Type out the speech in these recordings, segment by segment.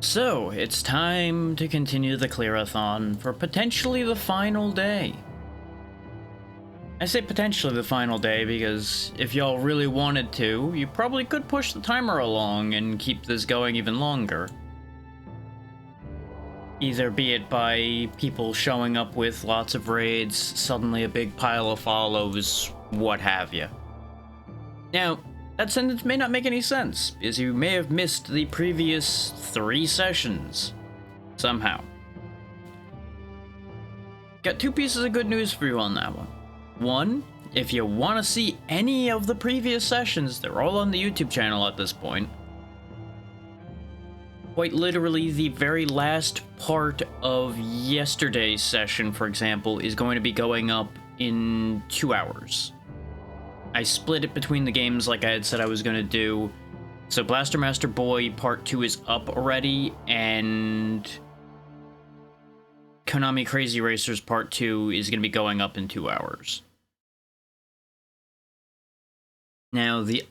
So, it's time to continue the clearathon for potentially the final day. I say potentially the final day because if y'all really wanted to, you probably could push the timer along and keep this going even longer. Either be it by people showing up with lots of raids, suddenly a big pile of follows, what have you. Now, that sentence may not make any sense, as you may have missed the previous 3 sessions. Somehow. Got 2 pieces of good news for you on that one. One, if you want to see any of the previous sessions, they're all on the YouTube channel at this point. Quite literally, the very last part of yesterday's session, for example, is going to be going up in 2 hours. I split it between the games like I had said I was going to do. So Blaster Master Boy Part 2 is up already, and Konami Crazy Racers Part 2 is going to be going up in 2 hours. Now, the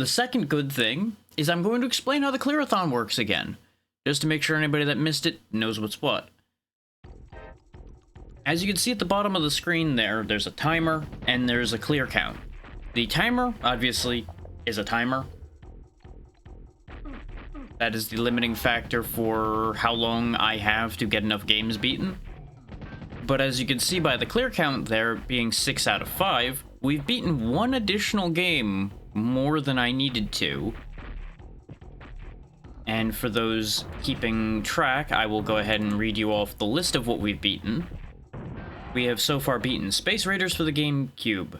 second good thing is I'm going to explain how the clearathon works again, just to make sure anybody that missed it knows what's what. As you can see at the bottom of the screen there's a timer, and there's a clear count. The timer, obviously, is a timer. That is the limiting factor for how long I have to get enough games beaten. But as you can see by the clear count there being 6 out of 5, we've beaten 1 additional game more than I needed to. And for those keeping track, I will go ahead and read you off the list of what we've beaten. We have so far beaten Space Raiders for the GameCube,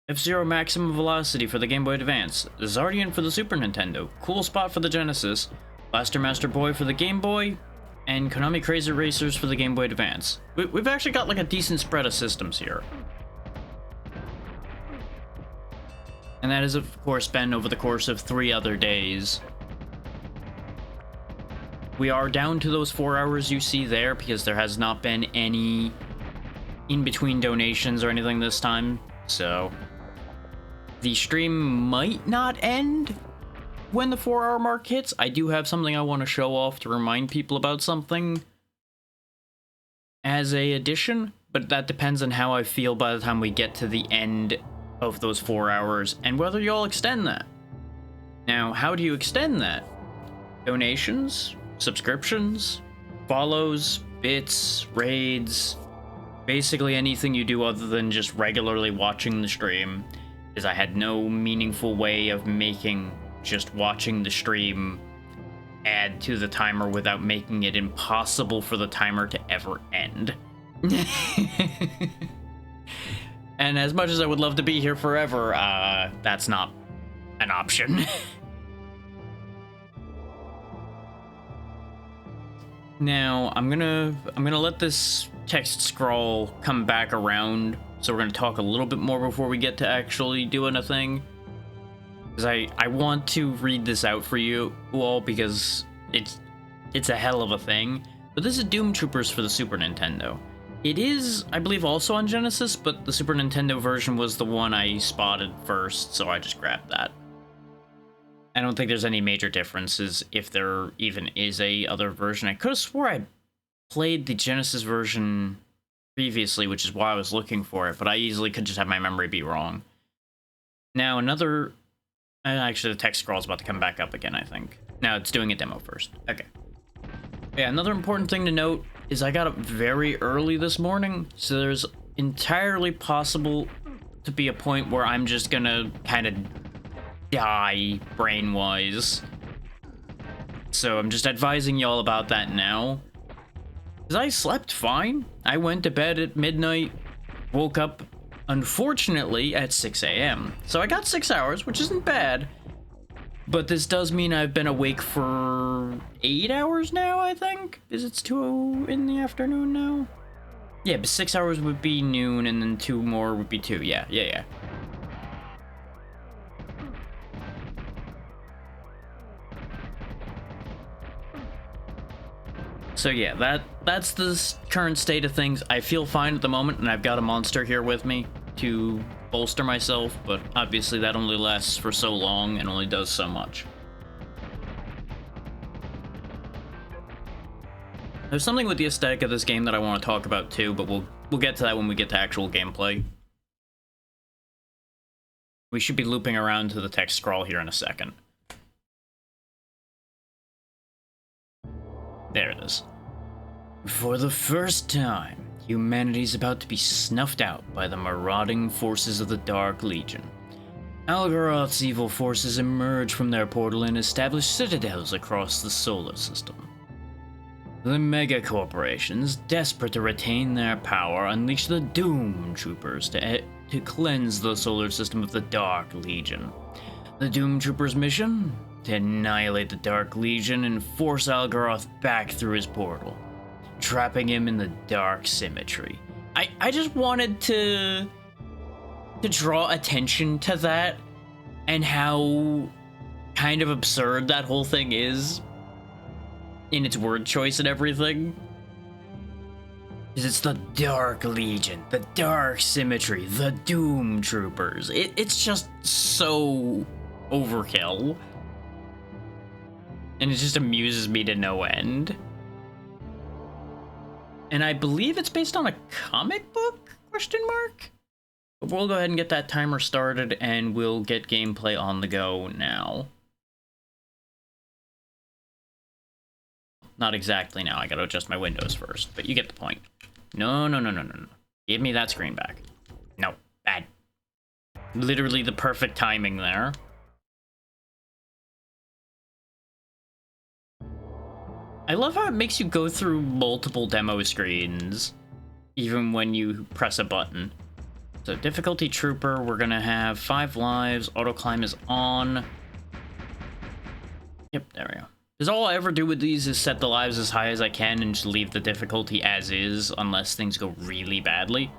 F-Zero Maximum Velocity for the Game Boy Advance, Zardian for the Super Nintendo, Cool Spot for the Genesis, Blaster Master Boy for the Game Boy, and Konami Crazy Racers for the Game Boy Advance. We've actually got like a decent spread of systems here. And that has, of course, been over the course of 3 other days. We are down to those 4 hours you see there because there has not been any in-between donations or anything this time, so the stream might not end when the 4-hour mark hits. I do have something I want to show off to remind people about something as a addition, but that depends on how I feel by the time we get to the end of those 4 hours and whether y'all extend that. Now, how do you extend that? Donations, subscriptions, follows, bits, raids, basically anything you do other than just regularly watching the stream, is I had no meaningful way of making just watching the stream add to the timer without making it impossible for the timer to ever end. And as much as I would love to be here forever, that's not an option. Now, I'm gonna let this text scroll come back around, so we're gonna talk a little bit more before we get to actually doing a thing. Because I want to read this out for you all because it's a hell of a thing. But this is Doom Troopers for the Super Nintendo. It is, I believe, also on Genesis, but the Super Nintendo version was the one I spotted first, so I just grabbed that. I don't think there's any major differences if there even is a other version. I could have swore I played the Genesis version previously, which is why I was looking for it, but I easily could just have my memory be wrong. Now, actually, the text scroll is about to come back up again, I think. Now, it's doing a demo first. Okay. Yeah, another important thing to note is I got up very early this morning, so there's entirely possible to be a point where I'm just gonna kind of die brain-wise. So I'm just advising y'all about that now. Because I slept fine. I went to bed at midnight, woke up, unfortunately, at 6 a.m. So I got 6 hours, which isn't bad. But this does mean I've been awake for 8 hours now, I think? Is it 2 in the afternoon now? Yeah, but 6 hours would be noon, and then 2 more would be 2. Yeah. So yeah, that's the current state of things. I feel fine at the moment, and I've got a monster here with me to bolster myself, but obviously that only lasts for so long and only does so much. There's something with the aesthetic of this game that I want to talk about too, but we'll get to that when we get to actual gameplay. We should be looping around to the text scroll here in a second. There it is. For the first time, humanity's about to be snuffed out by the marauding forces of the Dark Legion. Algaroth's evil forces emerge from their portal and establish citadels across the solar system. The mega corporations, desperate to retain their power, unleash the Doom Troopers to cleanse the solar system of the Dark Legion. The Doom Troopers' mission? To annihilate the Dark Legion and force Algaroth back through his portal, trapping him in the Dark Symmetry. I just wanted to draw attention to that and how kind of absurd that whole thing is in its word choice and everything. Because it's the Dark Legion, the Dark Symmetry, the Doom Troopers. It's just so overkill. And it just amuses me to no end. And I believe it's based on a comic book? Question mark? But we'll go ahead and get that timer started and we'll get gameplay on the go now. Not exactly now, I gotta adjust my windows first, but you get the point. No. Give me that screen back. No, bad. Literally the perfect timing there. I love how it makes you go through multiple demo screens, even when you press a button. So difficulty trooper, we're gonna have 5 lives, auto climb is on. Yep, there we go. Because all I ever do with these is set the lives as high as I can and just leave the difficulty as is, unless things go really badly.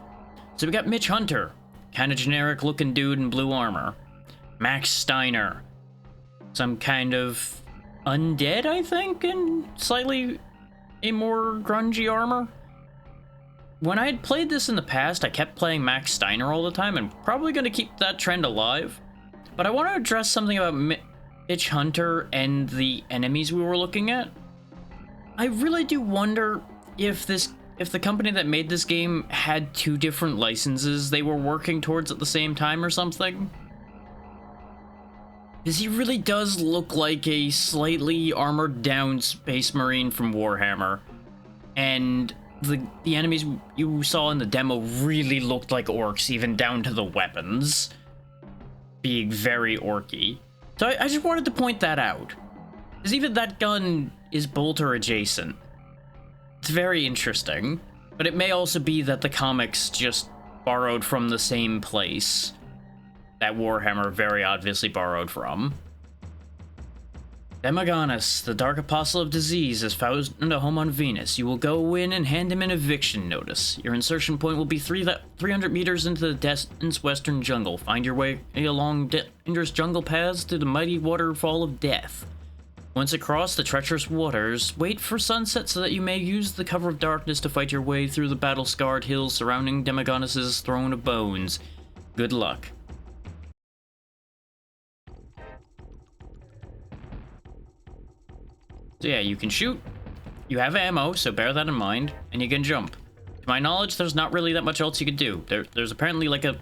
So we got Mitch Hunter, kind of generic looking dude in blue armor. Max Steiner, some kind of undead, I think, and slightly a more grungy armor. When I had played this in the past, I kept playing Max Steiner all the time, and probably going to keep that trend alive. But I want to address something about Mitch Hunter and the enemies we were looking at. I really do wonder if the company that made this game had 2 different licenses they were working towards at the same time or something. Because he really does look like a slightly armored down Space Marine from Warhammer. And the enemies you saw in the demo really looked like orcs, even down to the weapons being very orky. So I just wanted to point that out. Because even that gun is bolter adjacent. It's very interesting. But it may also be that the comics just borrowed from the same place that Warhammer very obviously borrowed from. Demogonus, the Dark Apostle of Disease, has found a home on Venus. You will go in and hand him an eviction notice. Your insertion point will be 300 meters into the dense western jungle. Find your way along dangerous jungle paths to the mighty waterfall of death. Once across the treacherous waters, wait for sunset so that you may use the cover of darkness to fight your way through the battle-scarred hills surrounding Demogonus' throne of bones. Good luck. So yeah, you can shoot, you have ammo, so bear that in mind, and you can jump. To my knowledge, there's not really that much else you could do. There's apparently like a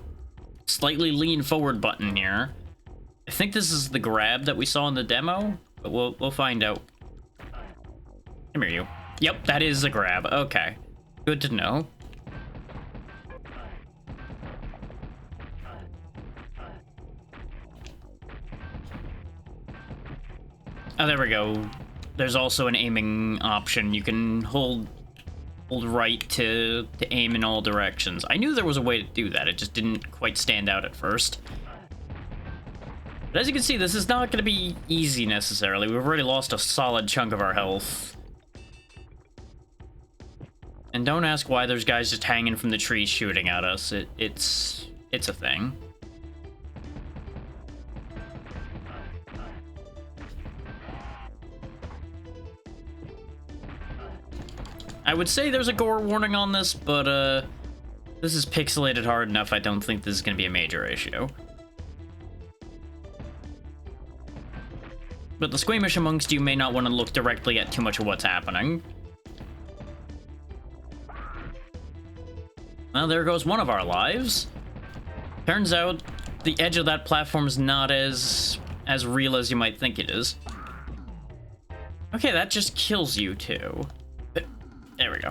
slightly lean forward button here. I think this is the grab that we saw in the demo, but we'll find out. Come here, you. Yep, that is a grab. Okay, good to know. Oh, there we go. There's also an aiming option. You can hold right to aim in all directions. I knew there was a way to do that. It just didn't quite stand out at first. But as you can see, this is not going to be easy necessarily. We've already lost a solid chunk of our health. And don't ask why there's guys just hanging from the trees shooting at us. It's a thing. I would say there's a gore warning on this, but this is pixelated hard enough. I don't think this is going to be a major issue. But the squeamish amongst you may not want to look directly at too much of what's happening. Well, there goes one of our lives. Turns out the edge of that platform is not as real as you might think it is. Okay, that just kills you too. There we go.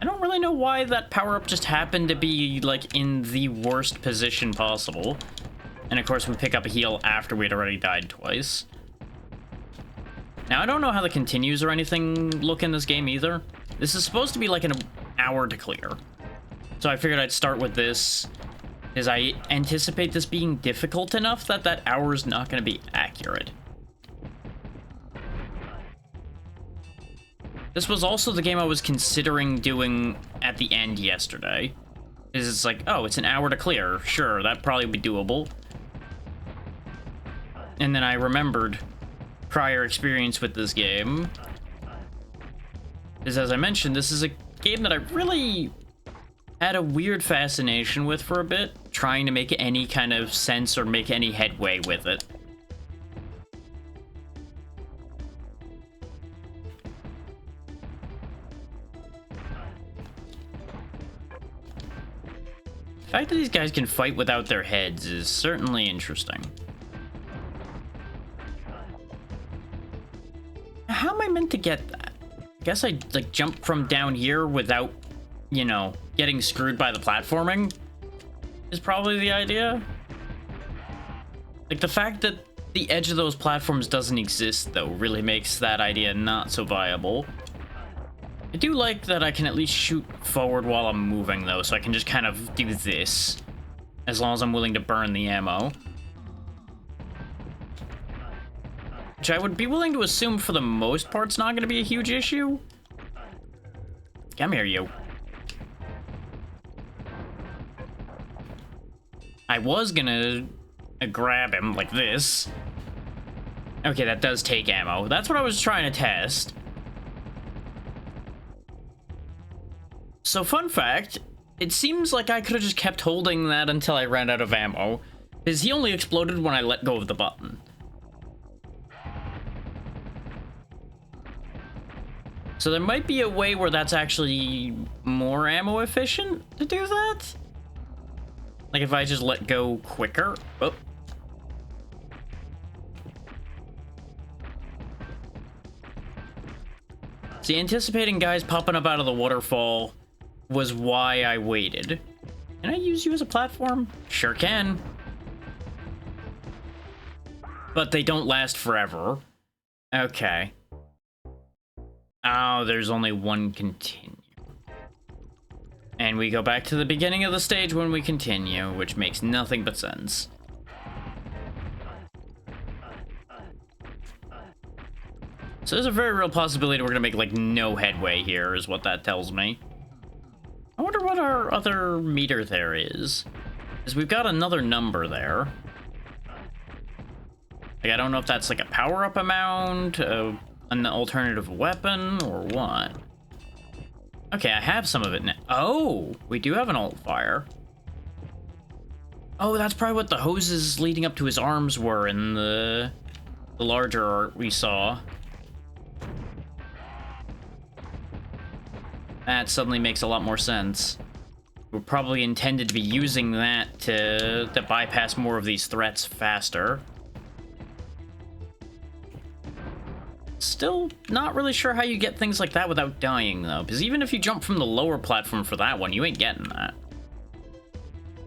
I don't really know why that power-up just happened to be, like, in the worst position possible. And of course, we pick up a heal after we'd already died twice. Now, I don't know how the continues or anything look in this game either. This is supposed to be like an hour to clear. So I figured I'd start with this, because I anticipate this being difficult enough that that hour is not going to be accurate. This was also the game I was considering doing at the end yesterday. It's like, oh, it's an hour to clear. Sure, that'd probably be doable. And then I remembered prior experience with this game. Because as I mentioned, this is a game that I really had a weird fascination with for a bit, trying to make any kind of sense or make any headway with it. The fact that these guys can fight without their heads is certainly interesting. How am I meant to get that? I guess I like jump from down here without, you know, getting screwed by the platforming is probably the idea. Like the fact that the edge of those platforms doesn't exist though really makes that idea not so viable. I do like that I can at least shoot forward while I'm moving, though, so I can just kind of do this, as long as I'm willing to burn the ammo. Which I would be willing to assume for the most part's not going to be a huge issue. Come here, you. I was gonna grab him like this. Okay, that does take ammo. That's what I was trying to test. So fun fact, it seems like I could have just kept holding that until I ran out of ammo, because he only exploded when I let go of the button. So there might be a way where that's actually more ammo efficient to do that? Like if I just let go quicker? Oh. See, anticipating guys popping up out of the waterfall was why I waited. Can I use you as a platform? Sure can. But they don't last forever. Okay. Oh, there's only one continue. And we go back to the beginning of the stage when we continue, which makes nothing but sense. So there's a very real possibility we're gonna make, like, no headway here, is what that tells me. I wonder what our other meter there is. Because we've got another number there. Like, I don't know if that's, like, a power-up amount, an alternative weapon, or what. Okay, I have some of it now. Oh, we do have an alt fire. Oh, that's probably what the hoses leading up to his arms were in the larger art we saw. That suddenly makes a lot more sense. We're probably intended to be using that to bypass more of these threats faster. Still not really sure how you get things like that without dying, though. Because even if you jump from the lower platform for that one, you ain't getting that.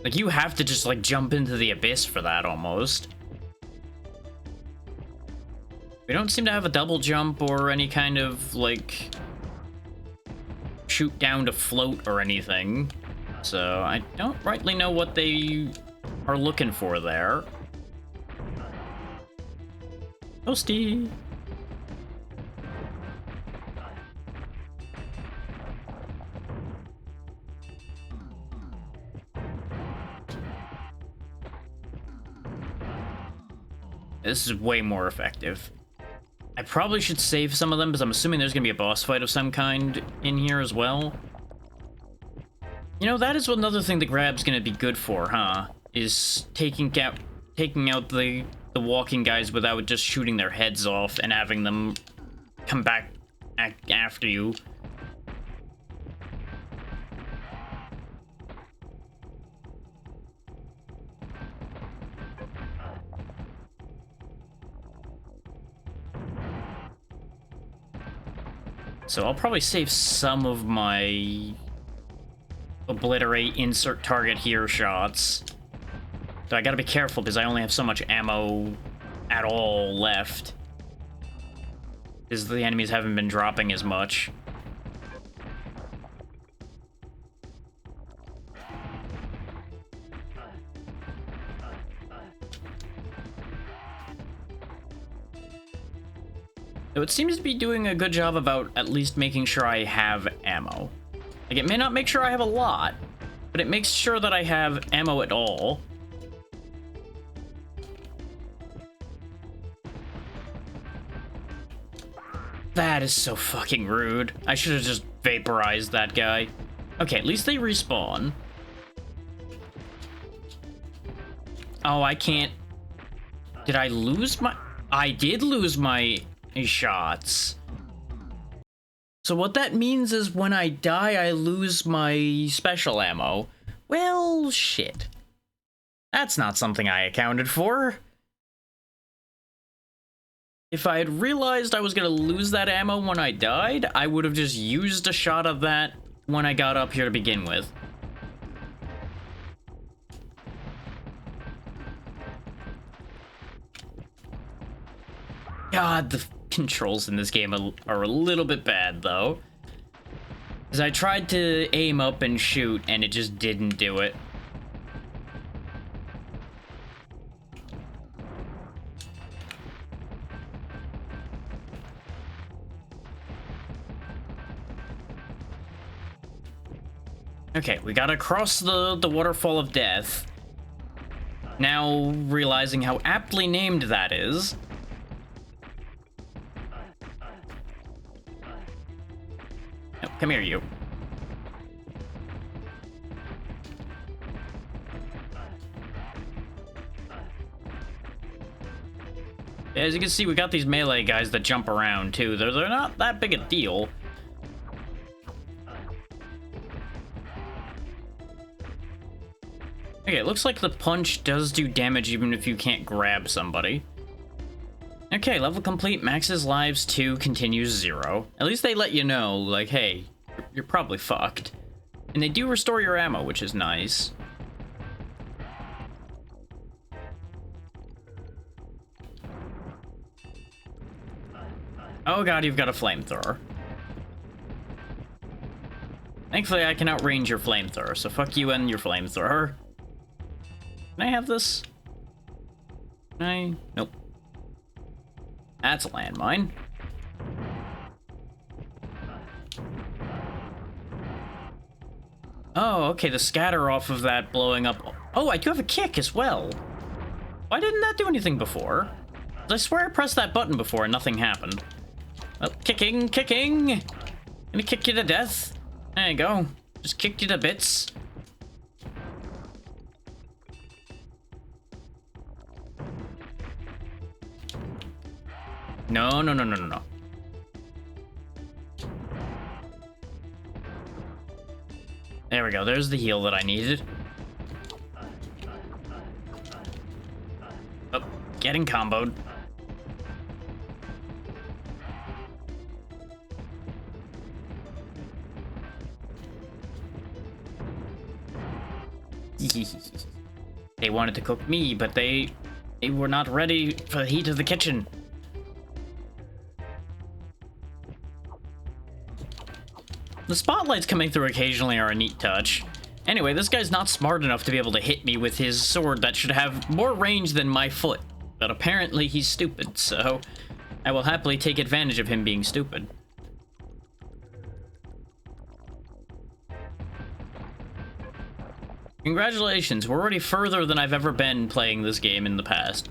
Like, you have to just, like, jump into the abyss for that, almost. We don't seem to have a double jump or any kind of, like, shoot down to float or anything. So I don't rightly know what they are looking for there. Toasty. This is way more effective. I probably should save some of them, because I'm assuming there's going to be a boss fight of some kind in here as well. You know, that is another thing the grab's going to be good for, huh? Is taking out the walking guys without just shooting their heads off and having them come back after you. So I'll probably save some of my obliterate, insert target here shots. So I gotta be careful because I only have so much ammo at all left. Because the enemies haven't been dropping as much. So it seems to be doing a good job about at least making sure I have ammo. Like, it may not make sure I have a lot, but it makes sure that I have ammo at all. That is so fucking rude. I should have just vaporized that guy. Okay, at least they respawn. Oh, I can't... Did I lose my... I did lose my shots. So what that means is when I die, I lose my special ammo. Well, shit. That's not something I accounted for. If I had realized I was gonna lose that ammo when I died, I would have just used a shot of that when I got up here to begin with. God, the controls in this game are a little bit bad, though. Because I tried to aim up and shoot, and it just didn't do it. Okay, we gotta cross the waterfall of death. Now realizing how aptly named that is. Oh, come here, you. As you can see, we got these melee guys that jump around, too. They're not that big a deal. Okay, it looks like the punch does do damage even if you can't grab somebody. Okay, level complete, maxes lives 2, continues 0. At least they let you know, like, hey, you're probably fucked. And they do restore your ammo, which is nice. Oh god, you've got a flamethrower. Thankfully, I can outrange your flamethrower, so fuck you and your flamethrower. Can I have this? Can I? Nope. That's a landmine. Oh, okay, the scatter off of that blowing up. Oh, I do have a kick as well. Why didn't that do anything before? I swear I pressed that button before and nothing happened. Oh, kicking, kicking! Gonna kick you to death. There you go. Just kicked you to bits. No, no, no, no, no, no. There we go. There's the heal that I needed. Oh, getting comboed. They wanted to cook me, but they were not ready for the heat of the kitchen. The spotlights coming through occasionally are a neat touch. Anyway, this guy's not smart enough to be able to hit me with his sword that should have more range than my foot. But apparently he's stupid, so I will happily take advantage of him being stupid. Congratulations, we're already further than I've ever been playing this game in the past.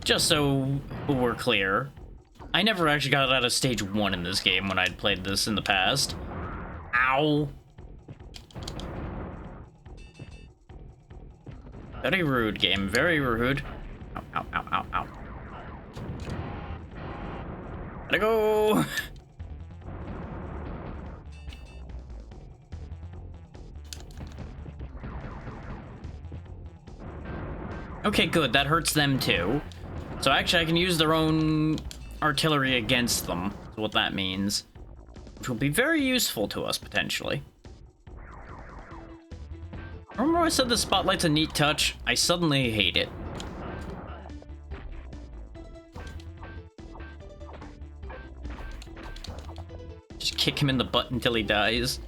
Just so we're clear, I never actually got out of stage 1 in this game when I'd played this in the past. Ow. Very rude game, very rude. Ow, ow, ow, ow, ow. Gotta go! Okay, good, that hurts them too. So actually I can use their own artillery against them, is what that means. which will be very useful to us, potentially. Remember I said the spotlight's a neat touch? I suddenly hate it. Just kick him in the butt until he dies.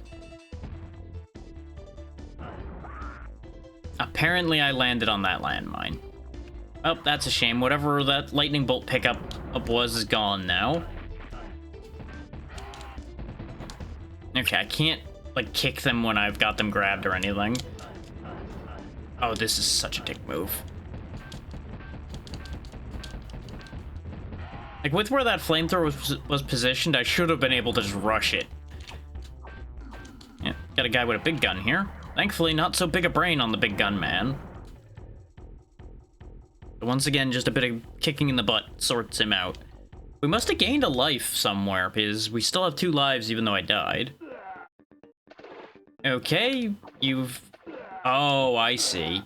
Apparently I landed on that landmine. Oh, that's a shame. Whatever that lightning bolt pickup was is gone now. Okay, I can't, like, kick them when I've got them grabbed or anything. Oh, this is such a dick move. Like, with where that flamethrower was positioned, I should have been able to just rush it. Yeah, got a guy with a big gun here. Thankfully, not so big a brain on the big gun man. But once again, just a bit of kicking in the butt sorts him out. We must have gained a life somewhere, because we still have 2 lives even though I died. Okay, you've... Oh, I see.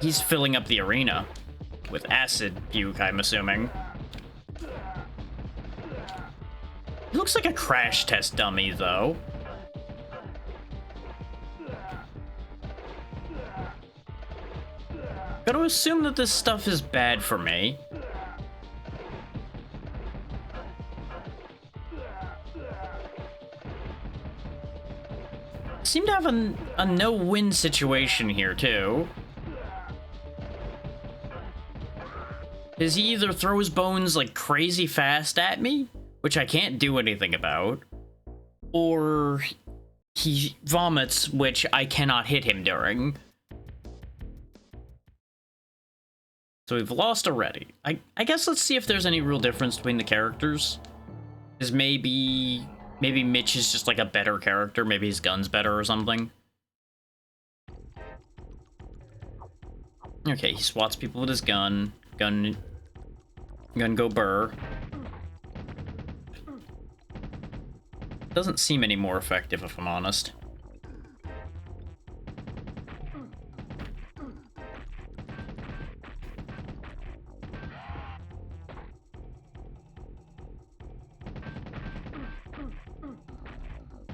He's filling up the arena with acid puke, I'm assuming. He looks like a crash test dummy, though. Gotta assume that this stuff is bad for me. Seem to have a no-win situation here, too. Because he either throws bones like crazy fast at me, which I can't do anything about, or he vomits, which I cannot hit him during. So we've lost already. I guess let's see if there's any real difference between the characters. Because maybe Mitch is just like a better character. Maybe his gun's better or something. Okay, he swats people with his gun. Gun go burr. Doesn't seem any more effective, if I'm honest.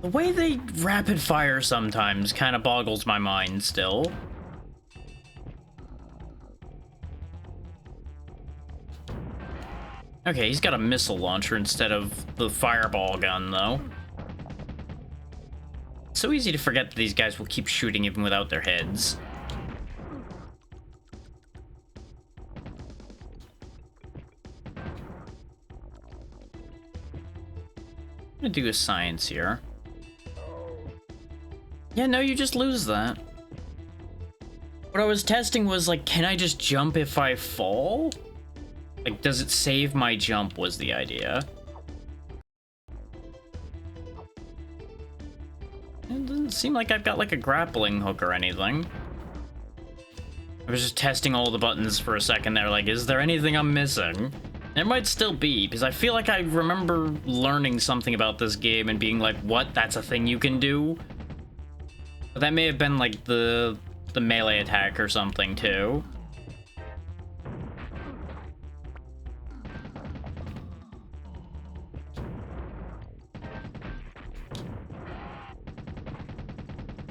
The way they rapid fire sometimes kind of boggles my mind still. Okay, he's got a missile launcher instead of the fireball gun, though. It's so easy to forget that these guys will keep shooting even without their heads. I'm gonna do a science here. Yeah, no, you just lose that. What I was testing was, like, can I just jump if I fall? Like, does it save my jump was the idea. It doesn't seem like I've got, like, a grappling hook or anything. I was just testing all the buttons for a second there, like, is there anything I'm missing? There might still be, because I feel like I remember learning something about this game and being like, what, that's a thing you can do? But that may have been, like, the melee attack or something, too.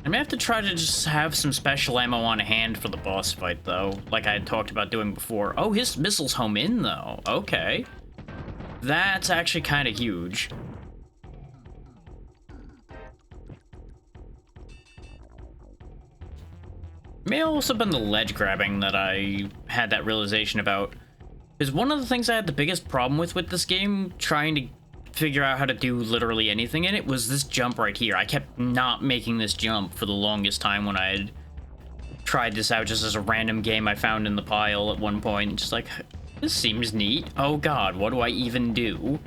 I may have to try to just have some special ammo on hand for the boss fight, though, like I had talked about doing before. Oh, his missiles home in, though. Okay. That's actually kind of huge. May have also been the ledge grabbing that I had that realization about. Because one of the things I had the biggest problem with this game, trying to figure out how to do literally anything in it, was this jump right here. I kept not making this jump for the longest time when I had tried this out just as a random game I found in the pile at one point. Just like, this seems neat. Oh god, what do I even do?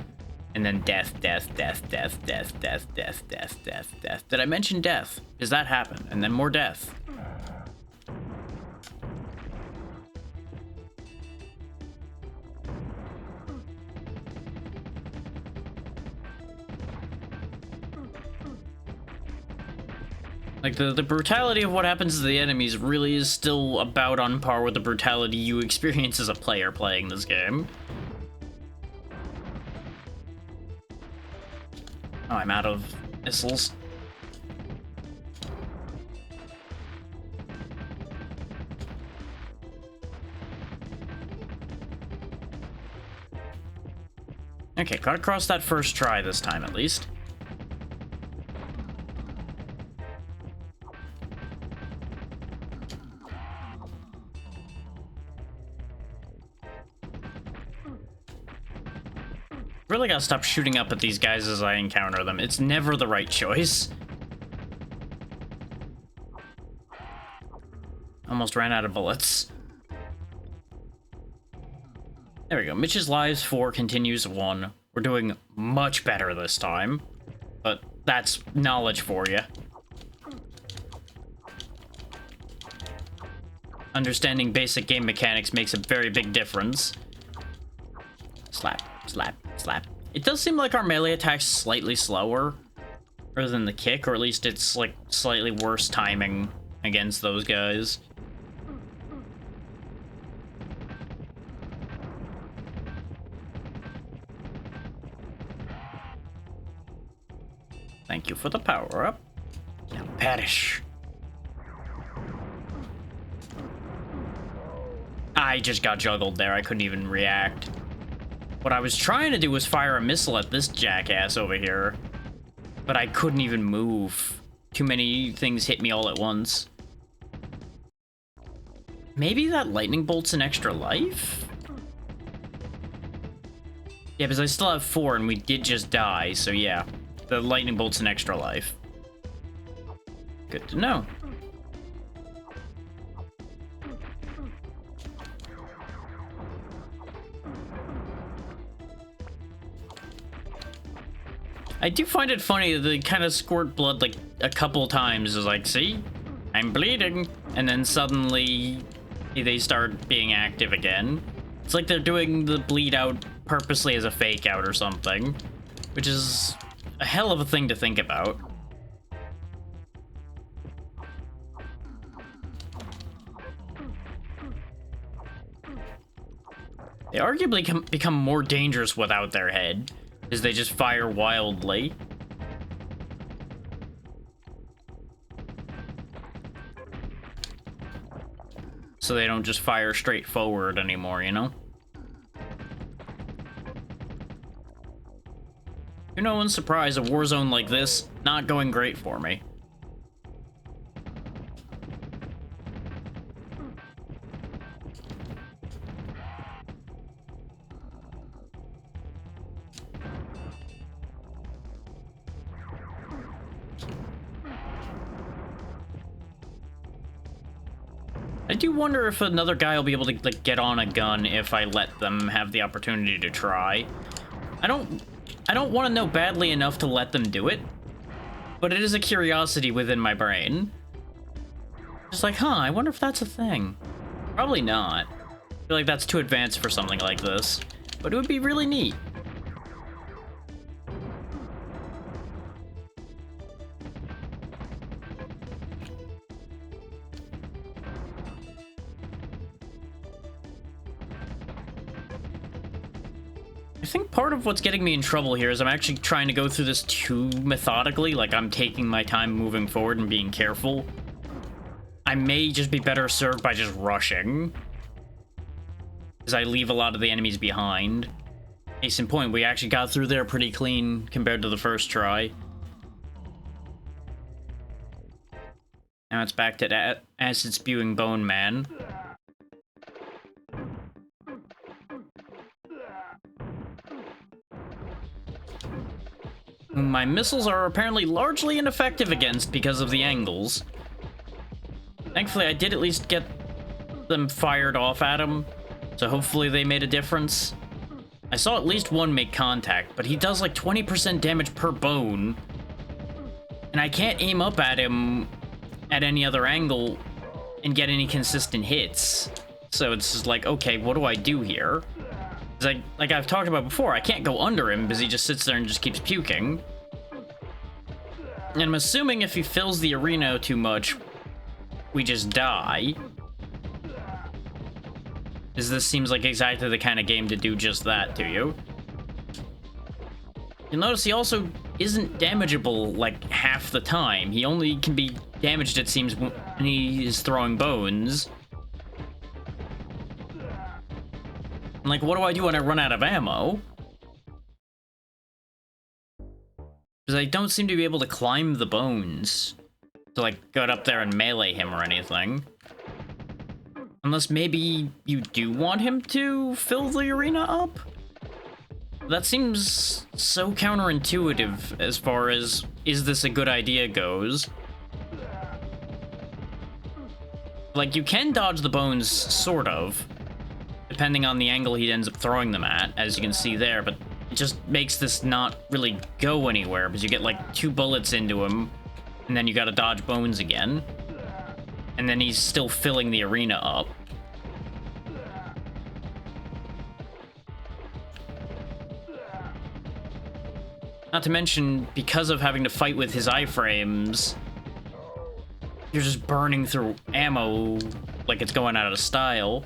And then death, death, death, death, death, death, death, death, death, death. Did I mention death? Does that happen? And then more death. Like, the brutality of what happens to the enemies really is still about on par with the brutality you experience as a player playing this game. Oh, I'm out of missiles. Okay, got across that first try this time at least. Really gotta stop shooting up at these guys as I encounter them. It's never the right choice. Almost ran out of bullets. There we go. Mitch's lives 4 continues 1. We're doing much better this time. But that's knowledge for you. Understanding basic game mechanics makes a very big difference. Slap, slap, slap. It does seem like our melee attack's slightly slower rather than the kick, or at least it's like slightly worse timing against those guys. Thank you for the power-up. Now perish. I just got juggled there. I couldn't even react. What I was trying to do was fire a missile at this jackass over here, but I couldn't even move. Too many things hit me all at once. Maybe that lightning bolt's an extra life? Yeah, because I still have 4 and we did just die, so yeah. The lightning bolt's an extra life. Good to know. I do find it funny that they kind of squirt blood like a couple times. Is like, see, I'm bleeding, and then suddenly they start being active again. It's like they're doing the bleed out purposely as a fake out or something, which is a hell of a thing to think about. They arguably become more dangerous without their head, as they just fire wildly. So they don't just fire straight forward anymore, you know? To no one's surprise, a war zone like this, not going great for me. I do wonder if another guy will be able to like get on a gun if I let them have the opportunity to try. I don't want to know badly enough to let them do it, but it is a curiosity within my brain. Just like, huh, I wonder if that's a thing. Probably not. I feel like that's too advanced for something like this, but it would be really neat. I think part of what's getting me in trouble here is I'm actually trying to go through this too methodically, like I'm taking my time moving forward and being careful. I may just be better served by just rushing, because I leave a lot of the enemies behind. Case in point, we actually got through there pretty clean compared to the first try. Now it's back to that acid-spewing Bone Man. Whom my missiles are apparently largely ineffective against because of the angles. Thankfully, I did at least get them fired off at him, so hopefully they made a difference. I saw at least one make contact, but he does like 20% damage per bone, and I can't aim up at him at any other angle and get any consistent hits. So it's just like, okay, what do I do here? Like I've talked about before, I can't go under him because he just sits there and just keeps puking. And I'm assuming if he fills the arena too much, we just die. Because this seems like exactly the kind of game to do just that to you. You'll notice he also isn't damageable like half the time. He only can be damaged, it seems, when he is throwing bones. And, like, what do I do when I run out of ammo? Because I don't seem to be able to climb the bones to, like, get up there and melee him or anything. Unless maybe you do want him to fill the arena up? That seems so counterintuitive as far as, is this a good idea goes. Like, you can dodge the bones, sort of, depending on the angle he ends up throwing them at, as you can see there, but it just makes this not really go anywhere, because you get, like, 2 bullets into him, and then you gotta dodge bones again. And then he's still filling the arena up. Not to mention, because of having to fight with his iframes, you're just burning through ammo like it's going out of style.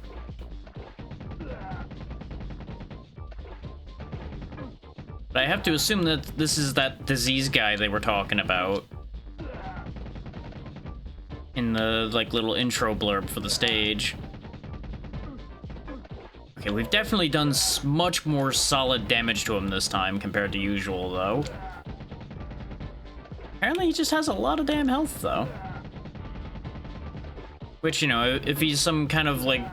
But I have to assume that this is that disease guy they were talking about in the, like, little intro blurb for the stage. Okay, we've definitely done much more solid damage to him this time compared to usual, though. Apparently he just has a lot of damn health, though. Which, you know, if he's some kind of, like,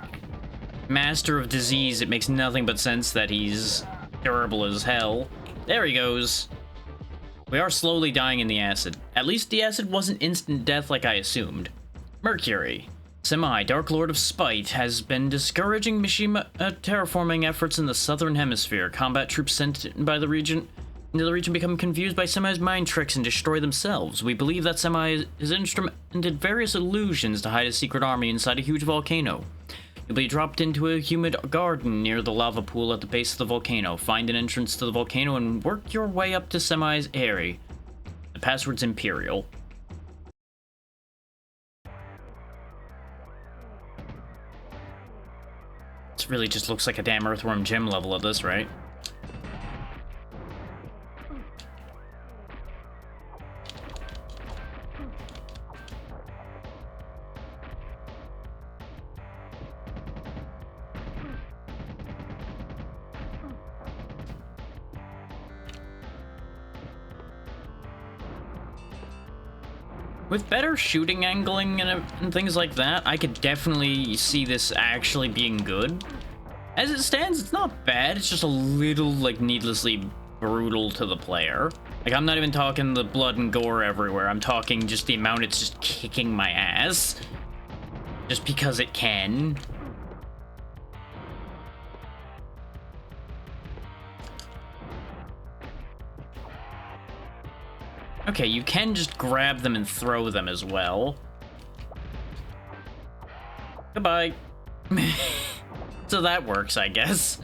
master of disease, it makes nothing but sense that he's durable as hell. There he goes. We are slowly dying in the acid. At least the acid wasn't instant death like I assumed. Mercury. Semi, Dark Lord of Spite, has been discouraging Mishima terraforming efforts in the southern hemisphere. Combat troops sent by the region into the region become confused by Semi's mind tricks and destroy themselves. We believe that Semi has instrumented various illusions to hide a secret army inside a huge volcano. You'll be dropped into a humid garden near the lava pool at the base of the volcano. Find an entrance to the volcano and work your way up to Semi's area. The password's Imperial. This really just looks like a damn Earthworm Jim level at this, right? With better shooting angling and things like that, I could definitely see this actually being good. As it stands, it's not bad. It's just a little, like, needlessly brutal to the player. Like, I'm not even talking the blood and gore everywhere. I'm talking just the amount it's just kicking my ass. Just because it can. Okay, you can just grab them and throw them as well. Goodbye. So that works, I guess.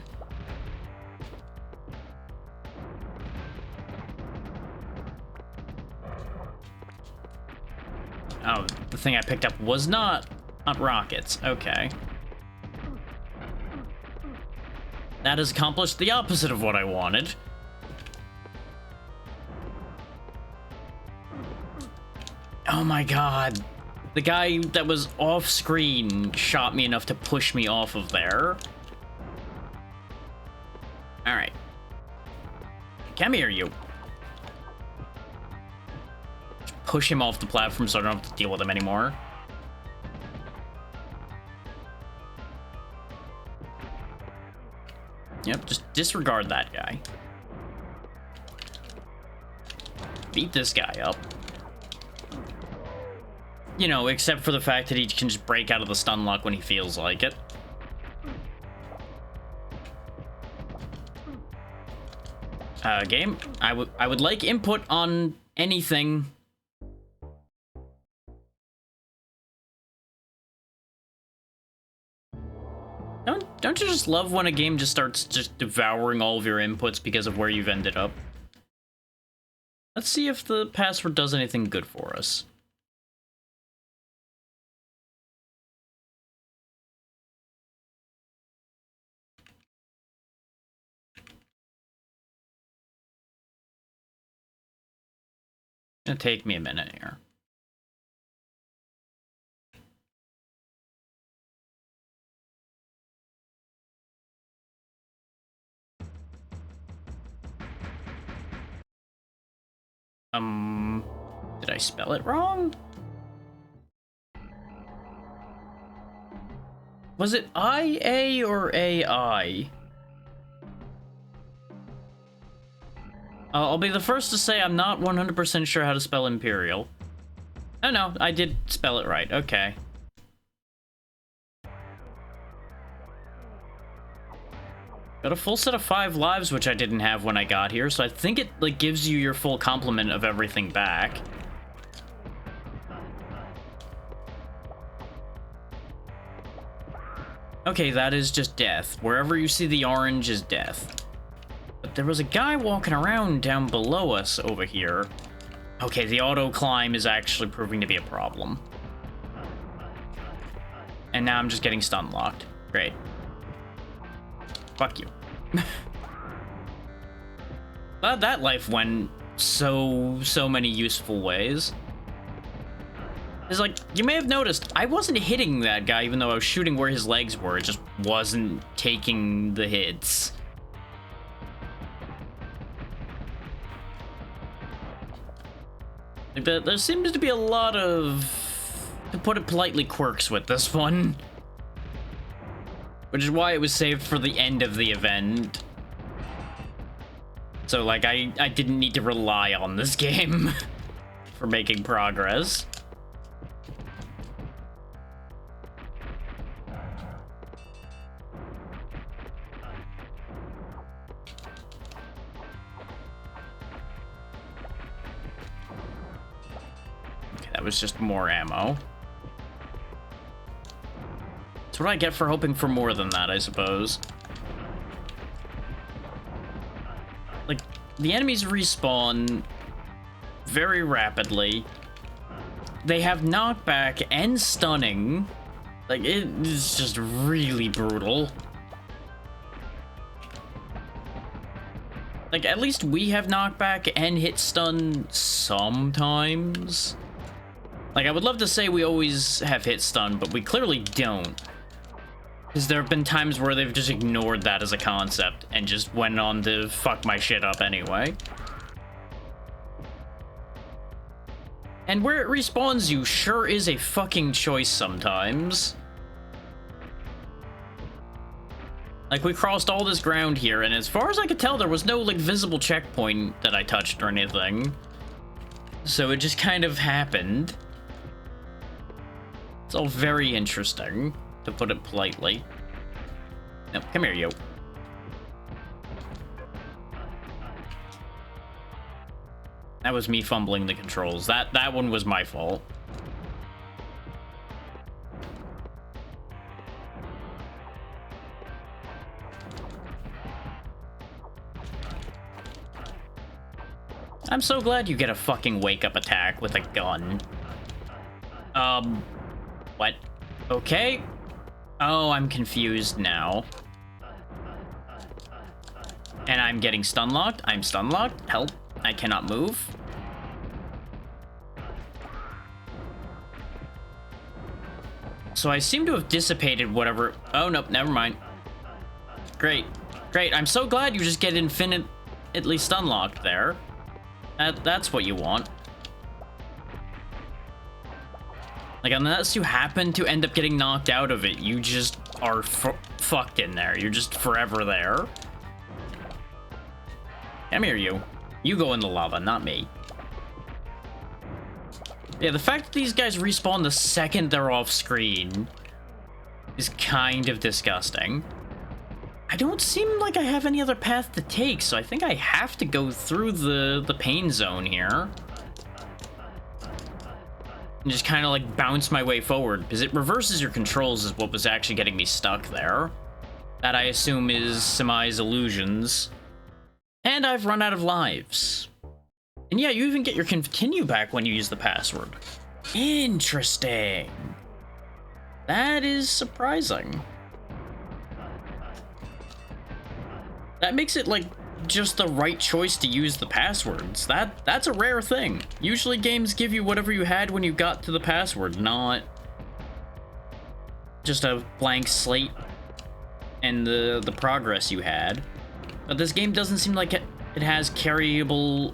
Oh, the thing I picked up was not rockets. Okay. That has accomplished the opposite of what I wanted. Oh my god. The guy that was off screen shot me enough to push me off of there. Alright. Come here, you. Push him off the platform so I don't have to deal with him anymore. Yep, just disregard that guy. Beat this guy up. You know, except for the fact that he can just break out of the stun lock when he feels like it. Game, I would like input on anything. Don't you just love when a game just starts just devouring all of your inputs because of where you've ended up? Let's see if the password does anything good for us. gonna take me a minute here. Did I spell it wrong? Was it IA or AI? I'll be the first to say I'm not 100% sure how to spell Imperial. Oh no, I did spell it right, okay. Got a full set of 5 lives, which I didn't have when I got here, so I think it like gives you your full complement of everything back. Okay, that is just death. Wherever you see the orange is death. But there was a guy walking around down below us over here. Okay, the auto climb is actually proving to be a problem. And now I'm just getting stun locked. Great. Fuck you. That life went so many useful ways. It's like, you may have noticed, I wasn't hitting that guy even though I was shooting where his legs were. It just wasn't taking the hits. Like there seems to be a lot of, to put it politely, quirks with this one. Which is why it was saved for the end of the event. So, like, I didn't need to rely on this game for making progress. Okay, that was just more ammo. That's what I get for hoping for more than that, I suppose. Like, the enemies respawn very rapidly. They have knockback and stunning. Like, it is just really brutal. Like, at least we have knockback and hit stun sometimes. Like, I would love to say we always have hit stun, but we clearly don't. Because there have been times where they've just ignored that as a concept and just went on to fuck my shit up anyway. And where it respawns you sure is a fucking choice sometimes. Like, we crossed all this ground here, and as far as I could tell, there was no, like, visible checkpoint that I touched or anything. So it just kind of happened. It's all very interesting, to put it politely. No, come here, yo. That was me fumbling the controls. That one was my fault. I'm so glad you get a fucking wake-up attack with a gun. What? Okay. Oh, I'm confused now. And I'm getting stun locked. I'm stun locked. Help. I cannot move. So I seem to have dissipated whatever. Oh, nope. Never mind. Great. Great. I'm so glad you just get infinitely stun locked there. That's what you want. Like, unless you happen to end up getting knocked out of it, you just are fucked in there. You're just forever there. Come here, you. You go in the lava, not me. Yeah, the fact that these guys respawn the second they're off screen is kind of disgusting. I don't seem like I have any other path to take, so I think I have to go through the pain zone here. And just kind of like bounce my way forward, because it reverses your controls is what was actually getting me stuck there. That I assume is Samai's illusions. And I've run out of lives. And yeah, you even get your continue back when you use the password. Interesting. That is surprising. That makes it like just the right choice to use the passwords. That's a rare thing. Usually games give you whatever you had when you got to the password, not just a blank slate and the progress you had. But this game doesn't seem like it has carryable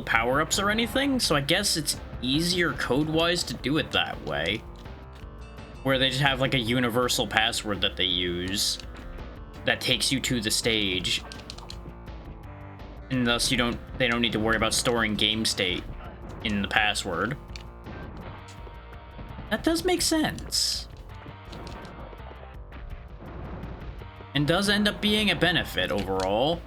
power-ups or anything, so I guess it's easier code-wise to do it that way, where they just have like a universal password that they use that takes you to the stage, and thus they don't need to worry about storing game state in the password. That does make sense, and does end up being a benefit overall.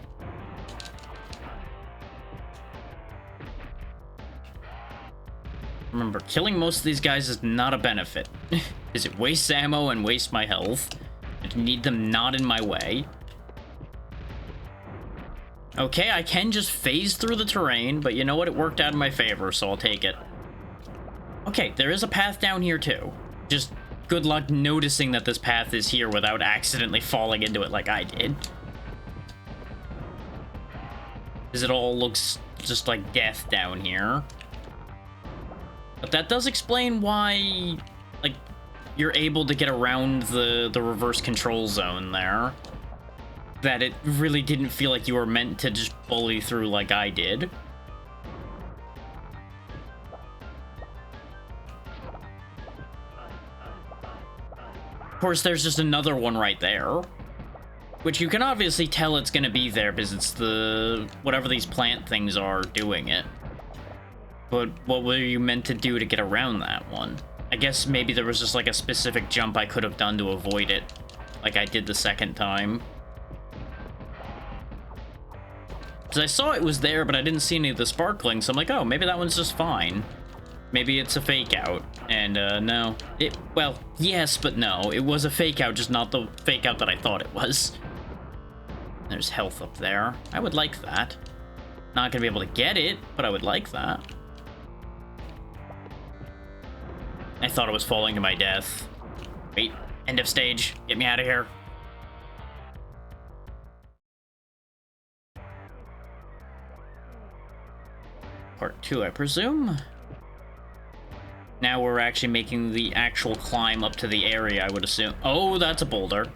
Remember, killing most of these guys is not a benefit, because it wastes ammo and wastes my health. I need them not in my way. Okay, I can just phase through the terrain, but you know what? It worked out in my favor, so I'll take it. Okay, there is a path down here too. Just good luck noticing that this path is here without accidentally falling into it like I did. Because it all looks just like death down here. But that does explain why, like, you're able to get around the reverse control zone there. That it really didn't feel like you were meant to just bully through like I did. Of course, there's just another one right there, which you can obviously tell it's gonna be there because it's the whatever these plant things are doing it. But what were you meant to do to get around that one? I guess maybe there was just like a specific jump I could have done to avoid it, like I did the second time. Because I saw it was there, but I didn't see any of the sparkling, so I'm like, oh, maybe that one's just fine. Maybe it's a fake out. And no. Well, yes, but no. It was a fake out, just not the fake out that I thought it was. There's health up there. I would like that. Not gonna be able to get it, but I would like that. I thought it was falling to my death. Wait, end of stage. Get me out of here. Part 2, I presume. Now we're actually making the actual climb up to the area, I would assume. Oh, that's a boulder.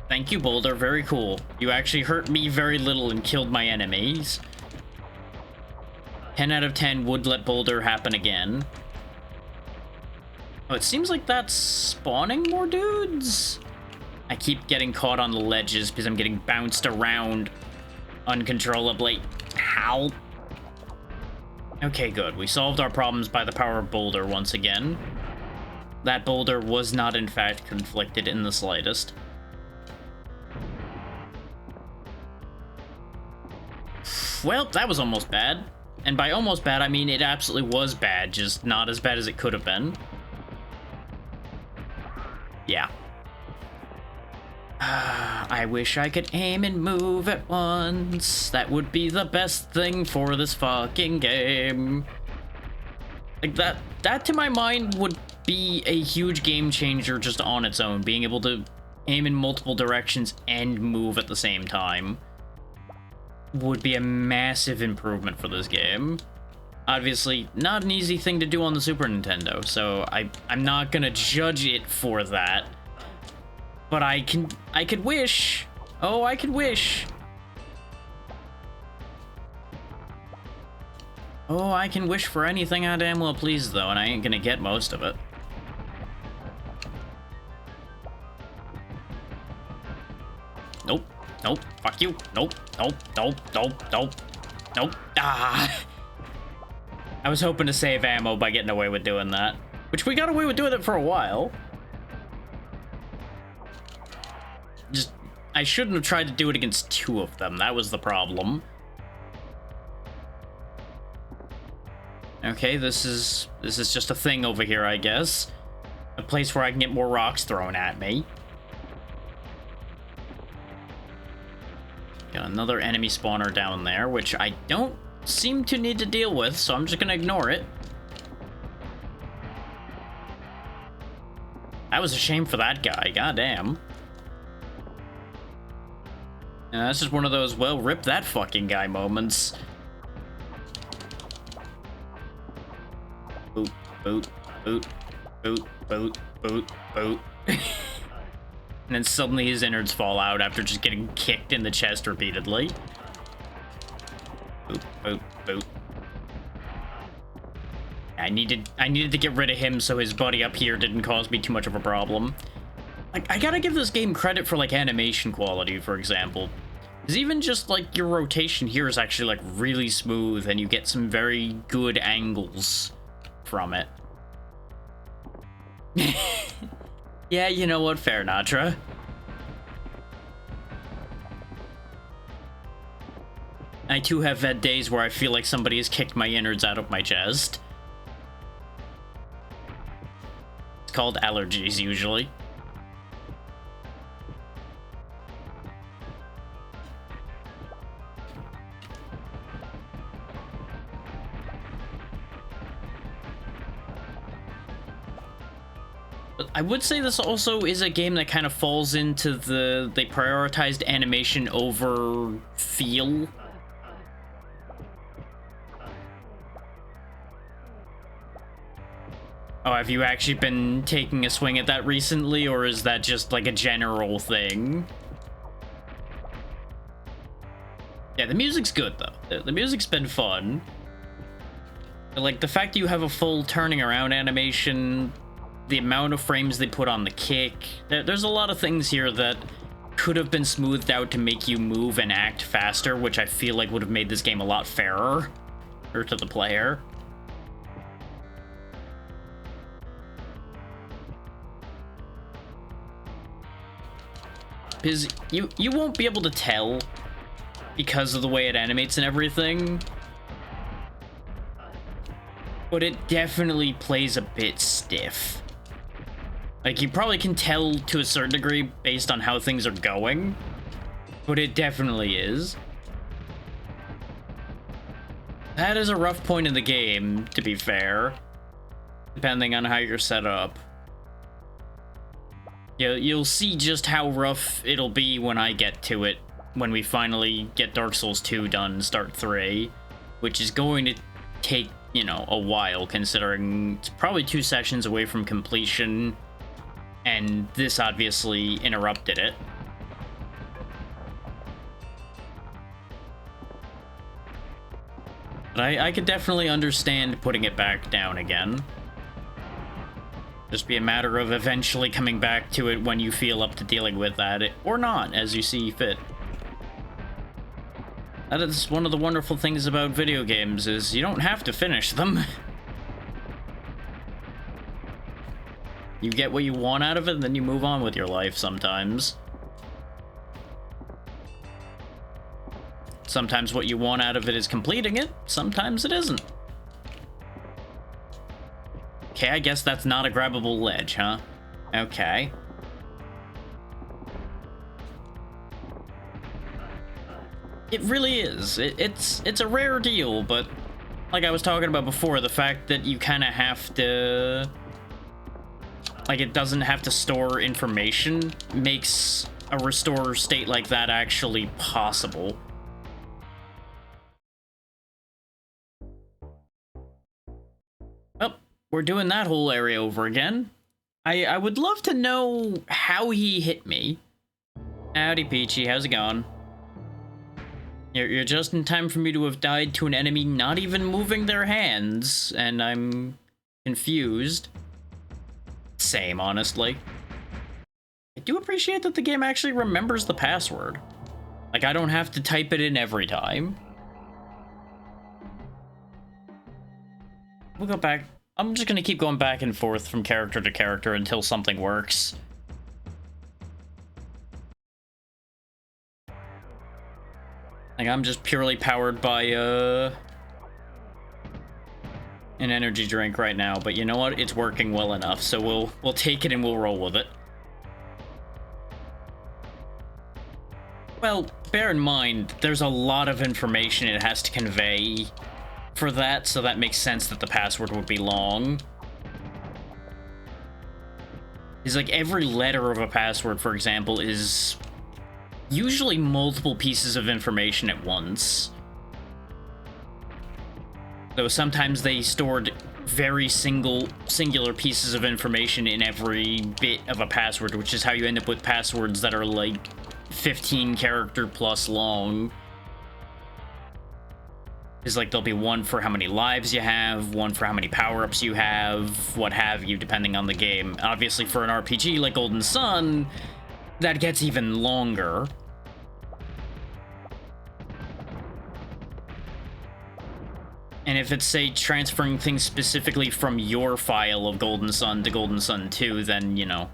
Thank you, boulder. Very cool. You actually hurt me very little and killed my enemies. 10 out of 10 would let boulder happen again. Oh, it seems like that's spawning more dudes. I keep getting caught on the ledges because I'm getting bounced around uncontrollably. How? Okay, good. We solved our problems by the power of boulder once again. That boulder was not, in fact, conflicted in the slightest. Well, that was almost bad. And by almost bad, I mean it absolutely was bad, just not as bad as it could have been. Yeah. I wish I could aim and move at once. That would be the best thing for this fucking game. Like, that to my mind would be a huge game changer just on its own. Being able to aim in multiple directions and move at the same time would be a massive improvement for this game. Obviously, not an easy thing to do on the Super Nintendo, so I'm not gonna judge it for that. But I could wish. Oh, I could wish. Oh, I can wish for anything I damn well please, though, and I ain't gonna get most of it. Nope. Nope. Fuck you. Nope. Nope. Nope. Nope. Nope. Nope. Ah. I was hoping to save ammo by getting away with doing that. Which we got away with doing it for a while. Just, I shouldn't have tried to do it against two of them. That was the problem. Okay, this is just a thing over here, I guess. A place where I can get more rocks thrown at me. Got another enemy spawner down there, which I don't seem to need to deal with, so I'm just gonna ignore it. That was a shame for that guy, goddamn. And that's just one of those, well, rip that fucking guy moments. Boot, boot, boot, boot, boot, boot, boot. And then suddenly his innards fall out after just getting kicked in the chest repeatedly. Boop, boop, boop. I needed to get rid of him so his buddy up here didn't cause me too much of a problem. Like, I gotta give this game credit for, like, animation quality, for example. Because even just, like, your rotation here is actually, like, really smooth, and you get some very good angles from it. Yeah, you know what? Fair, Natra. I too have had days where I feel like somebody has kicked my innards out of my chest. It's called allergies, usually. But I would say this also is a game that kind of falls into they prioritized animation over feel. Oh, have you actually been taking a swing at that recently, or is that just like a general thing? Yeah, the music's good though. The music's been fun. But, like, the fact that you have a full turning around animation, the amount of frames they put on the kick, there's a lot of things here that could have been smoothed out to make you move and act faster, which I feel like would have made this game a lot fairer to the player. Because you won't be able to tell because of the way it animates and everything, but it definitely plays a bit stiff. Like, you probably can tell to a certain degree based on how things are going, but it definitely is. That is a rough point in the game, to be fair, depending on how you're set up. You'll see just how rough it'll be when I get to it, when we finally get Dark Souls 2 done, start 3, which is going to take, you know, a while, considering it's probably 2 sessions away from completion, and this obviously interrupted it. But I could definitely understand putting it back down again. Just be a matter of eventually coming back to it when you feel up to dealing with that, or not, as you see fit. That is one of the wonderful things about video games, is you don't have to finish them. You get what you want out of it, and then you move on with your life sometimes. Sometimes what you want out of it is completing it, sometimes it isn't. Okay, I guess that's not a grabbable ledge, huh? Okay. It really is. It's a rare deal, but like I was talking about before, the fact that you kind of have to... like, it doesn't have to store information makes a restore state like that actually possible. We're doing that whole area over again. I would love to know how he hit me. Howdy, Peachy. How's it going? You're just in time for me to have died to an enemy not even moving their hands, and I'm confused. Same, honestly. I do appreciate that the game actually remembers the password. Like, I don't have to type it in every time. We'll go back. I'm just gonna keep going back and forth from character to character until something works. Like, I'm just purely powered by, an energy drink right now, but you know what? It's working well enough, so we'll take it and we'll roll with it. Well, bear in mind, there's a lot of information it has to convey for that, so that makes sense that the password would be long. It's like every letter of a password, for example, is usually multiple pieces of information at once. Though sometimes they stored very singular pieces of information in every bit of a password, which is how you end up with passwords that are like 15 character plus long. Is like there'll be one for how many lives you have, one for how many power-ups you have, what have you, depending on the game. Obviously for an RPG like Golden Sun, that gets even longer. And if it's, say, transferring things specifically from your file of Golden Sun to Golden Sun 2, then, you know,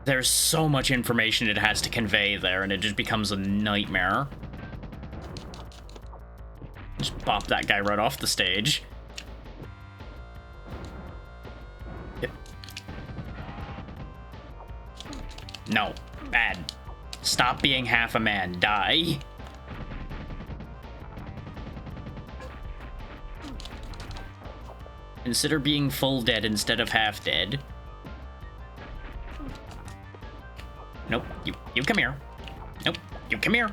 there's so much information it has to convey there, and it just becomes a nightmare. Just bop that guy right off the stage. Yep. No. Bad. Stop being half a man. Die. Consider being full dead instead of half dead. Nope. You come here. Nope. You come here.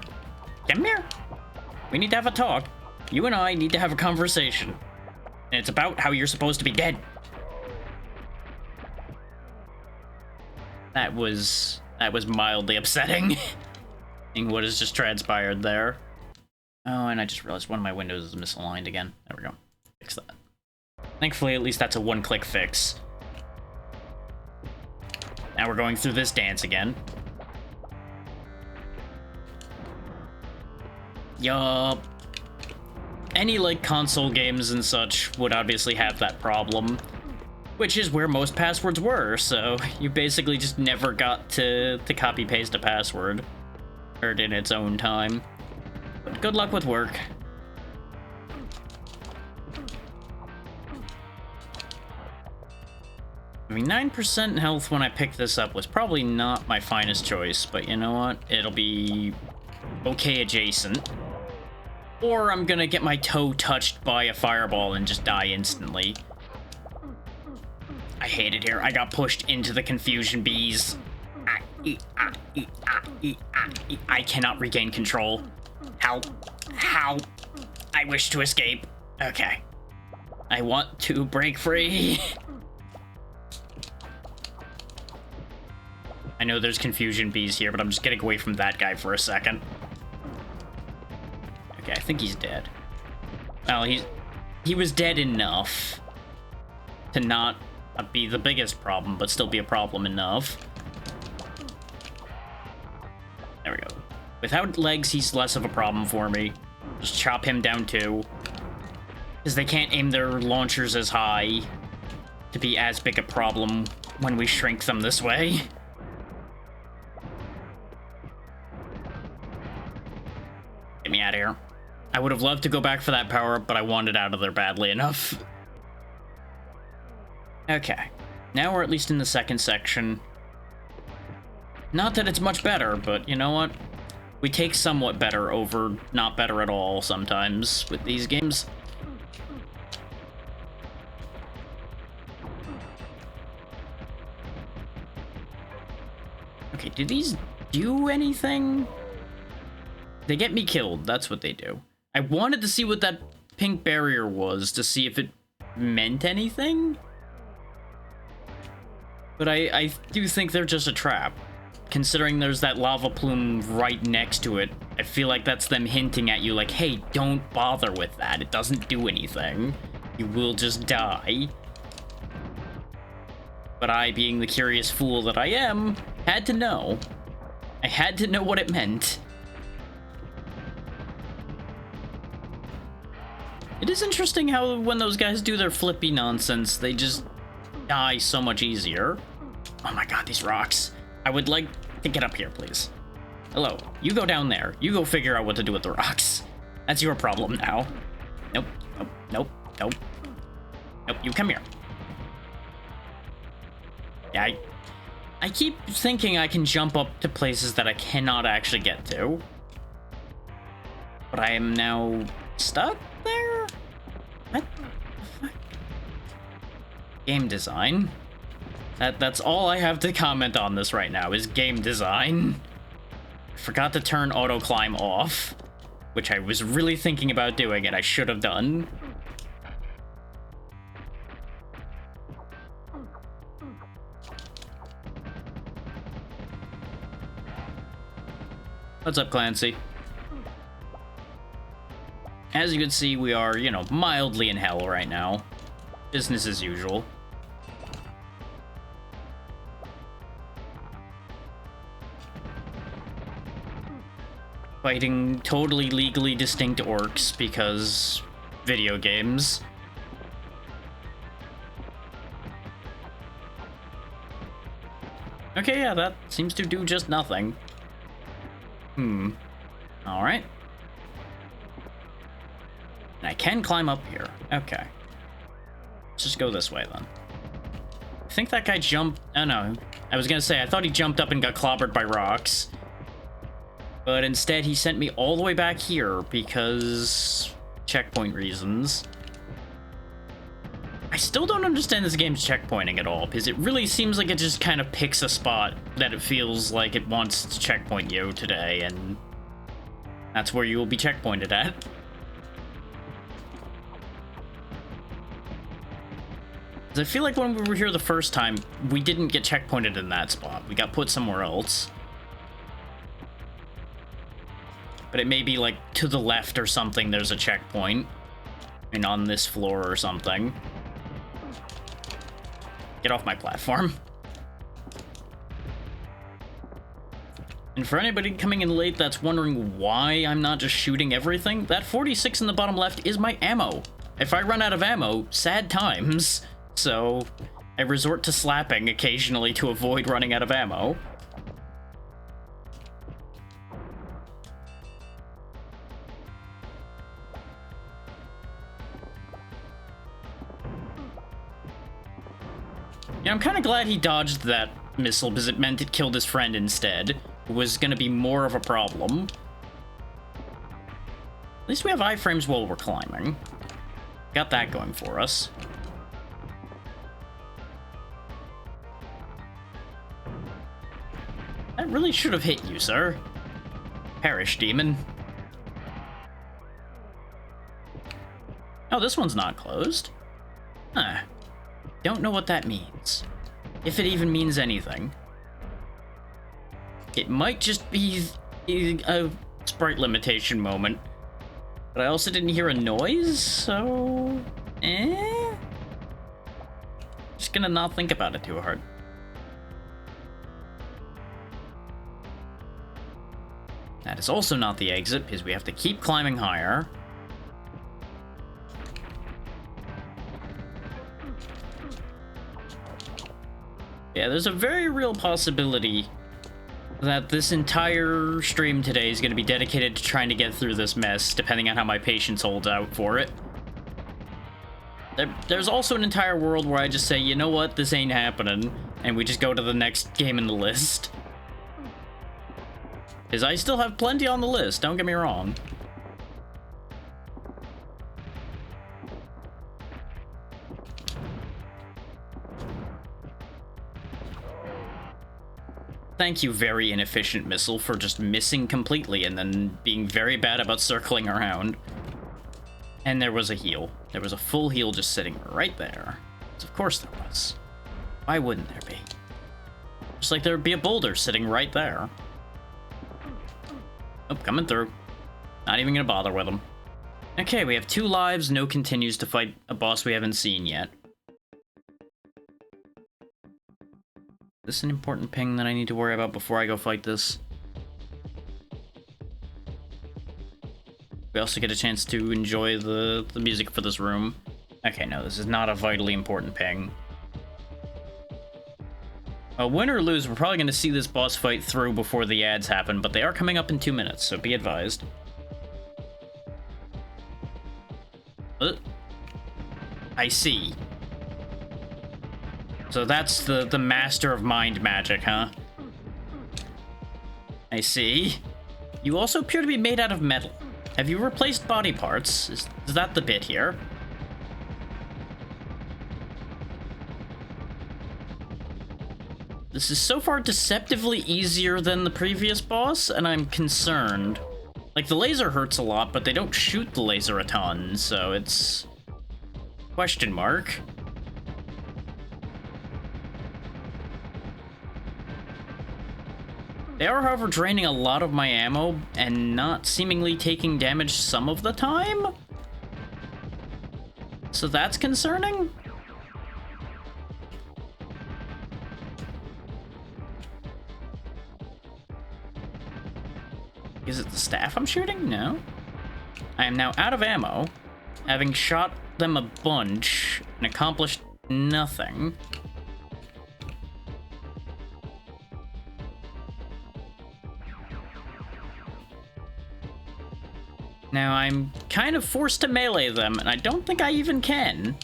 Come here. We need to have a talk. You and I need to have a conversation. And it's about how you're supposed to be dead. That was mildly upsetting. What has just transpired there. Oh, and I just realized one of my windows is misaligned again. There we go. Fix that. Thankfully, at least that's a one-click fix. Now we're going through this dance again. Yup. Any, like, console games and such would obviously have that problem. Which is where most passwords were, so you basically just never got to copy-paste a password. Or in its own time. But good luck with work. I mean, 9% health when I picked this up was probably not my finest choice, but you know what? It'll be okay adjacent. Or I'm gonna get my toe touched by a fireball and just die instantly. I hate it here. I got pushed into the confusion bees. I cannot regain control. How? I wish to escape. Okay. I want to break free. I know there's confusion bees here, but I'm just getting away from that guy for a second. Okay, I think he's dead. Well, he was dead enough to not be the biggest problem, but still be a problem enough. There we go. Without legs, he's less of a problem for me. Just chop him down too. Because they can't aim their launchers as high to be as big a problem when we shrink them this way. Get me out of here. I would have loved to go back for that power-up, but I wanted out of there badly enough. Okay. Now we're at least in the second section. Not that it's much better, but you know what? We take somewhat better over not better at all sometimes with these games. Okay, do these do anything? They get me killed, that's what they do. I wanted to see what that pink barrier was, to see if it meant anything. But I do think they're just a trap. Considering there's that lava plume right next to it, I feel like that's them hinting at you like, hey, don't bother with that. It doesn't do anything. You will just die. But I, being the curious fool that I am, had to know. I had to know what it meant. It is interesting how when those guys do their flippy nonsense, they just die so much easier. Oh my god, these rocks. I would like to get up here, please. Hello, you go down there. You go figure out what to do with the rocks. That's your problem now. Nope, nope, nope, nope. Nope, you come here. Yeah, I keep thinking I can jump up to places that I cannot actually get to. But I am now stuck there? What the fuck? Game design. That's all I have to comment on this right now, is game design. Forgot to turn auto climb off, which I was really thinking about doing and I should have done. What's up, Clancy? As you can see, we are, you know, mildly in hell right now. Business as usual. Fighting totally legally distinct orcs because video games. Okay, yeah, that seems to do just nothing. Alright. And I can climb up here. Okay. Let's just go this way then. I think that guy jumped... Oh no. I was gonna say, I thought he jumped up and got clobbered by rocks. But instead he sent me all the way back here because... checkpoint reasons. I still don't understand this game's checkpointing at all, because it really seems like it just kind of picks a spot that it feels like it wants to checkpoint you today, and that's where you will be checkpointed at. 'Cause I feel like when we were here the first time, we didn't get checkpointed in that spot. We got put somewhere else. But it may be like to the left or something, there's a checkpoint. And on this floor or something. Get off my platform. And for anybody coming in late that's wondering why I'm not just shooting everything, that 46 in the bottom left is my ammo. If I run out of ammo, sad times. So I resort to slapping occasionally to avoid running out of ammo. Yeah, I'm kind of glad he dodged that missile because it meant it killed his friend instead. It was going to be more of a problem. At least we have iframes while we're climbing. Got that going for us. That really should have hit you, sir. Perish, demon. Oh, this one's not closed. Huh. Don't know what that means. If it even means anything. It might just be a sprite limitation moment. But I also didn't hear a noise, so... Just gonna not think about it too hard. That is also not the exit, because we have to keep climbing higher. Yeah, there's a very real possibility that this entire stream today is going to be dedicated to trying to get through this mess, depending on how my patience holds out for it. There's also an entire world where I just say, you know what, this ain't happening, and we just go to the next game in the list. Because I still have plenty on the list, don't get me wrong. Thank you, very inefficient missile, for just missing completely and then being very bad about circling around. And there was a heal. There was a full heal just sitting right there. Of course there was. Why wouldn't there be? Just like there would be a boulder sitting right there. Oh, coming through. Not even gonna bother with him. Okay, we have 2 lives, no continues to fight a boss we haven't seen yet. Is this an important ping that I need to worry about before I go fight this? We also get a chance to enjoy the music for this room. Okay, no, this is not a vitally important ping. Well, win or lose, we're probably going to see this boss fight through before the ads happen, but they are coming up in 2 minutes, so be advised. I see. So that's the master of mind magic, huh? I see. You also appear to be made out of metal. Have you replaced body parts? Is that the bit here? This is so far deceptively easier than the previous boss, and I'm concerned. Like, the laser hurts a lot, but they don't shoot the laser a ton, so it's... question mark. They are, however, draining a lot of my ammo and not seemingly taking damage some of the time. So that's concerning. Is it the staff I'm shooting? No. I am now out of ammo, having shot them a bunch and accomplished nothing. Now I'm kind of forced to melee them, and I don't think I even can.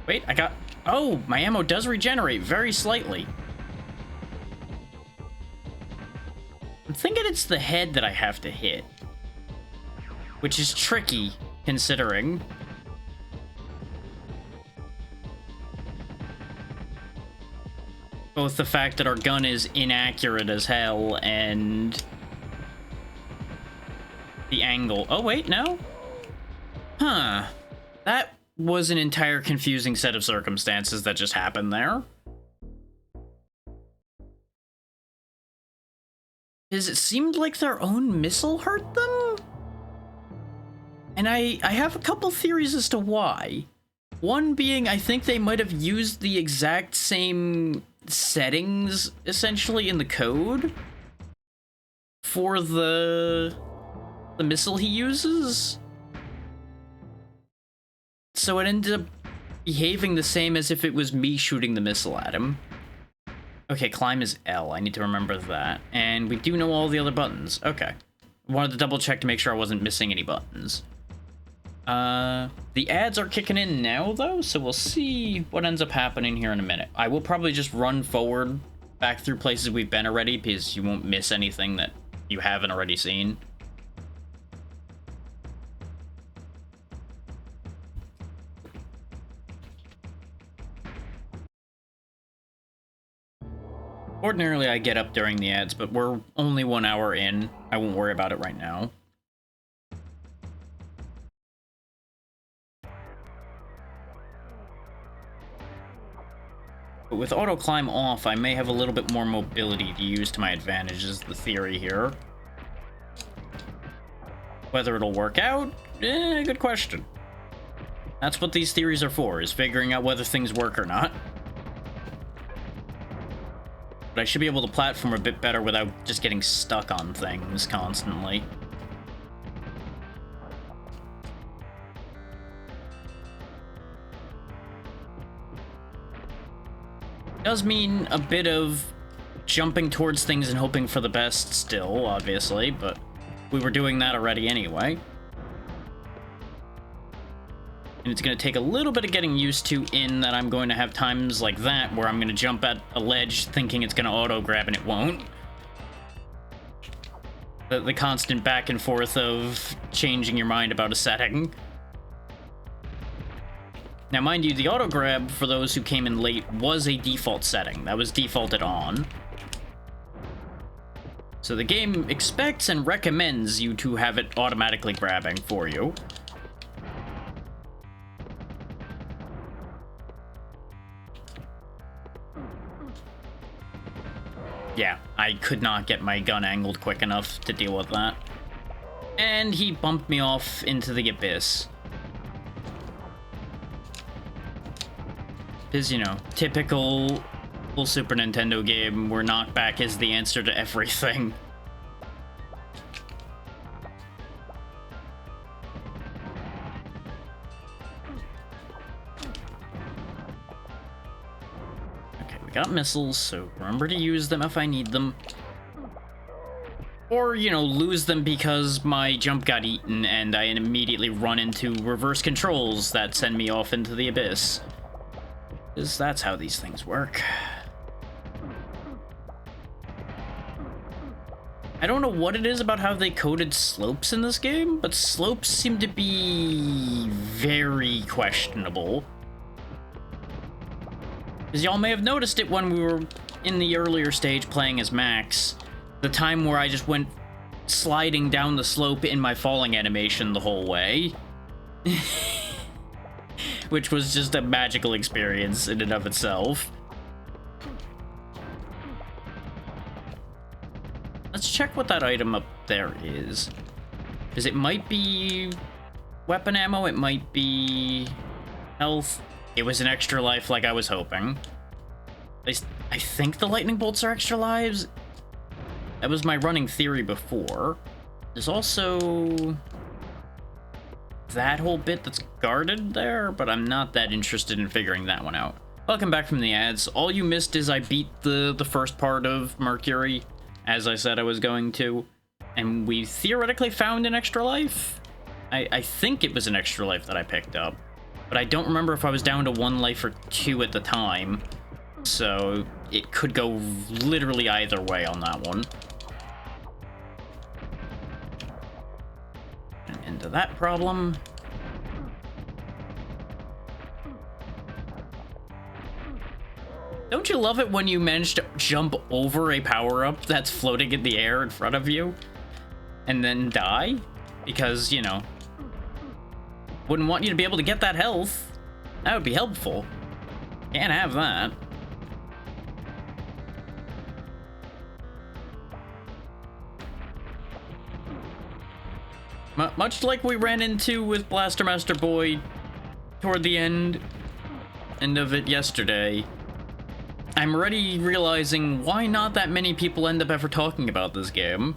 Wait, I got... oh, my ammo does regenerate very slightly. I'm thinking it's the head that I have to hit, which is tricky, considering. Both the fact that our gun is inaccurate as hell and the angle. Oh, wait, no? Huh. That was an entire confusing set of circumstances that just happened there. Because it seemed like their own missile hurt them? And I have a couple theories as to why. One being, I think they might have used the exact same settings, essentially, in the code for the missile he uses. So it ended up behaving the same as if it was me shooting the missile at him. Okay, climb is L. I need to remember that. And we do know all the other buttons. Okay. Wanted to double check to make sure I wasn't missing any buttons. The ads are kicking in now, though, so we'll see what ends up happening here in a minute. I will probably just run forward back through places we've been already, because you won't miss anything that you haven't already seen. Ordinarily, I get up during the ads, but we're only 1 hour in. I won't worry about it right now. But with auto climb off, I may have a little bit more mobility to use to my advantage, is the theory here. Whether it'll work out? Good question. That's what these theories are for, is figuring out whether things work or not. But I should be able to platform a bit better without just getting stuck on things constantly. Does mean a bit of jumping towards things and hoping for the best still, obviously, but we were doing that already anyway. And it's going to take a little bit of getting used to, in that I'm going to have times like that where I'm going to jump at a ledge thinking it's going to auto-grab and it won't. The constant back and forth of changing your mind about a setting. Now, mind you, the auto-grab, for those who came in late, was a default setting. That was defaulted on. So the game expects and recommends you to have it automatically grabbing for you. Yeah, I could not get my gun angled quick enough to deal with that. And he bumped me off into the abyss. Because, you know, typical Super Nintendo game where knockback is the answer to everything. Okay, we got missiles, so remember to use them if I need them. Or, you know, lose them because my jump got eaten and I immediately run into reverse controls that send me off into the abyss. Because that's how these things work. I don't know what it is about how they coded slopes in this game, but slopes seem to be very questionable. Because y'all may have noticed it when we were in the earlier stage playing as Max. The time where I just went sliding down the slope in my falling animation the whole way. Which was just a magical experience in and of itself. Let's check what that item up there is. Because it might be weapon ammo, it might be health. It was an extra life like I was hoping. At least, I think the lightning bolts are extra lives. That was my running theory before. There's also that whole bit that's guarded there, but I'm not that interested in figuring that one out. Welcome back from the ads. All you missed is I beat the first part of Mercury, as I said I was going to, and we theoretically found an extra life. I think it was an extra life that I picked up, but I don't remember if I was down to 1 life or 2 at the time, so it could go literally either way on that one. And into that problem. Don't you love it when you manage to jump over a power-up that's floating in the air in front of you and then die? Because, you know, wouldn't want you to be able to get that health. That would be helpful. Can't have that. Much like we ran into with Blaster Master Boy toward the end of it yesterday, I'm already realizing why not that many people end up ever talking about this game.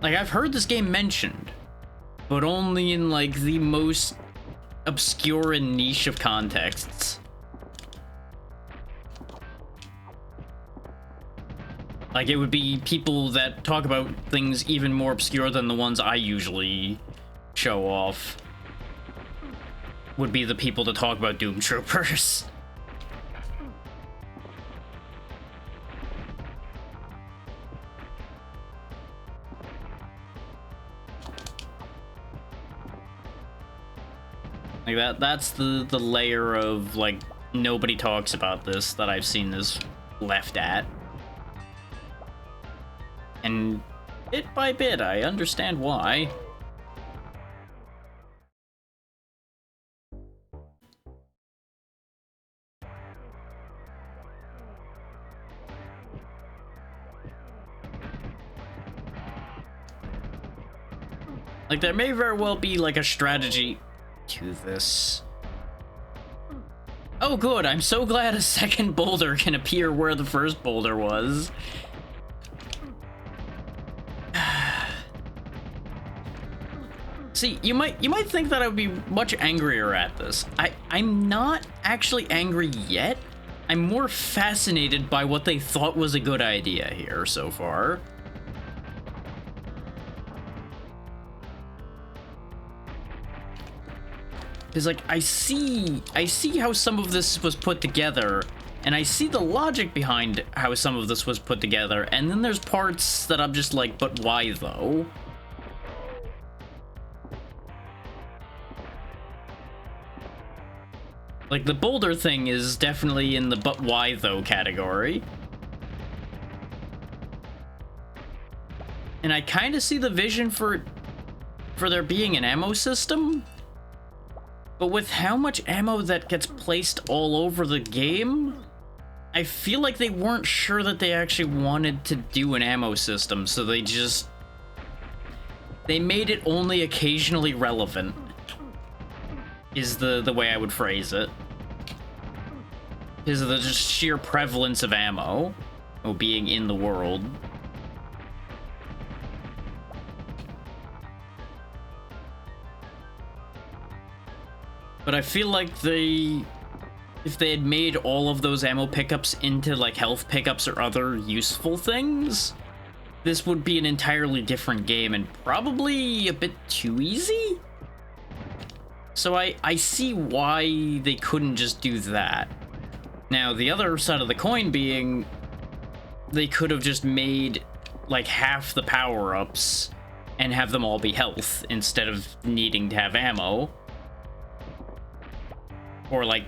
Like, I've heard this game mentioned, but only in, like, the most obscure and niche of contexts. Like, it would be people that talk about things even more obscure than the ones I usually show off. Would be the people that talk about Doom Troopers. Like that's the layer of, like, nobody talks about this that I've seen this left at. And bit by bit, I understand why. Like, there may very well be, like, a strategy to this. Oh, good. I'm so glad a second boulder can appear where the first boulder was. See, you might think that I would be much angrier at this. I'm not actually angry yet. I'm more fascinated by what they thought was a good idea here so far. Because, like, I see how some of this was put together, and I see the logic behind how some of this was put together, and then there's parts that I'm just like, but why though? Like, the boulder thing is definitely in the but why though category. And I kind of see the vision for there being an ammo system. But with how much ammo that gets placed all over the game, I feel like they weren't sure that they actually wanted to do an ammo system, so they made it only occasionally relevant, is the way I would phrase it. Because of the just sheer prevalence of ammo being in the world. But I feel like if they had made all of those ammo pickups into, like, health pickups or other useful things, this would be an entirely different game and probably a bit too easy? So I see why they couldn't just do that. Now, the other side of the coin being, they could have just made like half the power-ups and have them all be health instead of needing to have ammo. Or like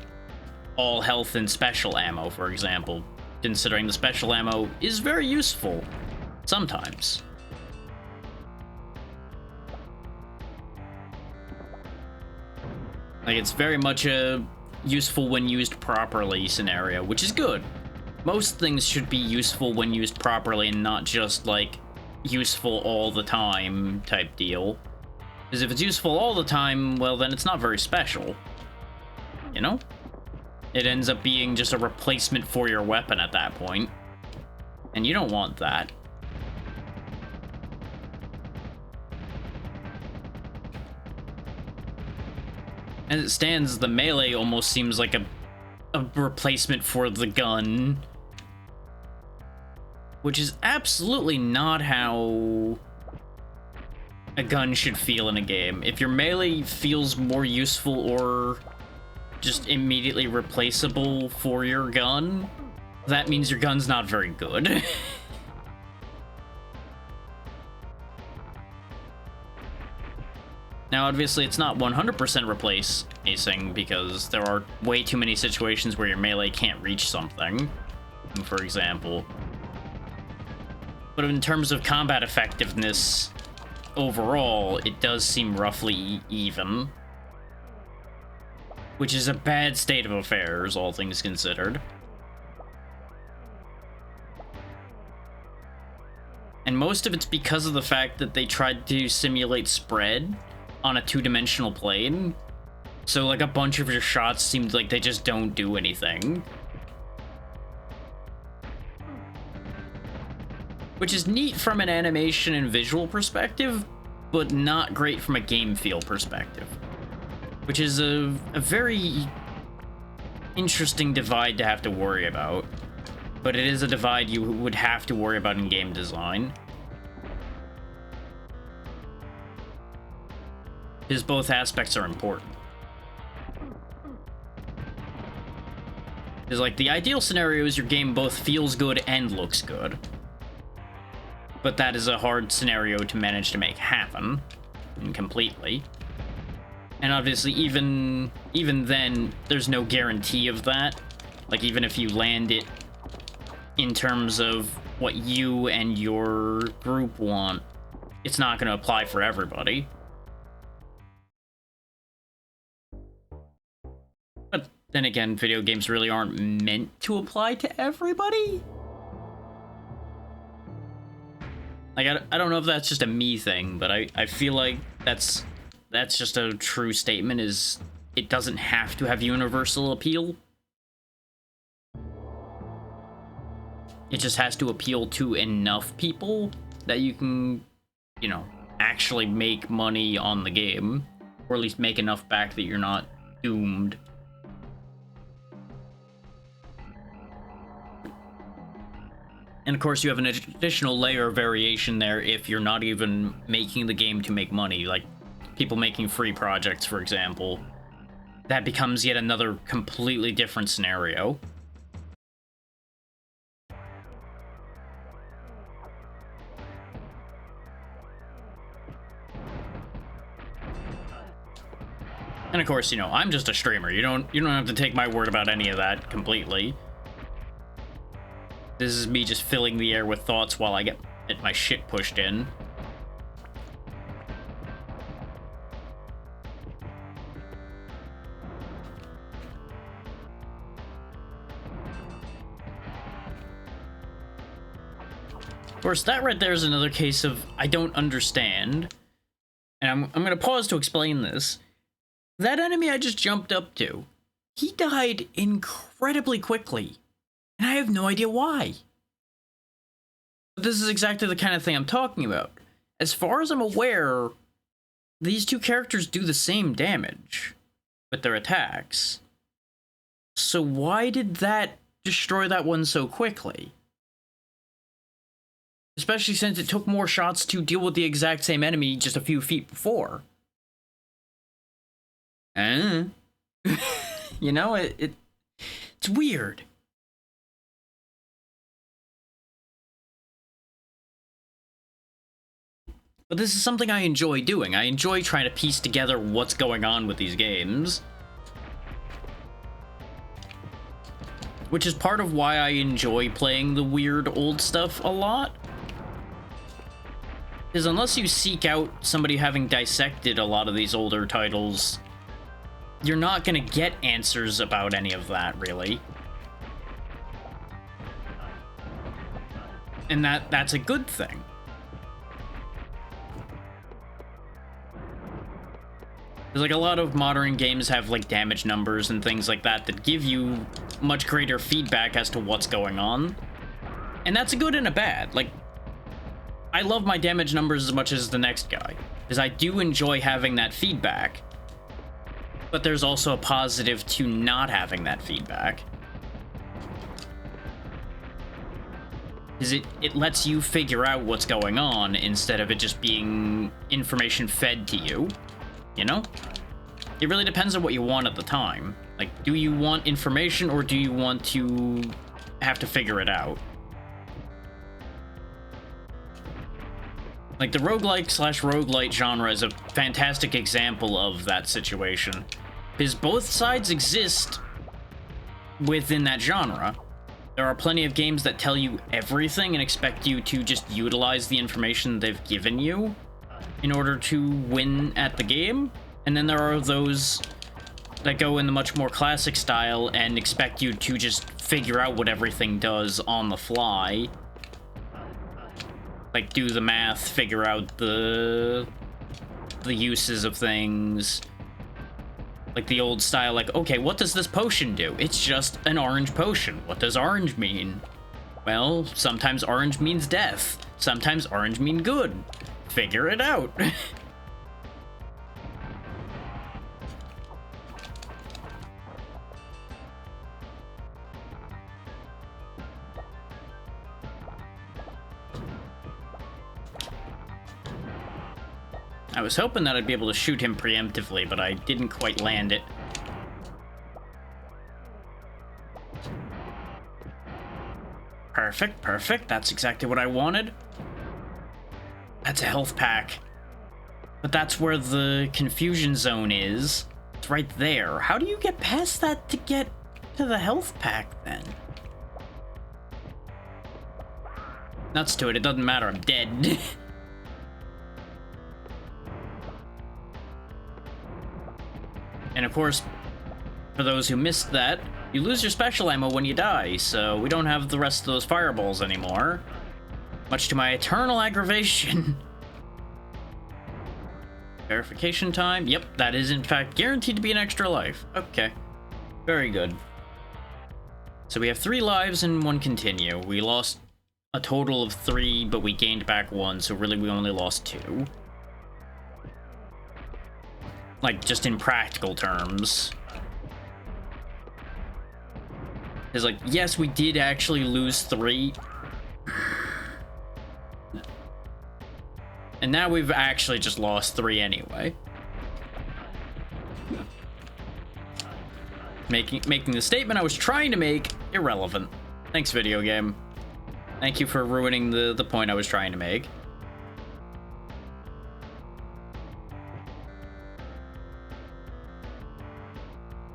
all health and special ammo, for example, considering the special ammo is very useful sometimes. Like, it's very much a useful when used properly scenario, which is good. Most things should be useful when used properly and not just, like, useful all the time type deal. Because if it's useful all the time, well, then it's not very special. You know? It ends up being just a replacement for your weapon at that point. And you don't want that. As it stands, the melee almost seems like a replacement for the gun. Which is absolutely not how a gun should feel in a game. If your melee feels more useful or just immediately replaceable for your gun, that means your gun's not very good. Now, obviously, it's not 100% replacing because there are way too many situations where your melee can't reach something, for example. But in terms of combat effectiveness, overall, it does seem roughly even. Which is a bad state of affairs, all things considered. And most of it's because of the fact that they tried to simulate spread on a two-dimensional plane. So, like, a bunch of your shots seemed like they just don't do anything. Which is neat from an animation and visual perspective, but not great from a game feel perspective. Which is a very interesting divide to have to worry about. But it is a divide you would have to worry about in game design. Because both aspects are important. Because, like, the ideal scenario is your game both feels good and looks good. But that is a hard scenario to manage to make happen completely. And obviously, even then, there's no guarantee of that. Like, even if you land it in terms of what you and your group want, it's not going to apply for everybody. But then again, video games really aren't meant to apply to everybody. Like, I don't know if that's just a me thing, but I feel like that's just a true statement, is it doesn't have to have universal appeal. It just has to appeal to enough people that you can, you know, actually make money on the game. Or at least make enough back that you're not doomed. And of course, you have an additional layer of variation there if you're not even making the game to make money, like people making free projects, for example. That becomes yet another completely different scenario. And of course, you know, I'm just a streamer. You don't have to take my word about any of that completely. This is me just filling the air with thoughts while I get my shit pushed in. Of course, that right there is another case of I don't understand. And I'm gonna pause to explain this. That enemy I just jumped up to, he died incredibly quickly. And I have no idea why. But this is exactly the kind of thing I'm talking about. As far as I'm aware, these two characters do the same damage with their attacks. So why did that destroy that one so quickly? Especially since it took more shots to deal with the exact same enemy just a few feet before. You know, it's weird. But this is something I enjoy doing. I enjoy trying to piece together what's going on with these games. Which is part of why I enjoy playing the weird old stuff a lot. Because unless you seek out somebody having dissected a lot of these older titles, you're not gonna get answers about any of that, really. And that's a good thing. Because, like, a lot of modern games have, like, damage numbers and things like that that give you much greater feedback as to what's going on. And that's a good and a bad. Like, I love my damage numbers as much as the next guy, because I do enjoy having that feedback. But there's also a positive to not having that feedback. Because it lets you figure out what's going on instead of it just being information fed to you. You know? It really depends on what you want at the time. Like, do you want information or do you want to have to figure it out? Like, the roguelike/roguelite genre is a fantastic example of that situation. Because both sides exist within that genre. There are plenty of games that tell you everything and expect you to just utilize the information they've given you in order to win at the game. And then there are those that go in the much more classic style and expect you to just figure out what everything does on the fly. Like, do the math, figure out the uses of things. Like the old style, like, okay, what does this potion do? It's just an orange potion. What does orange mean? Well, sometimes orange means death. Sometimes orange means good. Figure it out. I was hoping that I'd be able to shoot him preemptively, but I didn't quite land it. Perfect, perfect. That's exactly what I wanted. That's a health pack. But that's where the confusion zone is. It's right there. How do you get past that to get to the health pack, then? Nuts to it. It doesn't matter. I'm dead. And of course, for those who missed that, you lose your special ammo when you die, so we don't have the rest of those fireballs anymore. Much to my eternal aggravation. Verification time. Yep, that is in fact guaranteed to be an extra life. Okay. Very good. So we have 3 lives and 1 continue. We lost a total of 3, but we gained back 1, so really we only lost 2. Like, just in practical terms. It's like, yes, we did actually lose 3. And now we've actually just lost 3 anyway. Making the statement I was trying to make irrelevant. Thanks, video game. Thank you for ruining the point I was trying to make.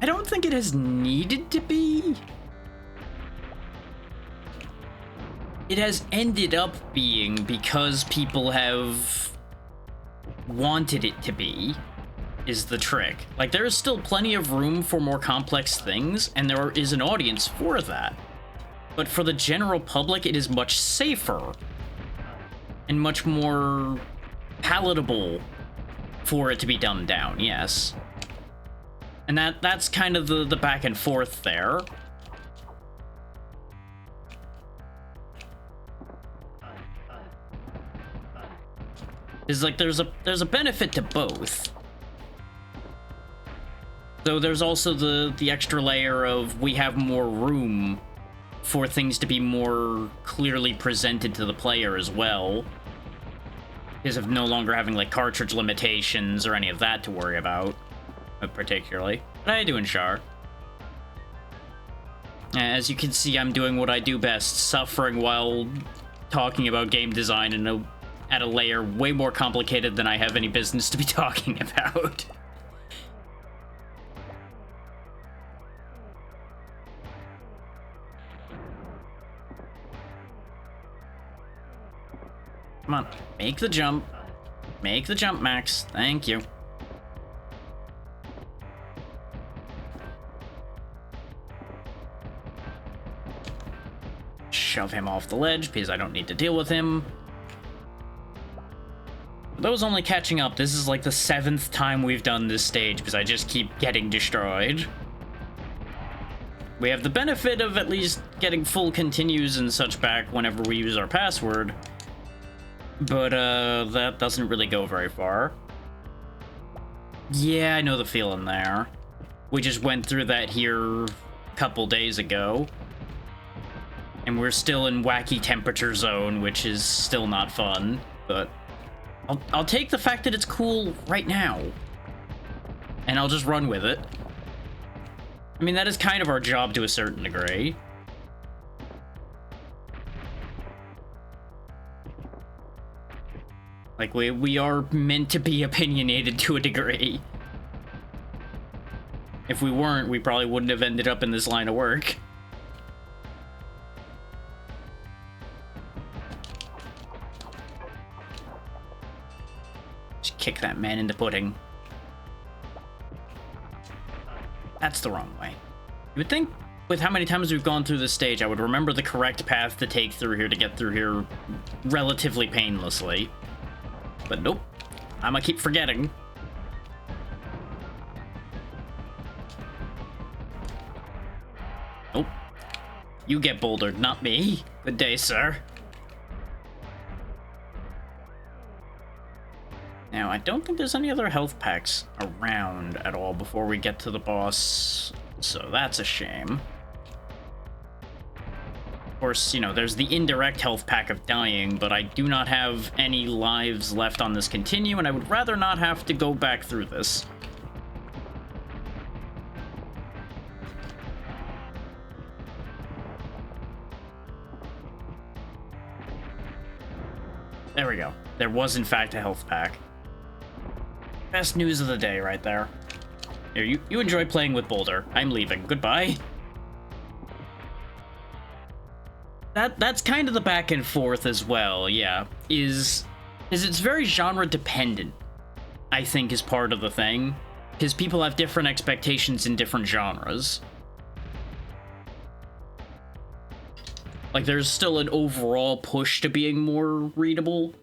I don't think it has needed to be. It has ended up being because people have wanted it to be, is the trick. Like, there is still plenty of room for more complex things, and there is an audience for that. But for the general public, it is much safer and much more palatable for it to be dumbed down, yes. And that's kind of the back and forth there. Is like there's a benefit to both. So there's also the extra layer of we have more room for things to be more clearly presented to the player as well. Because of no longer having like cartridge limitations or any of that to worry about. Particularly. But how you doing, Char? As you can see, I'm doing what I do best, suffering while talking about game design in a at a layer way more complicated than I have any business to be talking about. Come on, make the jump. Make the jump, Max. Thank you. Shove him off the ledge because I don't need to deal with him. For those only catching up, this is like the 7th time we've done this stage because I just keep getting destroyed. We have the benefit of at least getting full continues and such back whenever we use our password. But, that doesn't really go very far. Yeah, I know the feeling there. We just went through that here a couple days ago. And we're still in wacky temperature zone, which is still not fun. But I'll take the fact that it's cool right now. And I'll just run with it. I mean, that is kind of our job to a certain degree. Like, we are meant to be opinionated to a degree. If we weren't, we probably wouldn't have ended up in this line of work. Just kick that man into pudding. That's the wrong way. You would think, with how many times we've gone through this stage, I would remember the correct path to take through here to get through here relatively painlessly. But nope, I'ma keep forgetting. Nope. You get bouldered, not me. Good day, sir. Now, I don't think there's any other health packs around at all before we get to the boss, so that's a shame. Of course, you know, there's the indirect health pack of dying, but I do not have any lives left on this continue, and I would rather not have to go back through this. There we go. There was, in fact, a health pack. Best news of the day right there. Here, you enjoy playing with Boulder. I'm leaving. Goodbye. That's kind of the back and forth as well, yeah. Is it's very genre dependent, I think, is part of the thing. Because people have different expectations in different genres. Like, there's still an overall push to being more readable.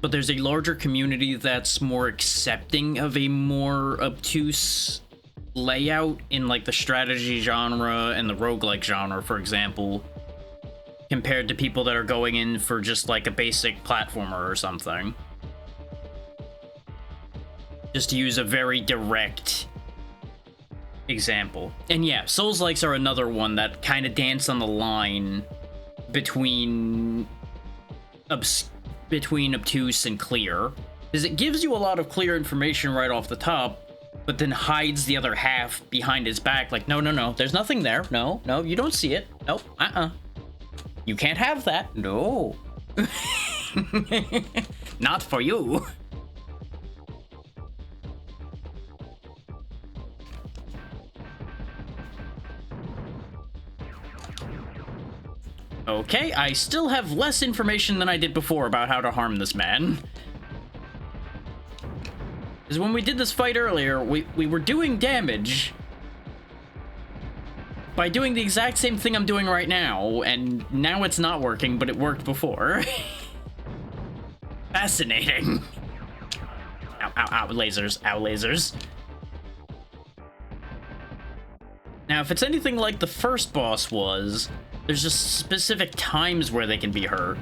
But there's a larger community that's more accepting of a more obtuse layout in, like, the strategy genre and the roguelike genre, for example, compared to people that are going in for just, like, a basic platformer or something. Just to use a very direct example. And yeah, Souls-likes are another one that kind of dance on the line between obtuse and clear, because it gives you a lot of clear information right off the top, but then hides the other half behind his back, like, no, there's nothing there, no, you don't see it, nope, you can't have that, no. Not for you. Okay, I still have less information than I did before about how to harm this man. Because when we did this fight earlier, we were doing damage by doing the exact same thing I'm doing right now, and now it's not working, but it worked before. Fascinating. Ow, lasers, ow, lasers. Now, if it's anything like the first boss was, there's just specific times where they can be hurt.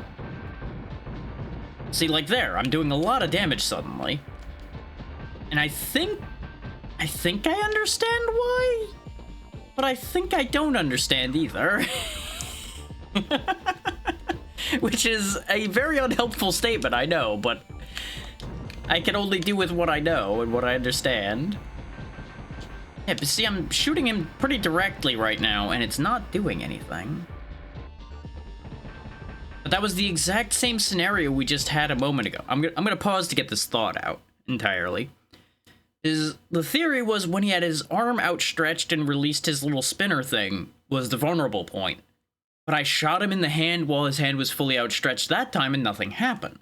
See, like there, I'm doing a lot of damage suddenly. And I think I understand why, but I think I don't understand either. Which is a very unhelpful statement, I know, but I can only do with what I know and what I understand. Yeah, but see, I'm shooting him pretty directly right now, and it's not doing anything. But that was the exact same scenario we just had a moment ago. I'm gonna pause to get this thought out entirely. The theory was when he had his arm outstretched and released his little spinner thing was the vulnerable point. But I shot him in the hand while his hand was fully outstretched that time and nothing happened.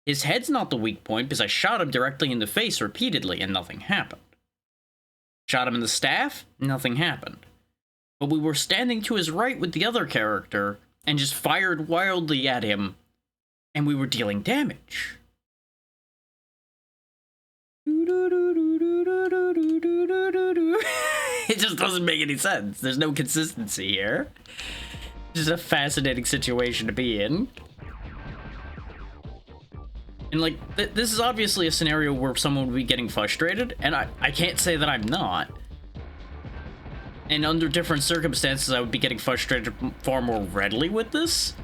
His head's not the weak point because I shot him directly in the face repeatedly and nothing happened. Shot him in the staff, nothing happened. But we were standing to his right with the other character and just fired wildly at him, and we were dealing damage. It just doesn't make any sense. There's no consistency here. It's just a fascinating situation to be in. And like, this is obviously a scenario where someone would be getting frustrated, and I can't say that I'm not. And under different circumstances, I would be getting frustrated far more readily with this.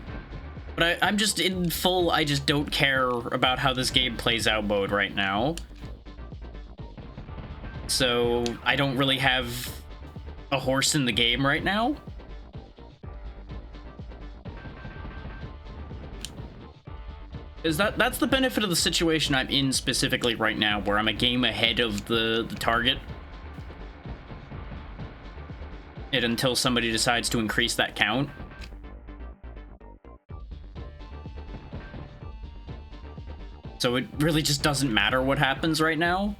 But I'm just in full, I just don't care about how this game plays out mode right now. So I don't really have a horse in the game right now. Is that's the benefit of the situation I'm in specifically right now, where I'm a game ahead of the target. And until somebody decides to increase that count. So it really just doesn't matter what happens right now.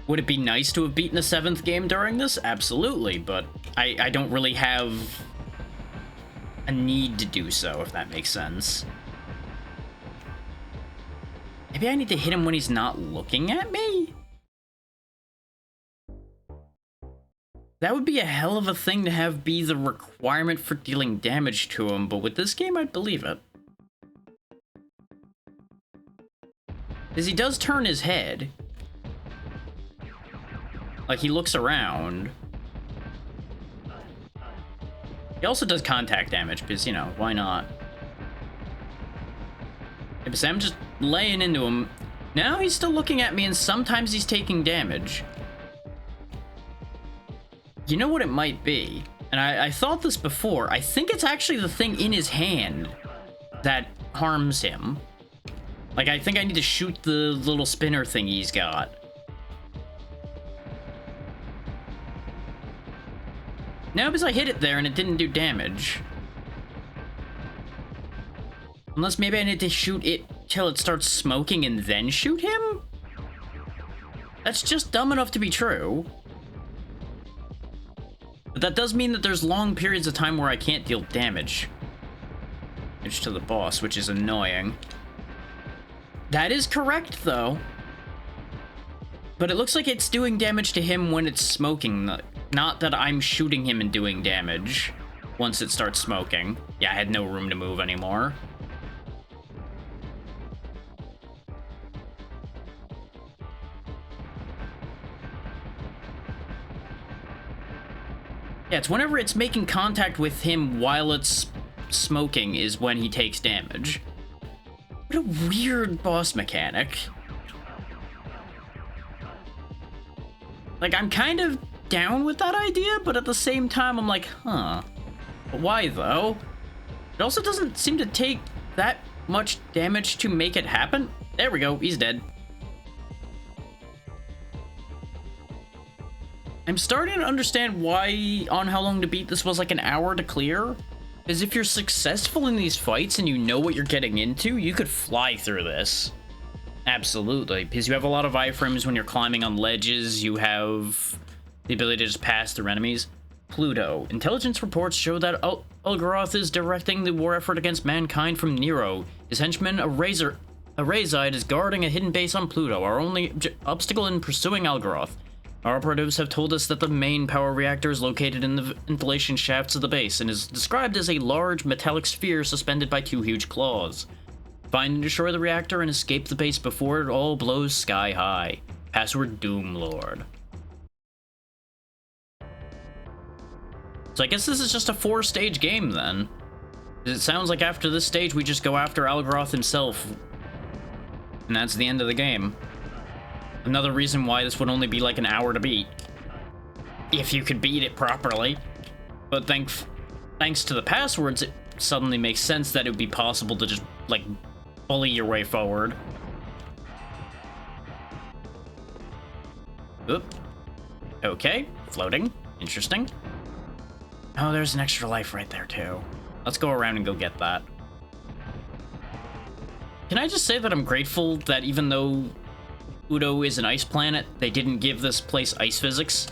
Would it be nice to have beaten a 7th game during this? Absolutely, but I don't really have a need to do so, if that makes sense. Maybe I need to hit him when he's not looking at me? That would be a hell of a thing to have be the requirement for dealing damage to him, but with this game, I'd believe it. Because he does turn his head. Like, he looks around. He also does contact damage, because, you know, why not? Yeah, but I'm just laying into him. Now he's still looking at me, and sometimes he's taking damage. You know what it might be? And I thought this before. I think it's actually the thing in his hand that harms him. Like, I think I need to shoot the little spinner thing he's got. No, because I hit it there and it didn't do damage. Unless maybe I need to shoot it till it starts smoking and then shoot him? That's just dumb enough to be true. But that does mean that there's long periods of time where I can't deal damage. Damage to the boss, which is annoying. That is correct, though. But it looks like it's doing damage to him when it's smoking. Not that I'm shooting him and doing damage once it starts smoking. Yeah, I had no room to move anymore. Yeah, it's whenever it's making contact with him while it's smoking is when he takes damage. What a weird boss mechanic. Like, I'm kind of down with that idea, but at the same time, I'm like, huh. But why, though? It also doesn't seem to take that much damage to make it happen. There we go, he's dead. I'm starting to understand why On How Long to Beat this was like an hour to clear. Because if you're successful in these fights and you know what you're getting into, you could fly through this. Absolutely. Because you have a lot of iframes when you're climbing on ledges. You have the ability to just pass through enemies. Pluto. Intelligence reports show that Algaroth is directing the war effort against mankind from Nero. His henchman, Arazide, is guarding a hidden base on Pluto, our only obstacle in pursuing Algaroth. Our operatives have told us that the main power reactor is located in the ventilation shafts of the base and is described as a large metallic sphere suspended by 2 huge claws. Find and destroy the reactor and escape the base before it all blows sky high. Password Doomlord. So I guess this is just a 4-stage game then. It sounds like after this stage we just go after Algaroth himself. And that's the end of the game. Another reason why this would only be like an hour to beat. if you could beat it properly. But thanks to the passwords, it suddenly makes sense that it would be possible to just, like, bully your way forward. Oop. Okay, floating. Interesting. Oh, there's an extra life right there, too. Let's go around and go get that. Can I just say that I'm grateful that even though Udo is an ice planet, they didn't give this place ice physics?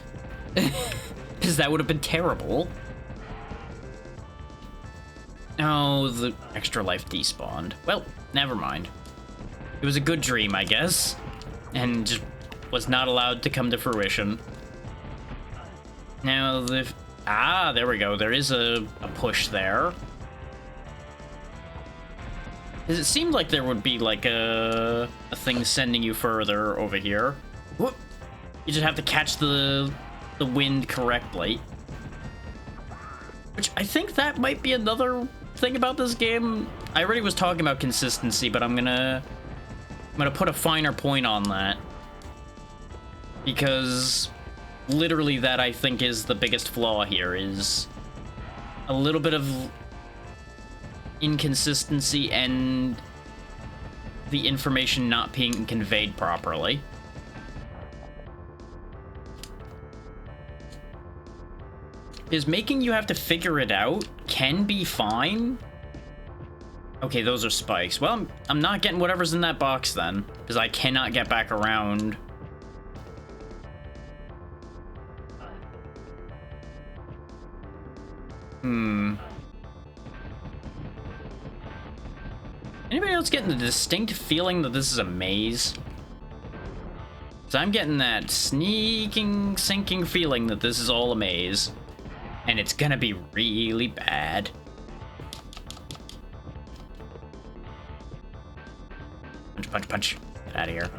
Because that would have been terrible. Oh, the extra life despawned. Well, never mind. It was a good dream, I guess. And just was not allowed to come to fruition. Now, there we go. There is a push there. It seemed like there would be, like, a thing sending you further over here. Whoop! You just have to catch the wind correctly. Which, I think that might be another thing about this game. I already was talking about consistency, but I'm gonna put a finer point on that. Because literally that, I think, is the biggest flaw here, is a little bit of inconsistency and the information not being conveyed properly. Is making you have to figure it out can be fine. Okay, those are spikes. Well, I'm not getting whatever's in that box then, because I cannot get back around. Anybody else getting the distinct feeling that this is a maze? So I'm getting that sneaking, sinking feeling that this is all a maze. And it's gonna be really bad. Punch, punch, punch. Get out of here.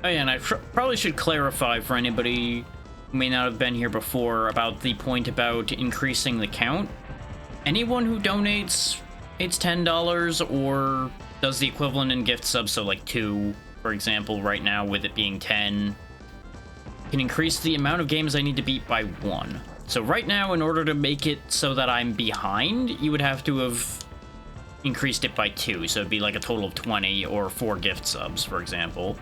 Oh yeah, and I probably should clarify for anybody who may not have been here before about the point about increasing the count. Anyone who donates, it's $10 or does the equivalent in gift subs, so like 2, for example, right now with it being 10, can increase the amount of games I need to beat by 1. So right now, in order to make it so that I'm behind, you would have to have increased it by 2, so it'd be like a total of 20 or 4 gift subs, for example.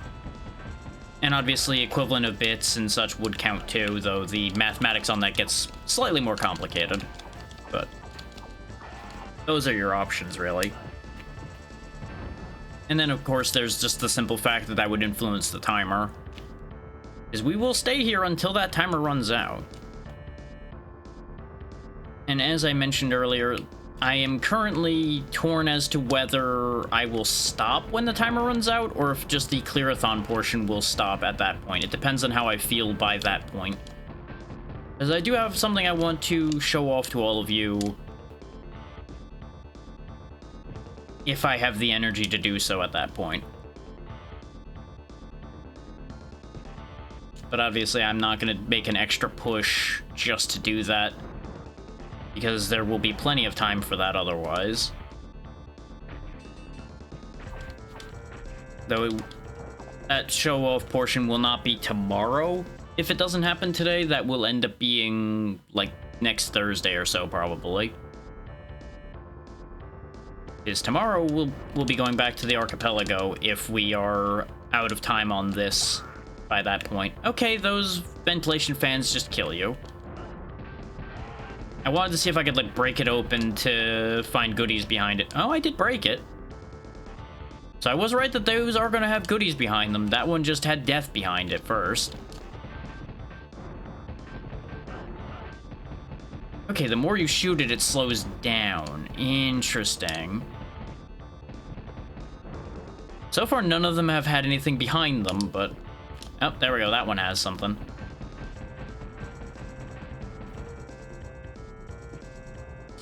And obviously, equivalent of bits and such would count too, though the mathematics on that gets slightly more complicated. But those are your options, really. And then, of course, there's just the simple fact that that would influence the timer. Because we will stay here until that timer runs out. And as I mentioned earlier, I am currently torn as to whether I will stop when the timer runs out, or if just the clearathon portion will stop at that point. It depends on how I feel by that point. As I do have something I want to show off to all of you, if I have the energy to do so at that point. But obviously I'm not going to make an extra push just to do that, because there will be plenty of time for that otherwise. Though that show-off portion will not be tomorrow. If it doesn't happen today, that will end up being, like, next Thursday or so, probably. Because tomorrow we'll be going back to the archipelago if we are out of time on this by that point. Okay, those ventilation fans just kill you. I wanted to see if I could, like, break it open to find goodies behind it. Oh, I did break it. So I was right that those are going to have goodies behind them. That one just had death behind it first. Okay, the more you shoot it, it slows down. Interesting. So far, none of them have had anything behind them, but... Oh, there we go. That one has something.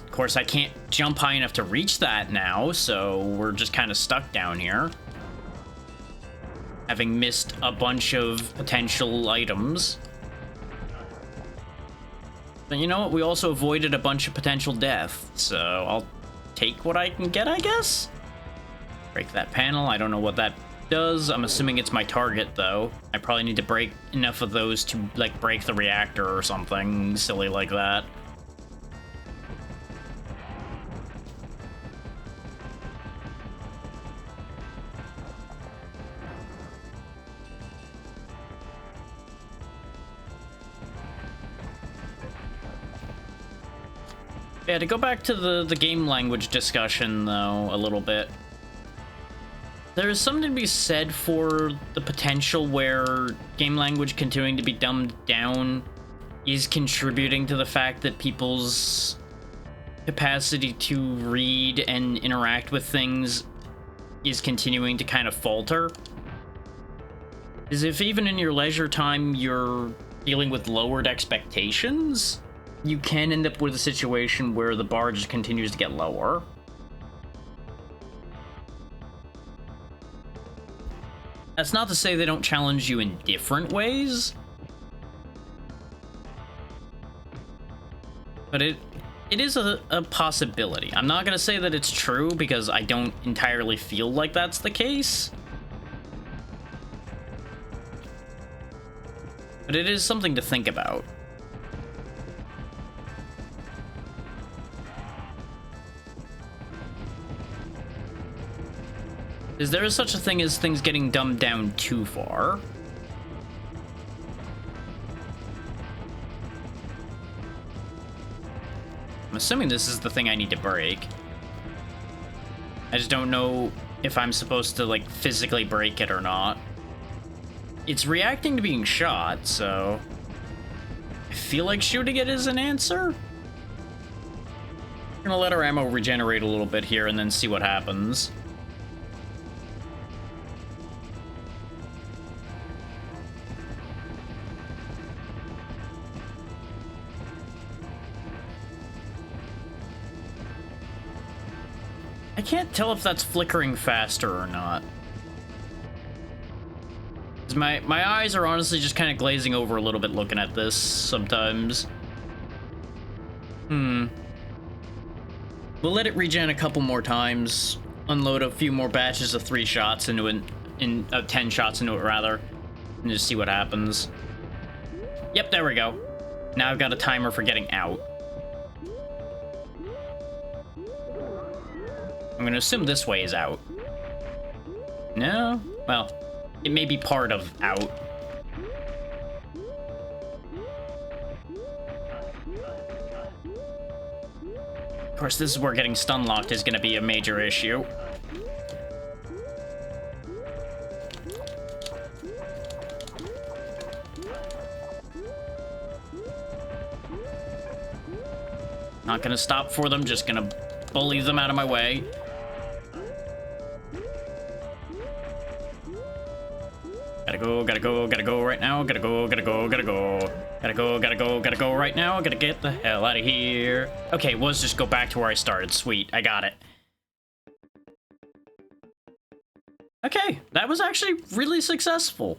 Of course, I can't jump high enough to reach that now, so we're just kind of stuck down here. Having missed a bunch of potential items. But you know what? We also avoided a bunch of potential death, so I'll take what I can get, I guess? Break that panel. I don't know what that does. I'm assuming it's my target, though. I probably need to break enough of those to, like, break the reactor or something silly like that. Yeah, to go back to the game language discussion, though, a little bit. There is something to be said for the potential where game language continuing to be dumbed down is contributing to the fact that people's capacity to read and interact with things is continuing to kind of falter. Is if even in your leisure time you're dealing with lowered expectations, you can end up with a situation where the bar just continues to get lower. That's not to say they don't challenge you in different ways, but it is a possibility. I'm not going to say that it's true because I don't entirely feel like that's the case, but it is something to think about. Is there such a thing as things getting dumbed down too far? I'm assuming this is the thing I need to break. I just don't know if I'm supposed to, like, physically break it or not. It's reacting to being shot, so I feel like shooting it is an answer. We're gonna let our ammo regenerate a little bit here and then see what happens. I can't tell if that's flickering faster or not. My eyes are honestly just kind of glazing over a little bit looking at this sometimes. We'll let it regen a couple more times, unload a few more batches of 3 shots into it, 10 shots into it rather, and just see what happens. Yep, there we go. Now I've got a timer for getting out. I'm gonna assume this way is out. No? Well, it may be part of out. Of course, this is where getting stun locked is gonna be a major issue. Not gonna stop for them, just gonna bully them out of my way. Gotta go right now. Gotta go right now. Gotta get the hell out of here. Okay, let's just go back to where I started. Sweet, I got it. Okay, that was actually really successful.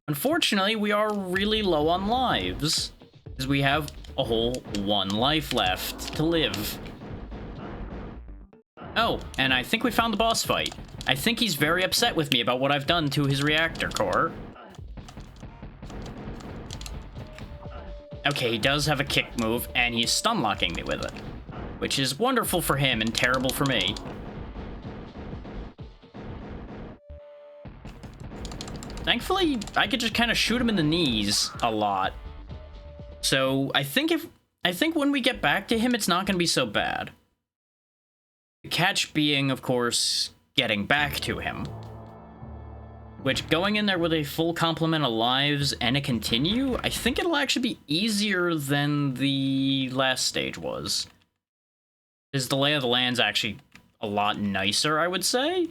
Unfortunately, we are really low on lives, because we have a whole 1 life left to live. Oh, and I think we found the boss fight. I think he's very upset with me about what I've done to his reactor core. Okay, he does have a kick move, and he's stun locking me with it, which is wonderful for him and terrible for me. Thankfully, I could just kind of shoot him in the knees a lot. So I think when we get back to him, it's not going to be so bad. The catch being, of course, getting back to him. Which, going in there with a full complement of lives and a continue, I think it'll actually be easier than the last stage was. Because the lay of the land's actually a lot nicer, I would say.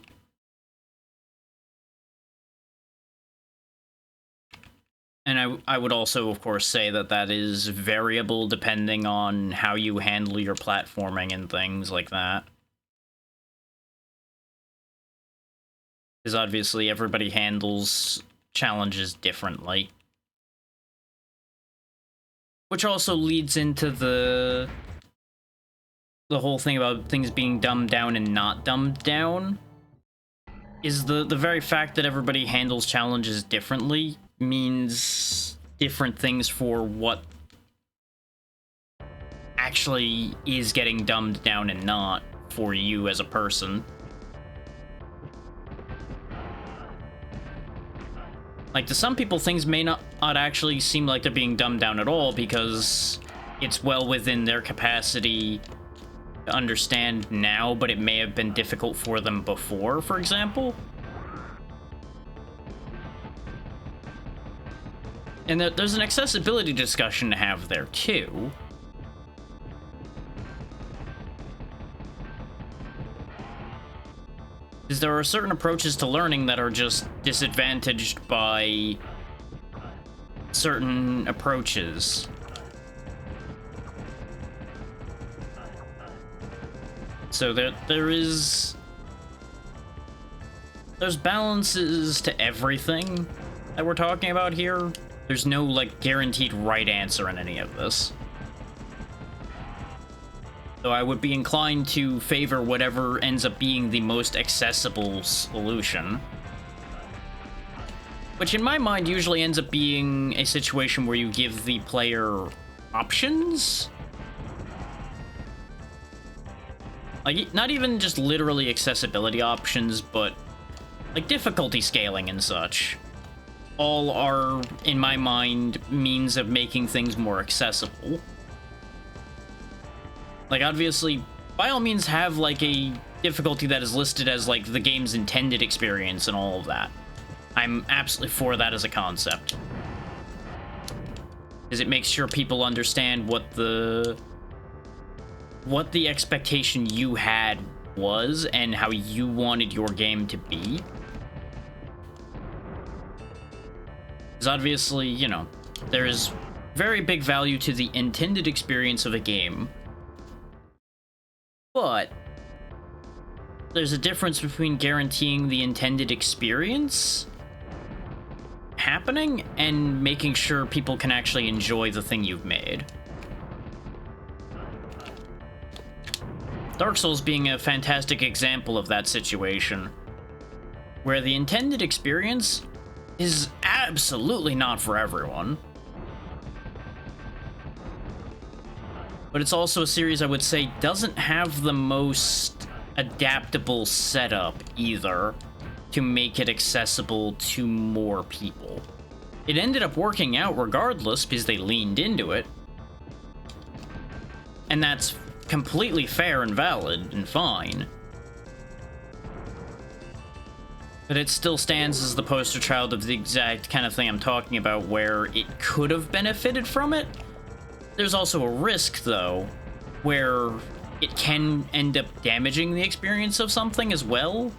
And I would also, of course, say that that is variable depending on how you handle your platforming and things like that. Because obviously everybody handles challenges differently. Which also leads into the whole thing about things being dumbed down and not dumbed down. Is the very fact that everybody handles challenges differently means different things for what actually is getting dumbed down and not for you as a person. Like, to some people, things may not actually seem like they're being dumbed down at all because it's well within their capacity to understand now, but it may have been difficult for them before, for example. And there's an accessibility discussion to have there, too. Because there are certain approaches to learning that are just disadvantaged by certain approaches. So there's balances to everything that we're talking about here. There's no, like, guaranteed right answer in any of this. So I would be inclined to favor whatever ends up being the most accessible solution. Which in my mind usually ends up being a situation where you give the player options? Like, not even just literally accessibility options, but like difficulty scaling and such. All are, in my mind, means of making things more accessible. Like, obviously, by all means have, like, a difficulty that is listed as, like, the game's intended experience and all of that. I'm absolutely for that as a concept. Because it makes sure people understand what the expectation you had was and how you wanted your game to be. Because obviously, you know, there is very big value to the intended experience of a game. But there's a difference between guaranteeing the intended experience happening and making sure people can actually enjoy the thing you've made. Dark Souls being a fantastic example of that situation, where the intended experience is absolutely not for everyone. But it's also a series I would say doesn't have the most adaptable setup either to make it accessible to more people. It ended up working out regardless because they leaned into it. And that's completely fair and valid and fine. But it still stands as the poster child of the exact kind of thing I'm talking about, where it could have benefited from it. There's also a risk, though, where it can end up damaging the experience of something as well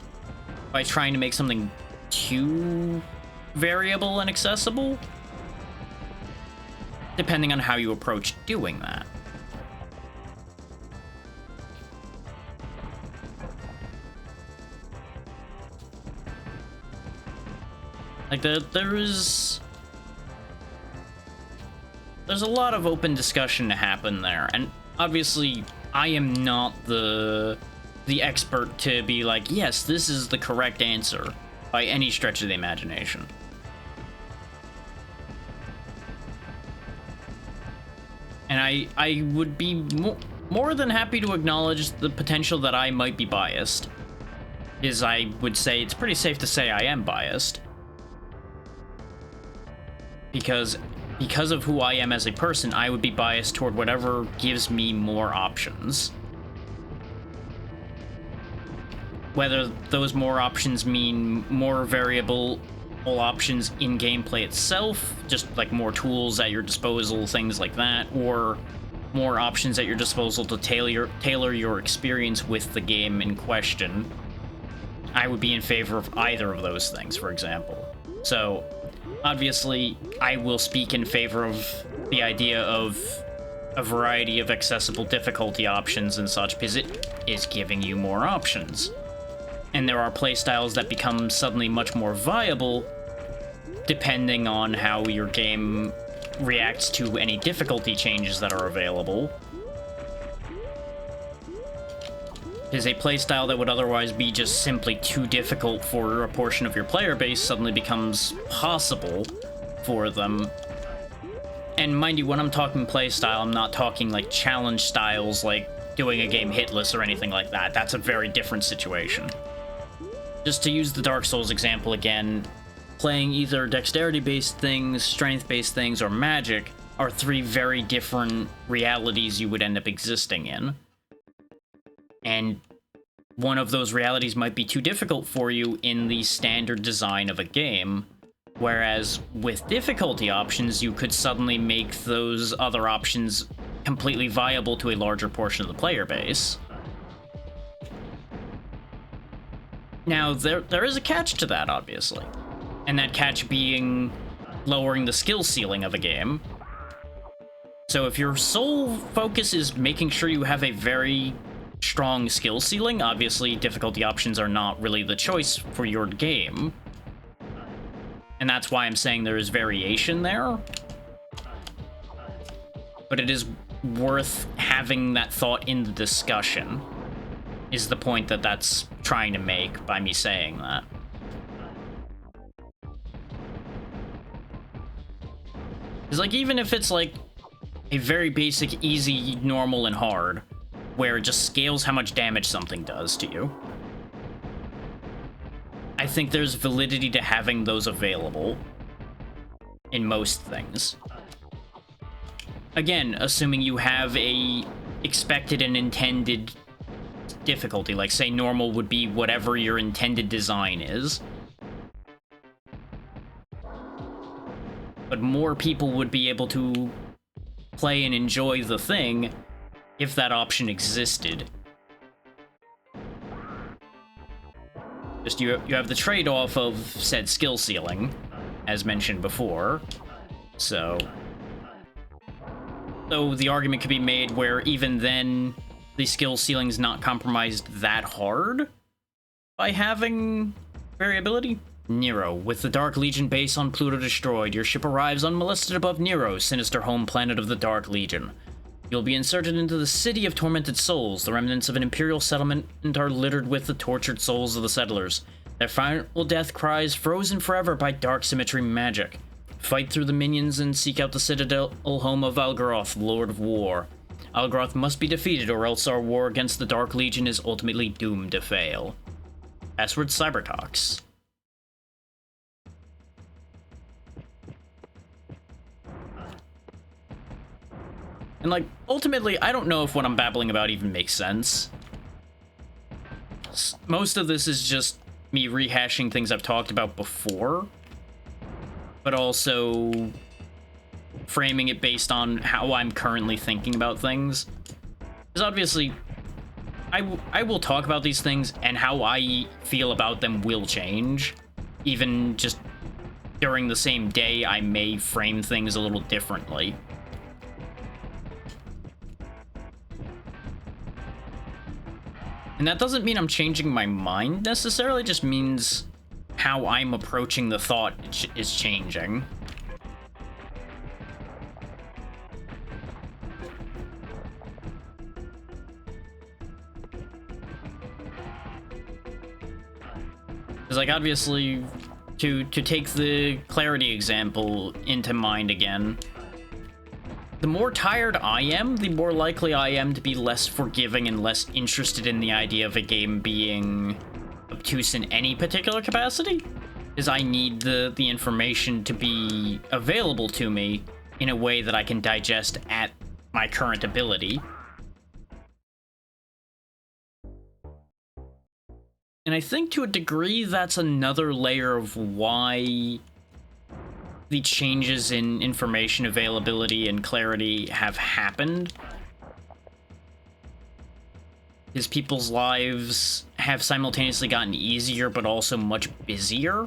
by trying to make something too variable and accessible, depending on how you approach doing that. Like, there's a lot of open discussion to happen there, and obviously I am not the expert to be like, yes, this is the correct answer by any stretch of the imagination. And I would be more than happy to acknowledge the potential that I might be biased, is I would say it's pretty safe to say I am biased. Because of who I am as a person, I would be biased toward whatever gives me more options. Whether those more options mean more variable options in gameplay itself, just like more tools at your disposal, things like that, or more options at your disposal to tailor your experience with the game in question, I would be in favor of either of those things, for example. So, obviously, I will speak in favor of the idea of a variety of accessible difficulty options and such, because it is giving you more options. And there are playstyles that become suddenly much more viable depending on how your game reacts to any difficulty changes that are available. Is a playstyle that would otherwise be just simply too difficult for a portion of your player base suddenly becomes possible for them. And mind you, when I'm talking playstyle, I'm not talking like challenge styles like doing a game hitless or anything like that. That's a very different situation. Just to use the Dark Souls example again, playing either dexterity-based things, strength-based things, or magic are three very different realities you would end up existing in. And one of those realities might be too difficult for you in the standard design of a game, whereas with difficulty options, you could suddenly make those other options completely viable to a larger portion of the player base. Now, there is a catch to that, obviously. And that catch being lowering the skill ceiling of a game. So if your sole focus is making sure you have a very strong skill ceiling, obviously difficulty options are not really the choice for your game. And that's why I'm saying there is variation there. But it is worth having that thought in the discussion, is the point that that's trying to make by me saying that. Because, like, even if it's, like, a very basic, easy, normal, and hard, where it just scales how much damage something does to you, I think there's validity to having those available in most things. Again, assuming you have a expected and intended difficulty, like, say, normal would be whatever your intended design is. But more people would be able to play and enjoy the thing if that option existed. Just you have the trade-off of said skill ceiling, as mentioned before. So the argument could be made where even then the skill ceiling's not compromised that hard by having variability. Nero. With the Dark Legion base on Pluto destroyed, your ship arrives unmolested above Nero, sinister home planet of the Dark Legion. You'll be inserted into the City of Tormented Souls. The remnants of an Imperial settlement are littered with the tortured souls of the settlers. Their final death cries frozen forever by dark symmetry magic. Fight through the minions and seek out the citadel home of Algaroth, Lord of War. Algaroth must be defeated, or else our war against the Dark Legion is ultimately doomed to fail. Password Cybertalks. And, like, ultimately, I don't know if what I'm babbling about even makes sense. Most of this is just me rehashing things I've talked about before, but also framing it based on how I'm currently thinking about things. Because obviously, I will talk about these things, and how I feel about them will change. Even just during the same day, I may frame things a little differently. And that doesn't mean I'm changing my mind necessarily, just means how I'm approaching the thought is changing. Because, like, obviously, to take the clarity example into mind again, the more tired I am, the more likely I am to be less forgiving and less interested in the idea of a game being obtuse in any particular capacity, because I need the information to be available to me in a way that I can digest at my current ability. And I think to a degree that's another layer of why the changes in information availability and clarity have happened. Is people's lives have simultaneously gotten easier but also much busier.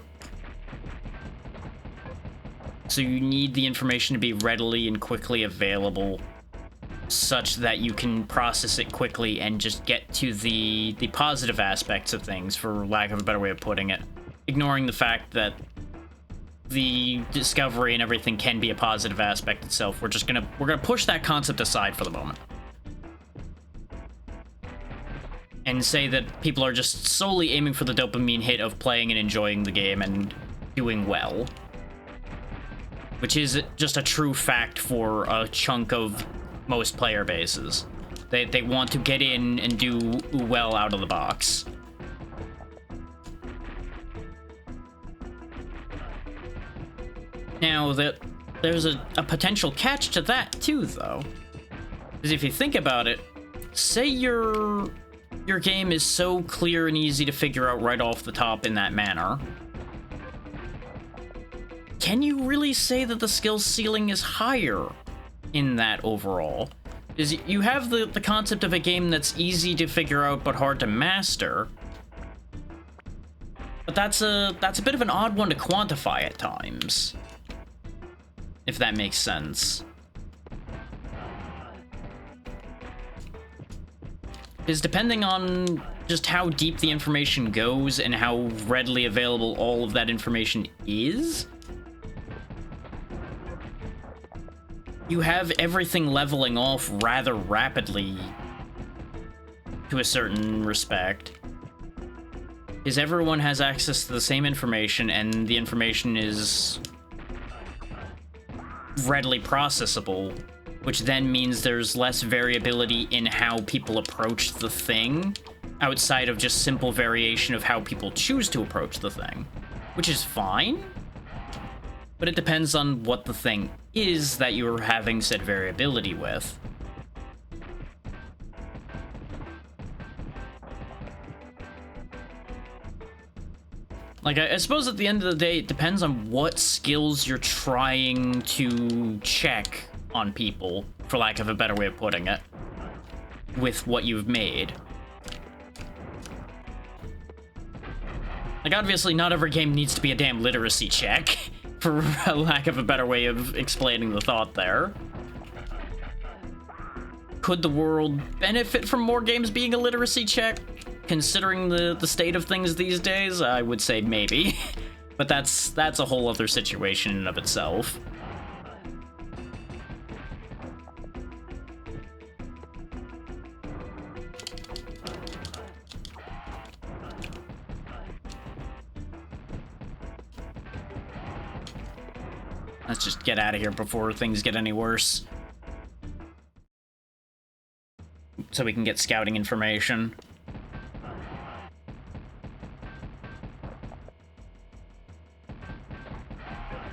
So you need the information to be readily and quickly available such that you can process it quickly and just get to the positive aspects of things, for lack of a better way of putting it. Ignoring the fact that the discovery and everything can be a positive aspect itself. We're gonna push that concept aside for the moment. And say that people are just solely aiming for the dopamine hit of playing and enjoying the game and doing well. Which is just a true fact for a chunk of most player bases. They want to get in and do well out of the box. Now, there's a potential catch to that, too, though. Because if you think about it, say your game is so clear and easy to figure out right off the top in that manner. Can you really say that the skill ceiling is higher in that overall? Is you have the concept of a game that's easy to figure out but hard to master. But that's a bit of an odd one to quantify at times. If that makes sense. Is depending on just how deep the information goes and how readily available all of that information is, you have everything leveling off rather rapidly to a certain respect. Is everyone has access to the same information and the information is readily processable, which then means there's less variability in how people approach the thing outside of just simple variation of how people choose to approach the thing, which is fine, but it depends on what the thing is that you're having said variability with. Like, I suppose at the end of the day, it depends on what skills you're trying to check on people, for lack of a better way of putting it, with what you've made. Like, obviously, not every game needs to be a damn literacy check, for a lack of a better way of explaining the thought there. Could the world benefit from more games being a literacy check? Considering the state of things these days, I would say maybe. But that's a whole other situation in and of itself. Let's just get out of here before things get any worse. So we can get scouting information.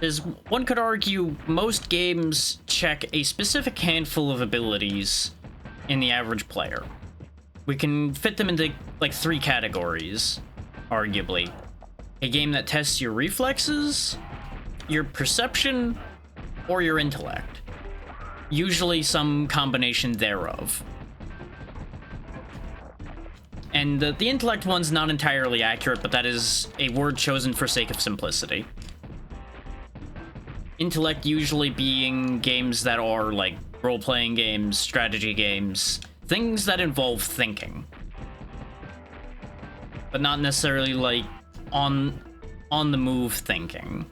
As one could argue, most games check a specific handful of abilities in the average player. We can fit them into, like, 3 categories, arguably. A game that tests your reflexes, your perception, or your intellect. Usually some combination thereof. And the intellect one's not entirely accurate, but that is a word chosen for sake of simplicity. Intellect usually being games that are like role-playing games, strategy games, things that involve thinking. But not necessarily like on the move thinking.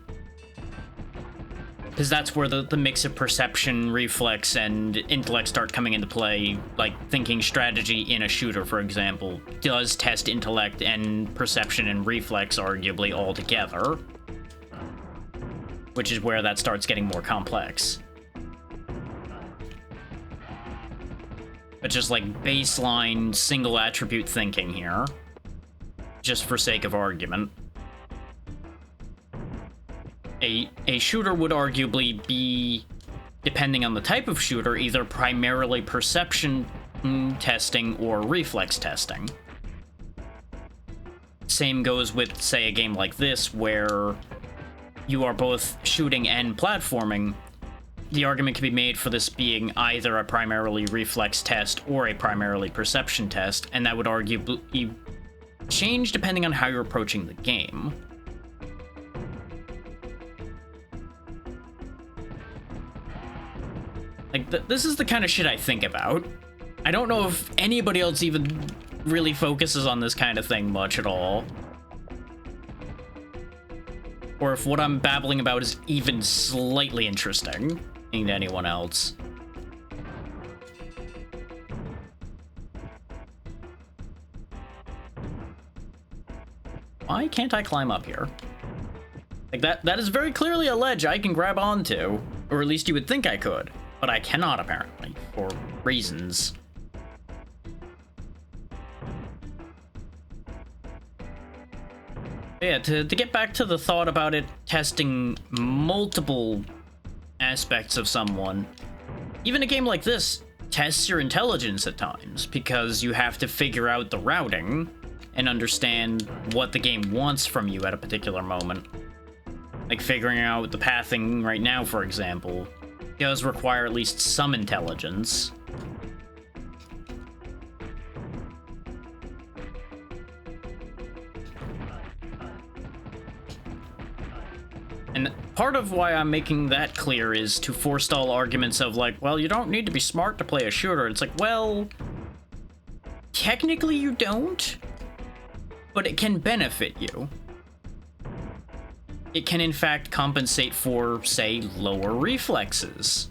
Because that's where the mix of perception, reflex, and intellect start coming into play. Like thinking strategy in a shooter, for example, does test intellect and perception and reflex arguably all together. Which is where that starts getting more complex. But just like baseline single attribute thinking here, just for sake of argument. A shooter would arguably be, depending on the type of shooter, either primarily perception testing or reflex testing. Same goes with, say, a game like this, where you are both shooting and platforming. The argument can be made for this being either a primarily reflex test or a primarily perception test, and that would arguably change depending on how you're approaching the game. Like, this is the kind of shit I think about. I don't know if anybody else even really focuses on this kind of thing much at all. or if what I'm babbling about is even slightly interesting to anyone else. Why can't I climb up here? Like, that is very clearly a ledge I can grab onto, or at least you would think I could, but I cannot, apparently, for reasons. Yeah, to get back to the thought about it testing multiple aspects of someone, even a game like this tests your intelligence at times, because you have to figure out the routing and understand what the game wants from you at a particular moment. Like figuring out the pathing right now, for example, does require at least some intelligence. And part of why I'm making that clear is to forestall arguments of like, well, you don't need to be smart to play a shooter. It's like, well, technically you don't, but it can benefit you. It can in fact compensate for, say, lower reflexes,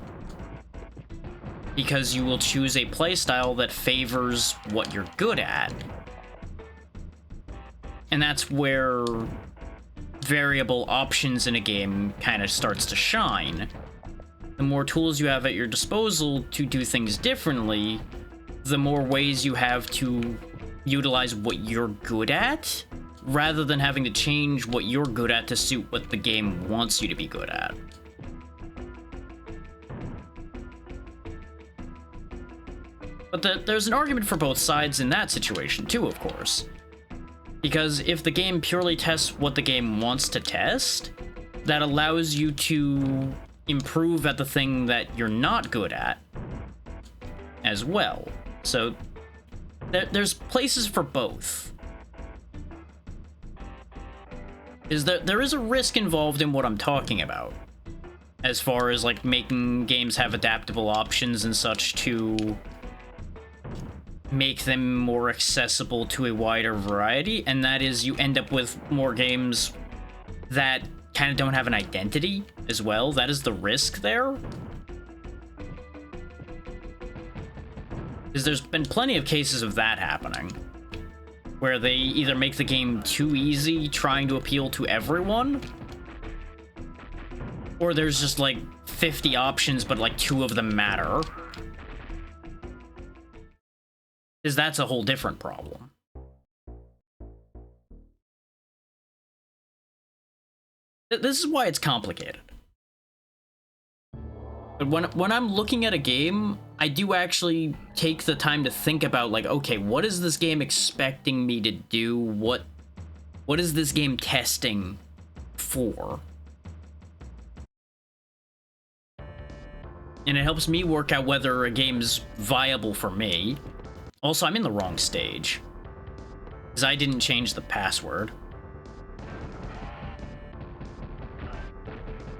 because you will choose a playstyle that favors what you're good at. And that's where variable options in a game kind of starts to shine. The more tools you have at your disposal to do things differently, the more ways you have to utilize what you're good at, rather than having to change what you're good at to suit what the game wants you to be good at. But there's an argument for both sides in that situation too, of course. Because if the game purely tests what the game wants to test, that allows you to improve at the thing that you're not good at as well. So there's places for both. There is a risk involved in what I'm talking about, as far as like making games have adaptable options and such to make them more accessible to a wider variety, and that is you end up with more games that kind of don't have an identity as well. That is the risk there. Because there's been plenty of cases of that happening, where they either make the game too easy, trying to appeal to everyone, or there's just like 50 options, but like 2 of them matter. Because that's a whole different problem. This is why it's complicated. But when I'm looking at a game, I do actually take the time to think about, like, okay, what is this game expecting me to do? What is this game testing for? And it helps me work out whether a game's viable for me. Also, I'm in the wrong stage, because I didn't change the password.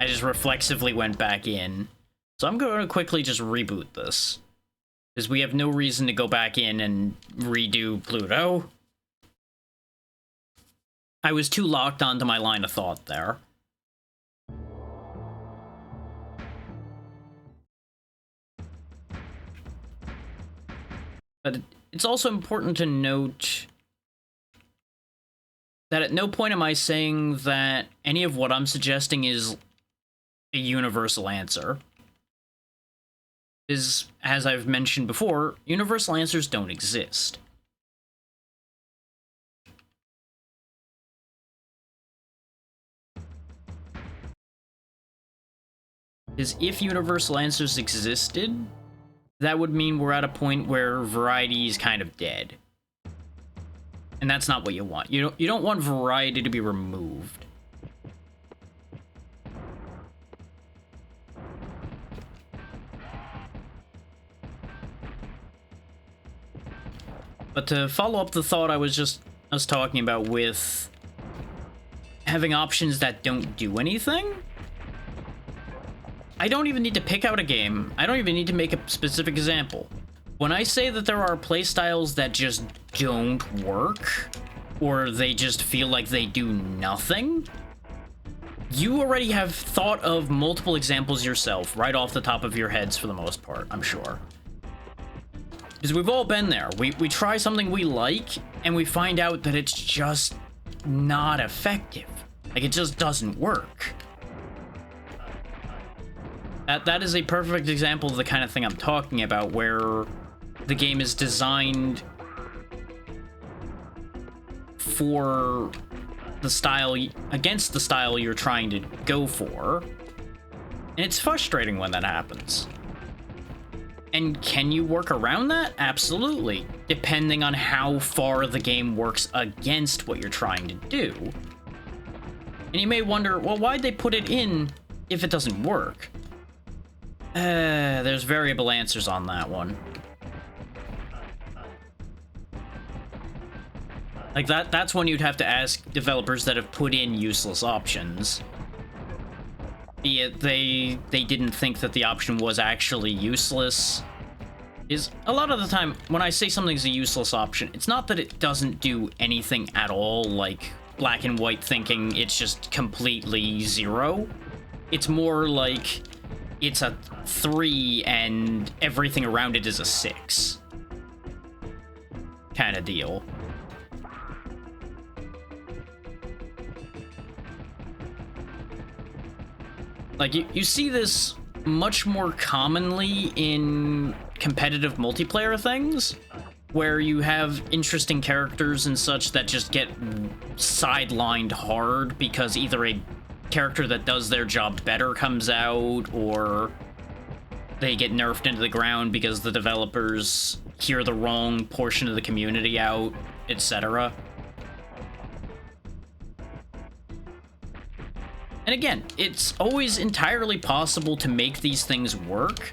I just reflexively went back in. So I'm going to quickly just reboot this, because we have no reason to go back in and redo Pluto. I was too locked onto my line of thought there. But it's also important to note that at no point am I saying that any of what I'm suggesting is a universal answer. As I've mentioned before, universal answers don't exist. Because if universal answers existed, that would mean we're at a point where variety is kind of dead. And that's not what you want. You don't want variety to be removed. But to follow up the thought I was talking about with having options that don't do anything, I don't even need to pick out a game. I don't even need to make a specific example. When I say that there are playstyles that just don't work, or they just feel like they do nothing, You already have thought of multiple examples yourself, right off the top of your heads for the most part, I'm sure. Because we've all been there. We try something we like, and we find out that it's just not effective. Like, it just doesn't work. That is a perfect example of the kind of thing I'm talking about, where the game is designed for the style, against the style you're trying to go for. And it's frustrating when that happens. And can you work around that? Absolutely, depending on how far the game works against what you're trying to do. And you may wonder, well, why'd they put it in if it doesn't work? There's variable answers on that one. Like, that's when you'd have to ask developers that have put in useless options. Be it they didn't think that the option was actually useless. Is a lot of the time, when I say something's a useless option, it's not that it doesn't do anything at all, like black and white thinking it's just completely zero. It's more like it's a 3 and everything around it is a 6. Kind of deal. Like, you see this much more commonly in competitive multiplayer things, where you have interesting characters and such that just get sidelined hard because either a character that does their job better comes out, or they get nerfed into the ground because the developers hear the wrong portion of the community out, etc. And again, it's always entirely possible to make these things work,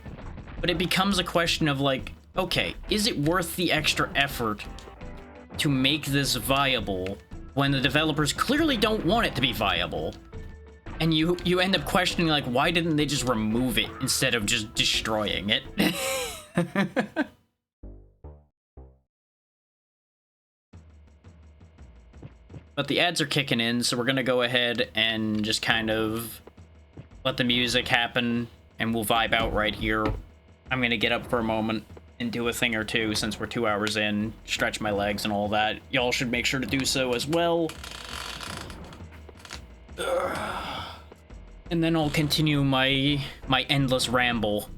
but it becomes a question of like, okay, is it worth the extra effort to make this viable when the developers clearly don't want it to be viable? And you end up questioning, like, why didn't they just remove it instead of just destroying it? But the ads are kicking in, so we're gonna go ahead and just kind of let the music happen, and we'll vibe out right here. I'm gonna get up for a moment and do a thing or two since we're 2 hours in, stretch my legs and all that. Y'all should make sure to do so as well. And then I'll continue my endless ramble.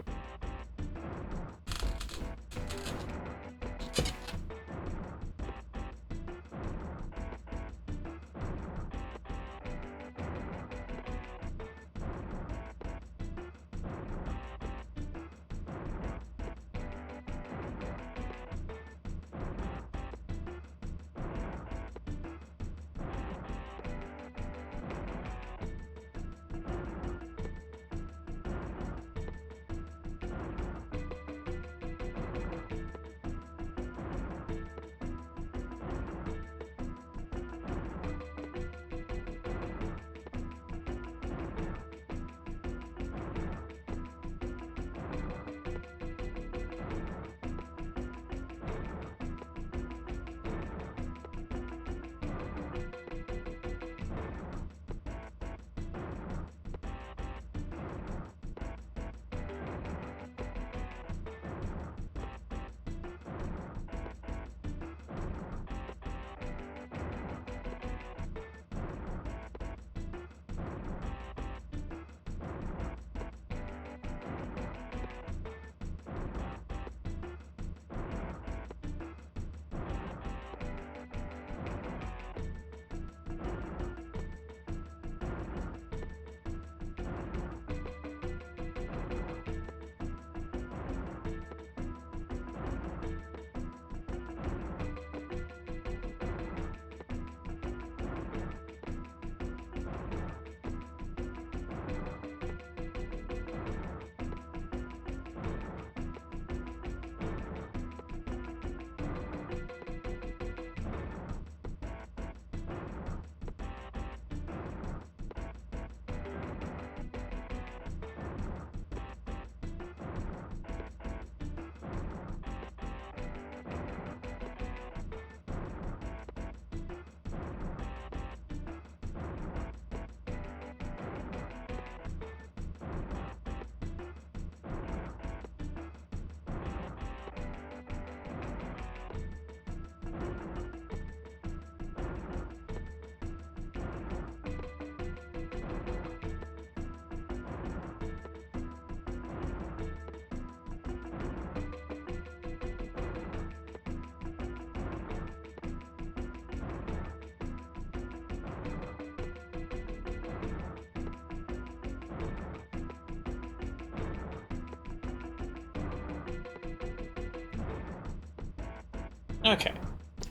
Okay,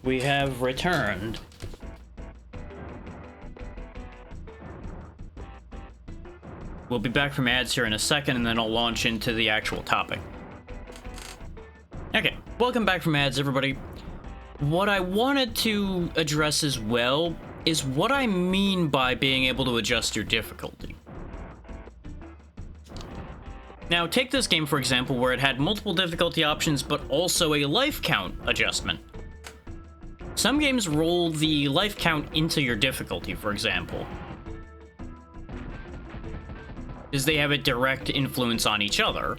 we have returned. We'll be back from ads here in a second, and then I'll launch into the actual topic. Okay, welcome back from ads, everybody. What I wanted to address as well is what I mean by being able to adjust your difficulty. Now, take this game, for example, where it had multiple difficulty options, but also a life count adjustment. Some games roll the life count into your difficulty, for example, because they have a direct influence on each other.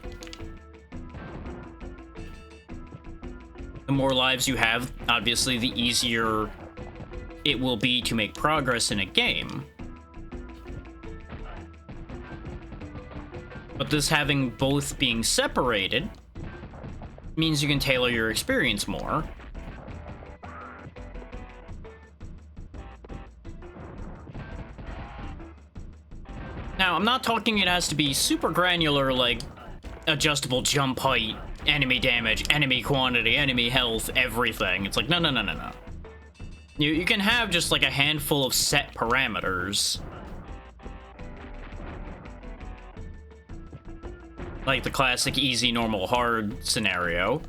The more lives you have, obviously, the easier it will be to make progress in a game. But this having both being separated means you can tailor your experience more. Now, I'm not talking it has to be super granular, like adjustable jump height, enemy damage, enemy quantity, enemy health, everything. It's like, no. You can have just like a handful of set parameters. Like the classic easy, normal, hard scenario.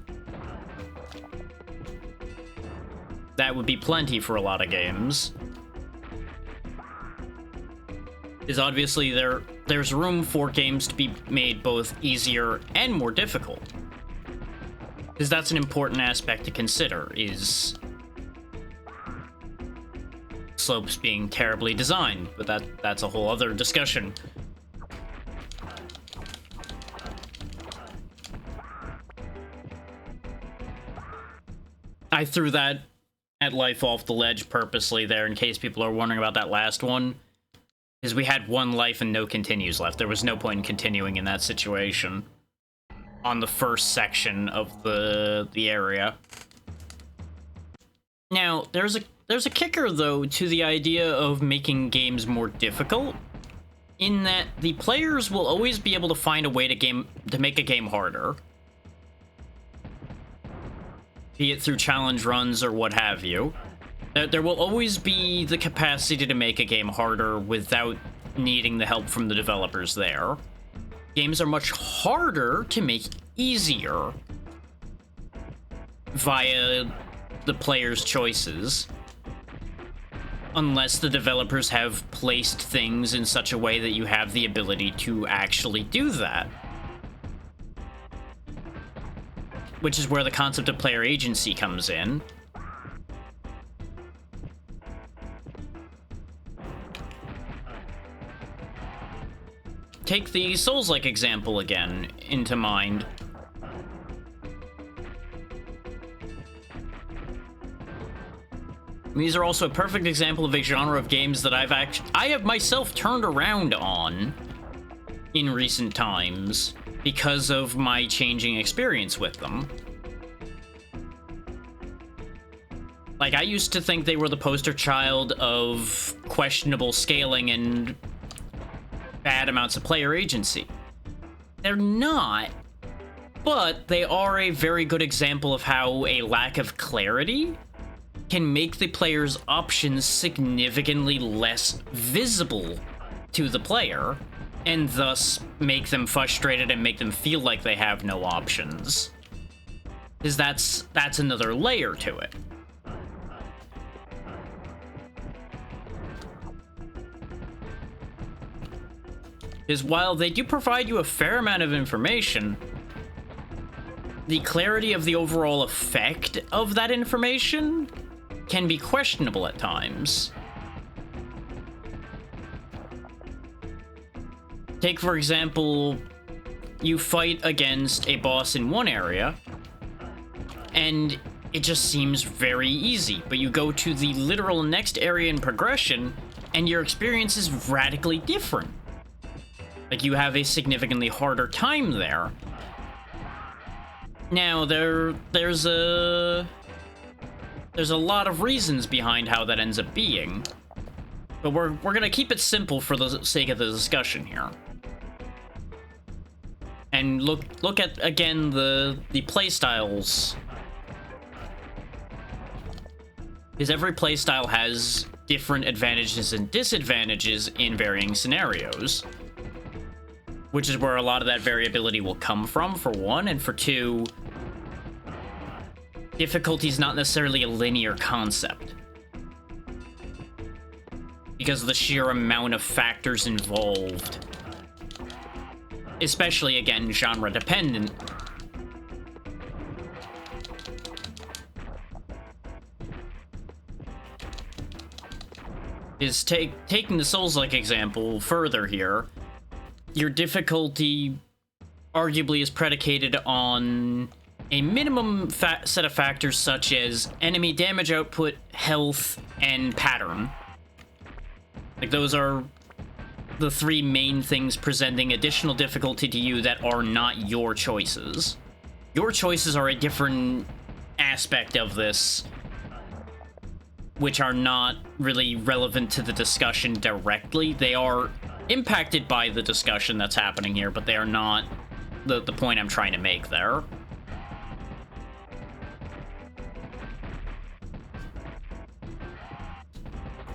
That would be plenty for a lot of games. Is obviously there's room for games to be made both easier and more difficult. Because that's an important aspect to consider, is slopes being terribly designed, but that's a whole other discussion. I threw that at life off the ledge purposely there in case people are wondering about that last one. Because we had one life and no continues left. There was no point in continuing in that situation on the first section of the area. Now, there's a kicker, though, to the idea of making games more difficult, in that the players will always be able to find a way to make a game harder. Be it through challenge runs or what have you. There will always be the capacity to make a game harder without needing the help from the developers there. Games are much harder to make easier via the player's choices, unless the developers have placed things in such a way that you have the ability to actually do that. Which is where the concept of player agency comes in. Take the Souls-like example again into mind. These are also a perfect example of a genre of games that I have myself turned around on in recent times because of my changing experience with them. Like, I used to think they were the poster child of questionable scaling and bad amounts of player agency. They're not, but they are a very good example of how a lack of clarity can make the player's options significantly less visible to the player, and thus make them frustrated and make them feel like they have no options. Because that's another layer to it. Because while they do provide you a fair amount of information, the clarity of the overall effect of that information can be questionable at times. Take, for example, you fight against a boss in one area, and it just seems very easy, but you go to the literal next area in progression, and your experience is radically different. Like, you have a significantly harder time there. Now, there's a lot of reasons behind how that ends up being, but we're gonna keep it simple for the sake of the discussion here. And look at again the playstyles Because every playstyle has different advantages and disadvantages in varying scenarios. Which is where a lot of that variability will come from, for one, and for two, difficulty is not necessarily a linear concept. Because of the sheer amount of factors involved. Especially, again, genre dependent. Is taking the Souls-like example further here, your difficulty arguably is predicated on a minimum set of factors such as enemy damage output, health, and pattern. Like, those are the three main things presenting additional difficulty to you that are not your choices. Your choices are a different aspect of this, which are not really relevant to the discussion directly. They are impacted by the discussion that's happening here, but they are not the point I'm trying to make there.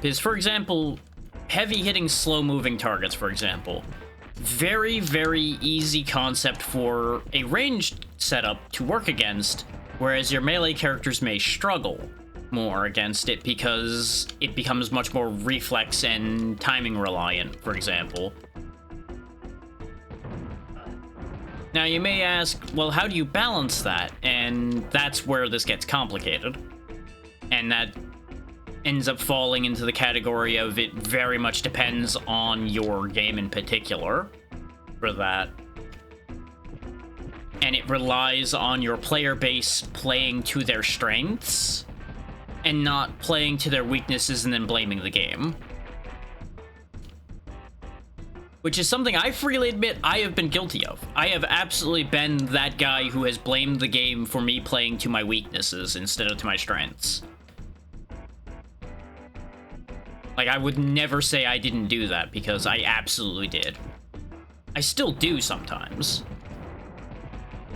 Because, for example, heavy-hitting, slow-moving targets, for example. Very, very easy concept for a ranged setup to work against, whereas your melee characters may struggle more against it because it becomes much more reflex and timing reliant, for example. Now, you may ask, well, how do you balance that? And that's where this gets complicated. And that ends up falling into the category of it very much depends on your game in particular for that. And it relies on your player base playing to their strengths and not playing to their weaknesses and then blaming the game. Which is something I freely admit I have been guilty of. I have absolutely been that guy who has blamed the game for me playing to my weaknesses instead of to my strengths. Like, I would never say I didn't do that, because I absolutely did. I still do sometimes.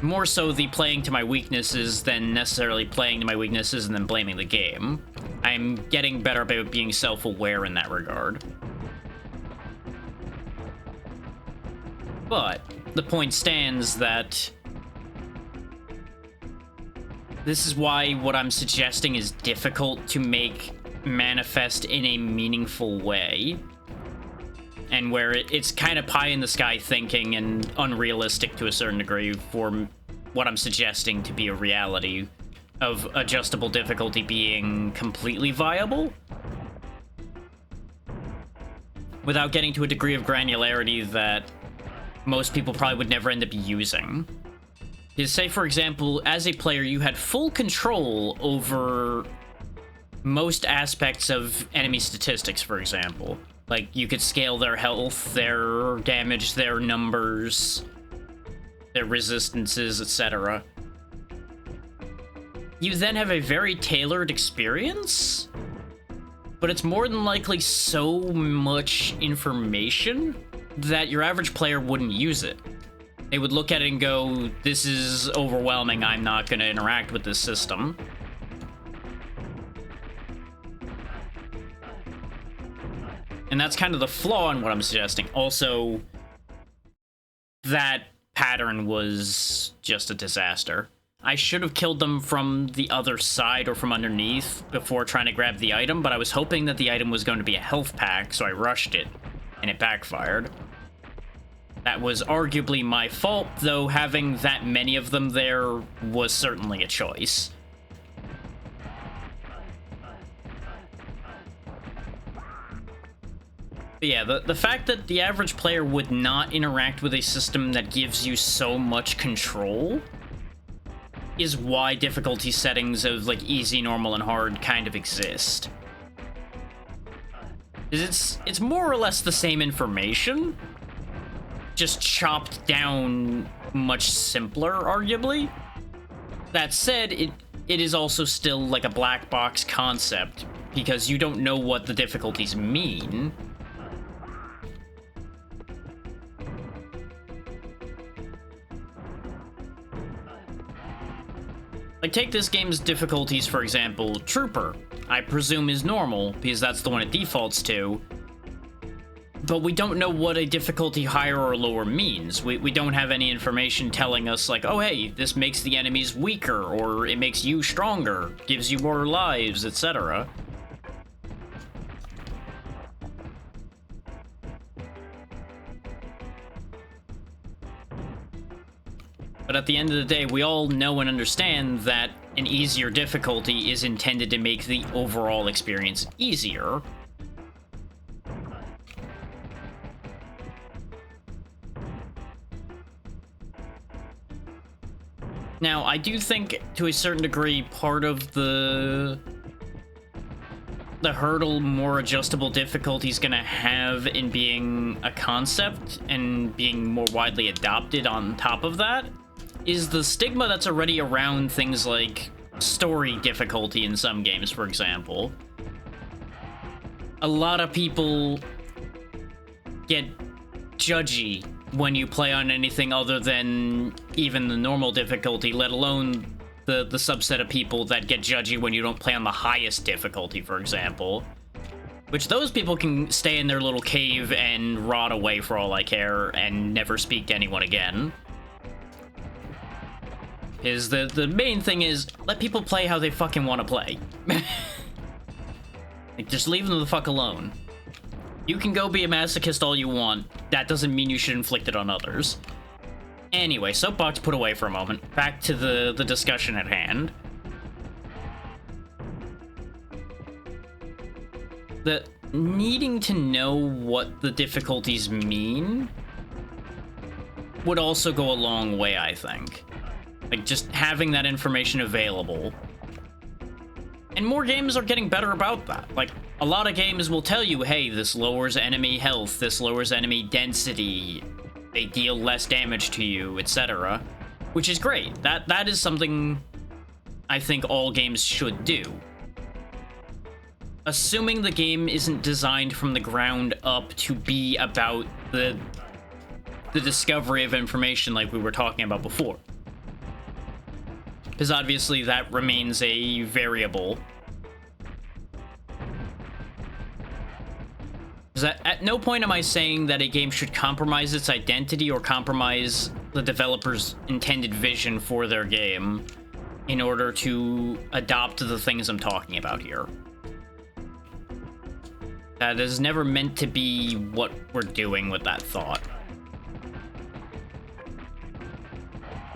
More so the playing to my weaknesses than necessarily playing to my weaknesses and then blaming the game. I'm getting better about being self-aware in that regard. But the point stands that this is why what I'm suggesting is difficult to make manifest in a meaningful way, and where it's kind of pie-in-the-sky thinking and unrealistic to a certain degree for what I'm suggesting to be a reality of adjustable difficulty being completely viable, without getting to a degree of granularity that most people probably would never end up using. Is, say, for example, as a player, you had full control over most aspects of enemy statistics, for example. Like, you could scale their health, their damage, their numbers, their resistances, etc. You then have a very tailored experience, but it's more than likely so much information that your average player wouldn't use it. They would look at it and go, this is overwhelming, I'm not going to interact with this system. And that's kind of the flaw in what I'm suggesting. Also, that pattern was just a disaster. I should have killed them from the other side or from underneath before trying to grab the item, but I was hoping that the item was going to be a health pack, so I rushed it, and it backfired. That was arguably my fault, though having that many of them there was certainly a choice. But yeah, the fact that the average player would not interact with a system that gives you so much control is why difficulty settings of, like, easy, normal, and hard kind of exist. It's more or less the same information, just chopped down much simpler, arguably. That said, it is also still like a black box concept, because you don't know what the difficulties mean. Like, take this game's difficulties, for example, Trooper, I presume is normal, because that's the one it defaults to. But we don't know what a difficulty higher or lower means. We don't have any information telling us, like, oh hey, this makes the enemies weaker, or it makes you stronger, gives you more lives, etc. But at the end of the day, we all know and understand that an easier difficulty is intended to make the overall experience easier. Now, I do think, to a certain degree, part of the hurdle more adjustable difficulty is going to have in being a concept and being more widely adopted on top of that is the stigma that's already around things like story difficulty in some games, for example. A lot of people get judgy when you play on anything other than even the normal difficulty, let alone the subset of people that get judgy when you don't play on the highest difficulty, for example. Which those people can stay in their little cave and rot away for all I care and never speak to anyone again. Is the main thing is, let people play how they fucking want to play. Like, just leave them the fuck alone. You can go be a masochist all you want. That doesn't mean you should inflict it on others. Anyway, soapbox put away for a moment. Back to the discussion at hand. The needing to know what the difficulties mean would also go a long way, I think. Like, just having that information available. And more games are getting better about that. Like, a lot of games will tell you, hey, this lowers enemy health, this lowers enemy density, they deal less damage to you, etc. Which is great. That is something I think all games should do. Assuming the game isn't designed from the ground up to be about the discovery of information like we were talking about before. Because obviously that remains a variable. At no point am I saying that a game should compromise its identity or compromise the developer's intended vision for their game in order to adopt the things I'm talking about here. That is never meant to be what we're doing with that thought.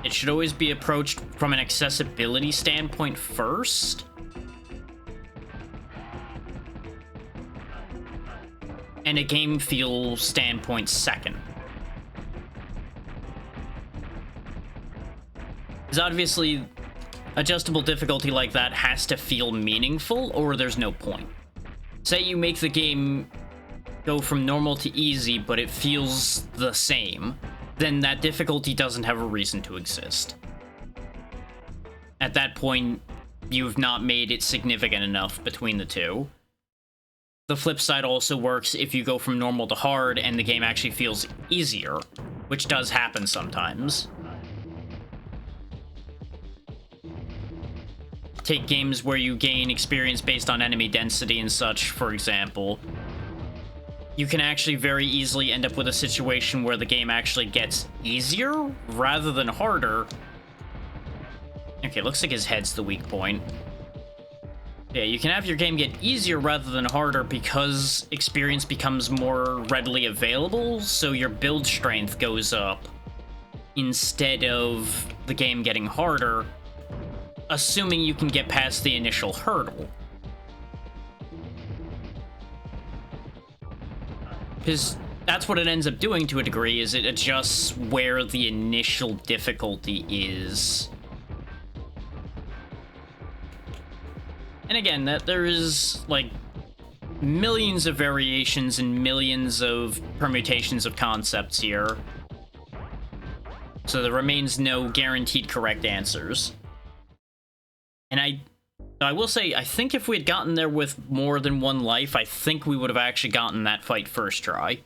It should always be approached from an accessibility standpoint first. And a game feel standpoint second. Because obviously, adjustable difficulty like that has to feel meaningful, or there's no point. Say you make the game go from normal to easy, but it feels the same, then that difficulty doesn't have a reason to exist. At that point, you've not made it significant enough between the two. The flip side also works if you go from normal to hard and the game actually feels easier, which does happen sometimes. Take games where you gain experience based on enemy density and such, for example. You can actually very easily end up with a situation where the game actually gets easier rather than harder. Okay, looks like his head's the weak point. Yeah, you can have your game get easier rather than harder because experience becomes more readily available, so your build strength goes up instead of the game getting harder, assuming you can get past the initial hurdle. Because that's what it ends up doing to a degree, is it adjusts where the initial difficulty is. And again, that there is, like, millions of variations and millions of permutations of concepts here. So there remains no guaranteed correct answers. And I will say, I think if we had gotten there with more than one life, I think we would have actually gotten that fight first try.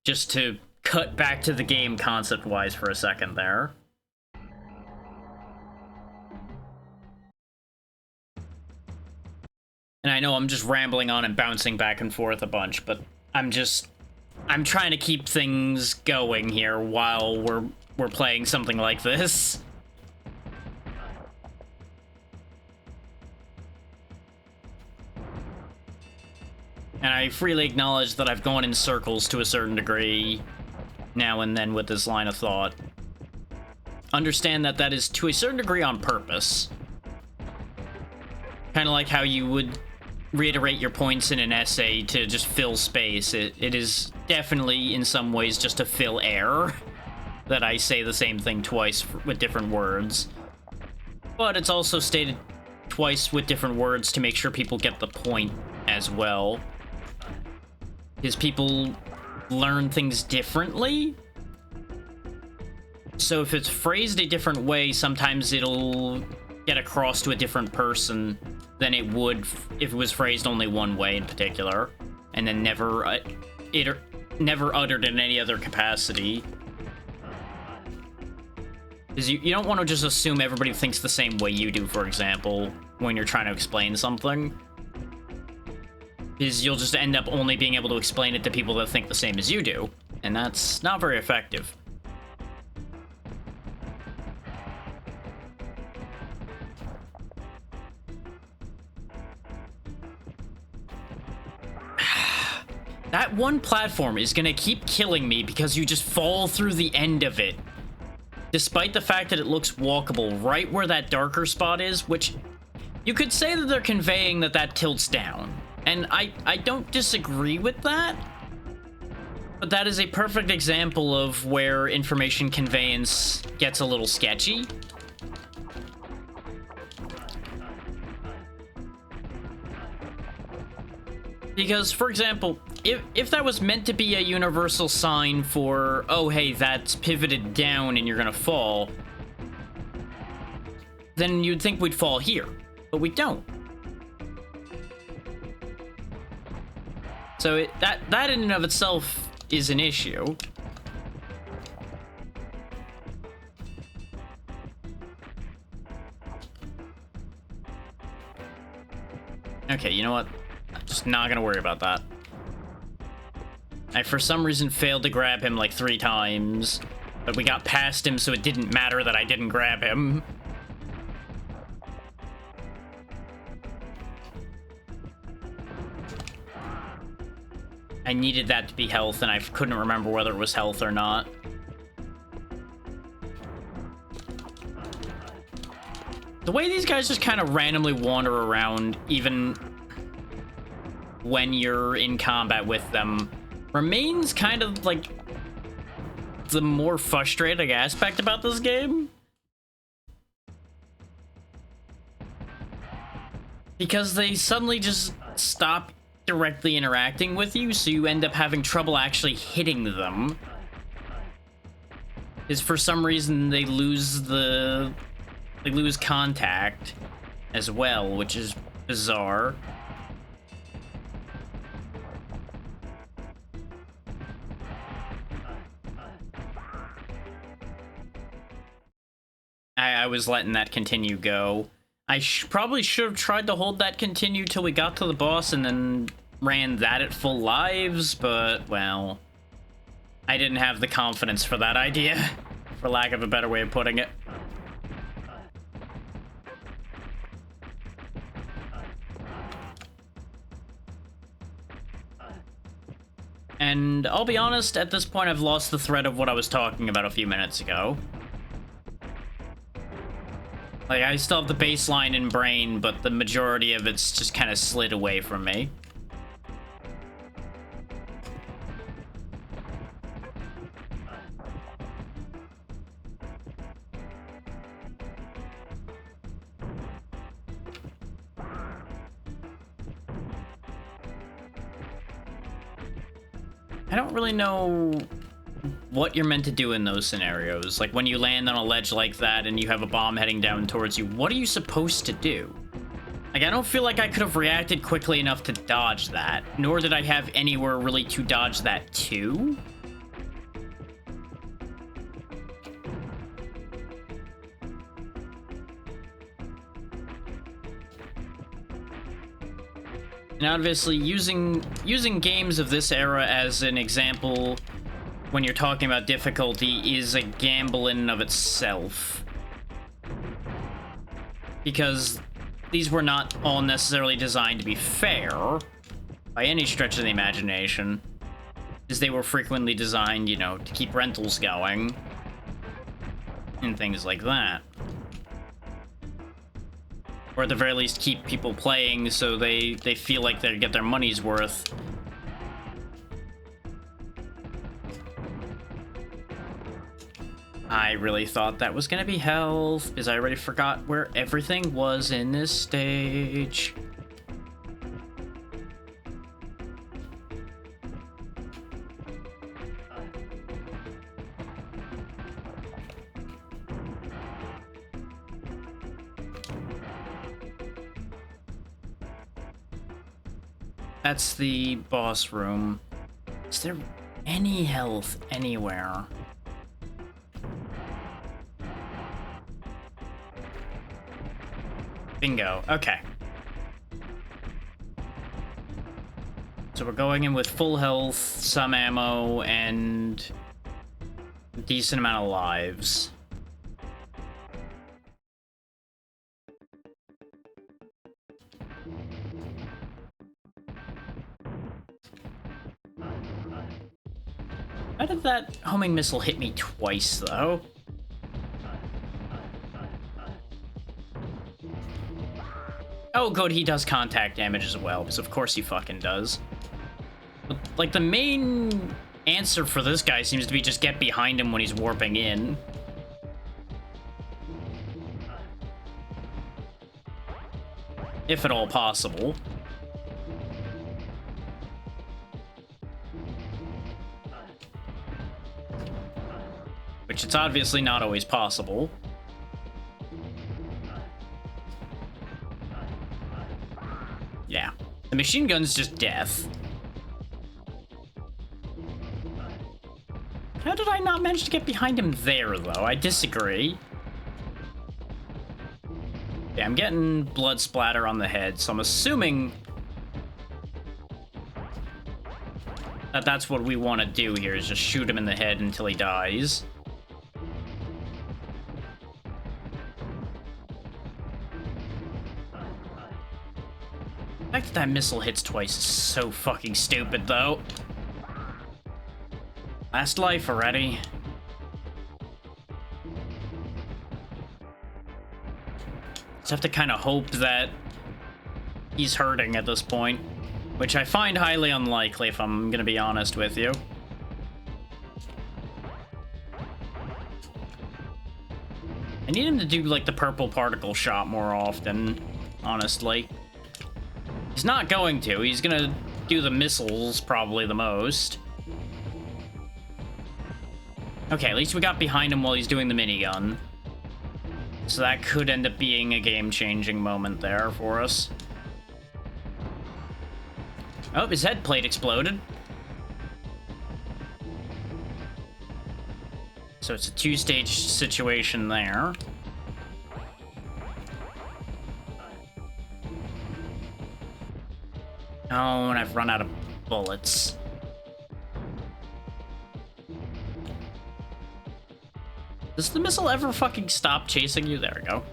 Just to cut back to the game concept-wise for a second there. And I know I'm just rambling on and bouncing back and forth a bunch, but I'm trying to keep things going here while we're playing something like this. And I freely acknowledge that I've gone in circles to a certain degree now and then with this line of thought. Understand that that is to a certain degree on purpose. Kind of like how you would reiterate your points in an essay to just fill space. It is definitely in some ways just to fill air that I say the same thing twice with different words. But it's also stated twice with different words to make sure people get the point as well. Because people learn things differently. So if it's phrased a different way, sometimes it'll get across to a different person than it would if it was phrased only one way in particular, and then never uttered in any other capacity. Because you don't want to just assume everybody thinks the same way you do, for example, when you're trying to explain something. Because you'll just end up only being able to explain it to people that think the same as you do, and that's not very effective. That one platform is gonna keep killing me because you just fall through the end of it. Despite the fact that it looks walkable right where that darker spot is, which you could say that they're conveying that that tilts down. And I don't disagree with that. But that is a perfect example of where information conveyance gets a little sketchy. Because, for example, if that was meant to be a universal sign for, oh, hey, that's pivoted down and you're gonna fall, then you'd think we'd fall here, but we don't. So that in and of itself is an issue. Okay, you know what? I'm just not gonna worry about that. I, for some reason, failed to grab him like 3 times, but we got past him, so it didn't matter that I didn't grab him. I needed that to be health, and I couldn't remember whether it was health or not. The way these guys just kind of randomly wander around, even when you're in combat with them, remains kind of like the more frustrating aspect about this game. Because they suddenly just stop directly interacting with you, so you end up having trouble actually hitting them. Is for some reason they lose contact as well, which is bizarre. I was letting that continue go. I probably should have tried to hold that continue till we got to the boss and then ran that at full lives, but, well, I didn't have the confidence for that idea, for lack of a better way of putting it. And I'll be honest, at this point I've lost the thread of what I was talking about a few minutes ago. Like, I still have the baseline in brain, but the majority of it's just kind of slid away from me. I don't really know what you're meant to do in those scenarios. Like, when you land on a ledge like that and you have a bomb heading down towards you, what are you supposed to do? Like, I don't feel like I could have reacted quickly enough to dodge that, nor did I have anywhere really to dodge that to. And obviously, using games of this era as an example when you're talking about difficulty is a gamble in and of itself. Because these were not all necessarily designed to be fair by any stretch of the imagination, as they were frequently designed, you know, to keep rentals going and things like that. Or at the very least keep people playing so they feel like they get their money's worth. I really thought that was gonna be health, because I already forgot where everything was in this stage. That's the boss room. Is there any health anywhere? Bingo. Okay. So we're going in with full health, some ammo, and a decent amount of lives. How did that homing missile hit me twice, though? Oh, good, he does contact damage as well, because of course he fucking does. Like, the main answer for this guy seems to be just get behind him when he's warping in. If at all possible. Which it's obviously not always possible. Yeah. The machine gun's just death. How did I not manage to get behind him there, though? I disagree. Yeah, I'm getting blood splatter on the head, so I'm assuming that that's what we want to do here, is just shoot him in the head until he dies. The fact that that missile hits twice is so fucking stupid, though. Last life already. Just have to kind of hope that he's hurting at this point, which I find highly unlikely, if I'm gonna be honest with you. I need him to do, like, the purple particle shot more often, honestly. He's not going to. He's gonna do the missiles probably the most. Okay, at least we got behind him while he's doing the minigun. So that could end up being a game-changing moment there for us. Oh, his head plate exploded. So it's a two-stage situation there. Oh, and I've run out of bullets. Does the missile ever fucking stop chasing you? There we go.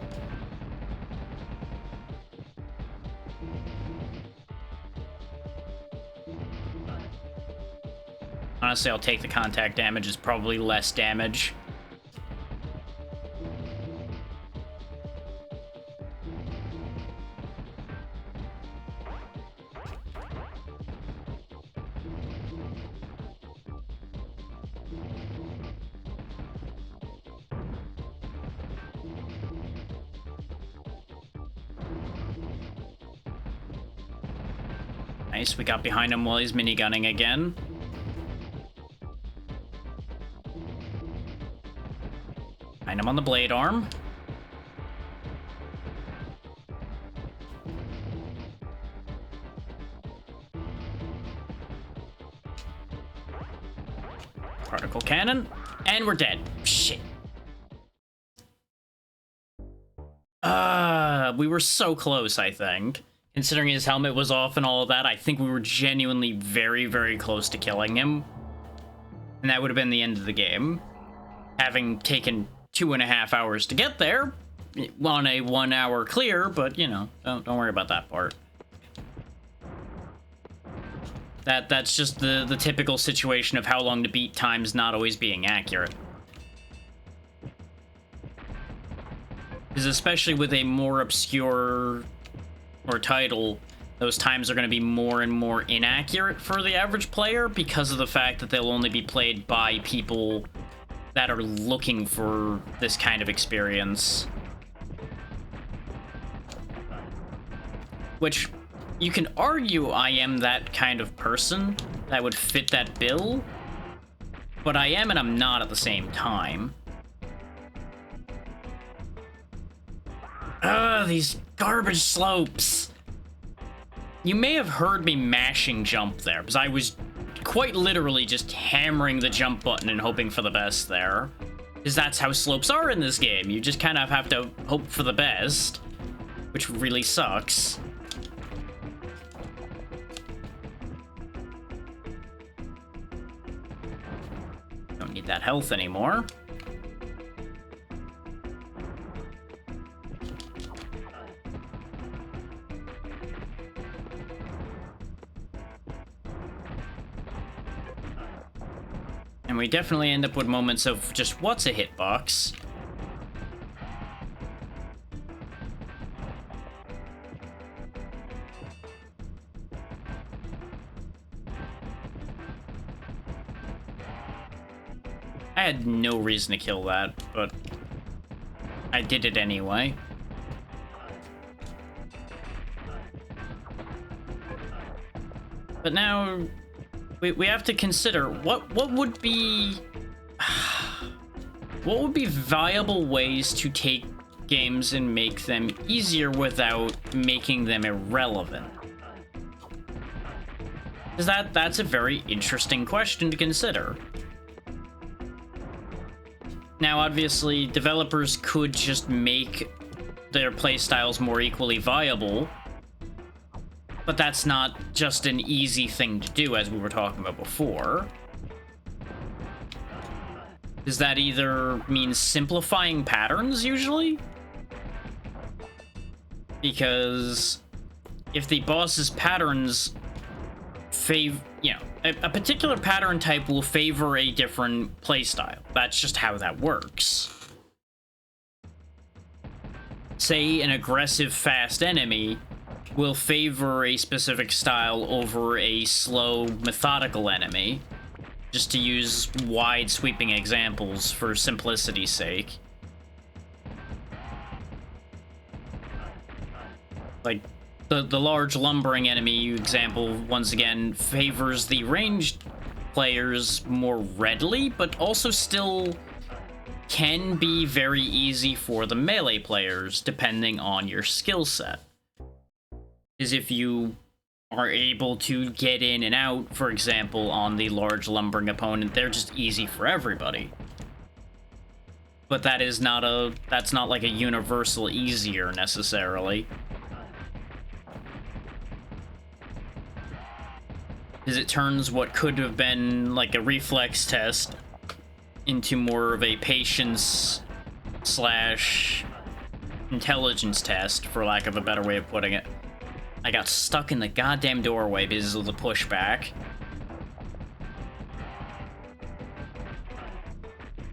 Honestly, I'll take the contact damage. It's probably less damage. Nice, we got behind him while he's minigunning again. Behind him on the blade arm. Particle cannon. And we're dead. Shit. We were so close, I think. Considering his helmet was off and all of that, I think we were genuinely very, very close to killing him. And that would have been the end of the game. Having taken 2.5 hours to get there on a 1 hour clear, but you know, don't worry about that part. That's just the typical situation of how long to beat times not always being accurate. Because especially with a more obscure or title, those times are going to be more and more inaccurate for the average player because of the fact that they'll only be played by people that are looking for this kind of experience. Which, you can argue I am that kind of person that would fit that bill, but I am and I'm not at the same time. These garbage slopes. You may have heard me mashing jump there, because I was quite literally just hammering the jump button and hoping for the best there. Because that's how slopes are in this game. You just kind of have to hope for the best, which really sucks. Don't need that health anymore. And we definitely end up with moments of just, what's a hitbox? I had no reason to kill that, but I did it anyway. But now we have to consider what would be what would be viable ways to take games and make them easier without making them irrelevant. Because that's a very interesting question to consider. Now, obviously, developers could just make their playstyles more equally viable, but that's not just an easy thing to do, as we were talking about before. Does that either mean simplifying patterns, usually? Because if the boss's patterns a particular pattern type will favor a different playstyle. That's just how that works. Say an aggressive, fast enemy will favor a specific style over a slow, methodical enemy, just to use wide, sweeping examples for simplicity's sake. Like, the large lumbering enemy example, once again, favors the ranged players more readily, but also still can be very easy for the melee players, depending on your skill set. Is if you are able to get in and out, for example, on the large lumbering opponent, they're just easy for everybody. But that's not like a universal easier, necessarily. Is it turns what could have been like a reflex test into more of a patience / intelligence test, for lack of a better way of putting it. I got stuck in the goddamn doorway because of the pushback.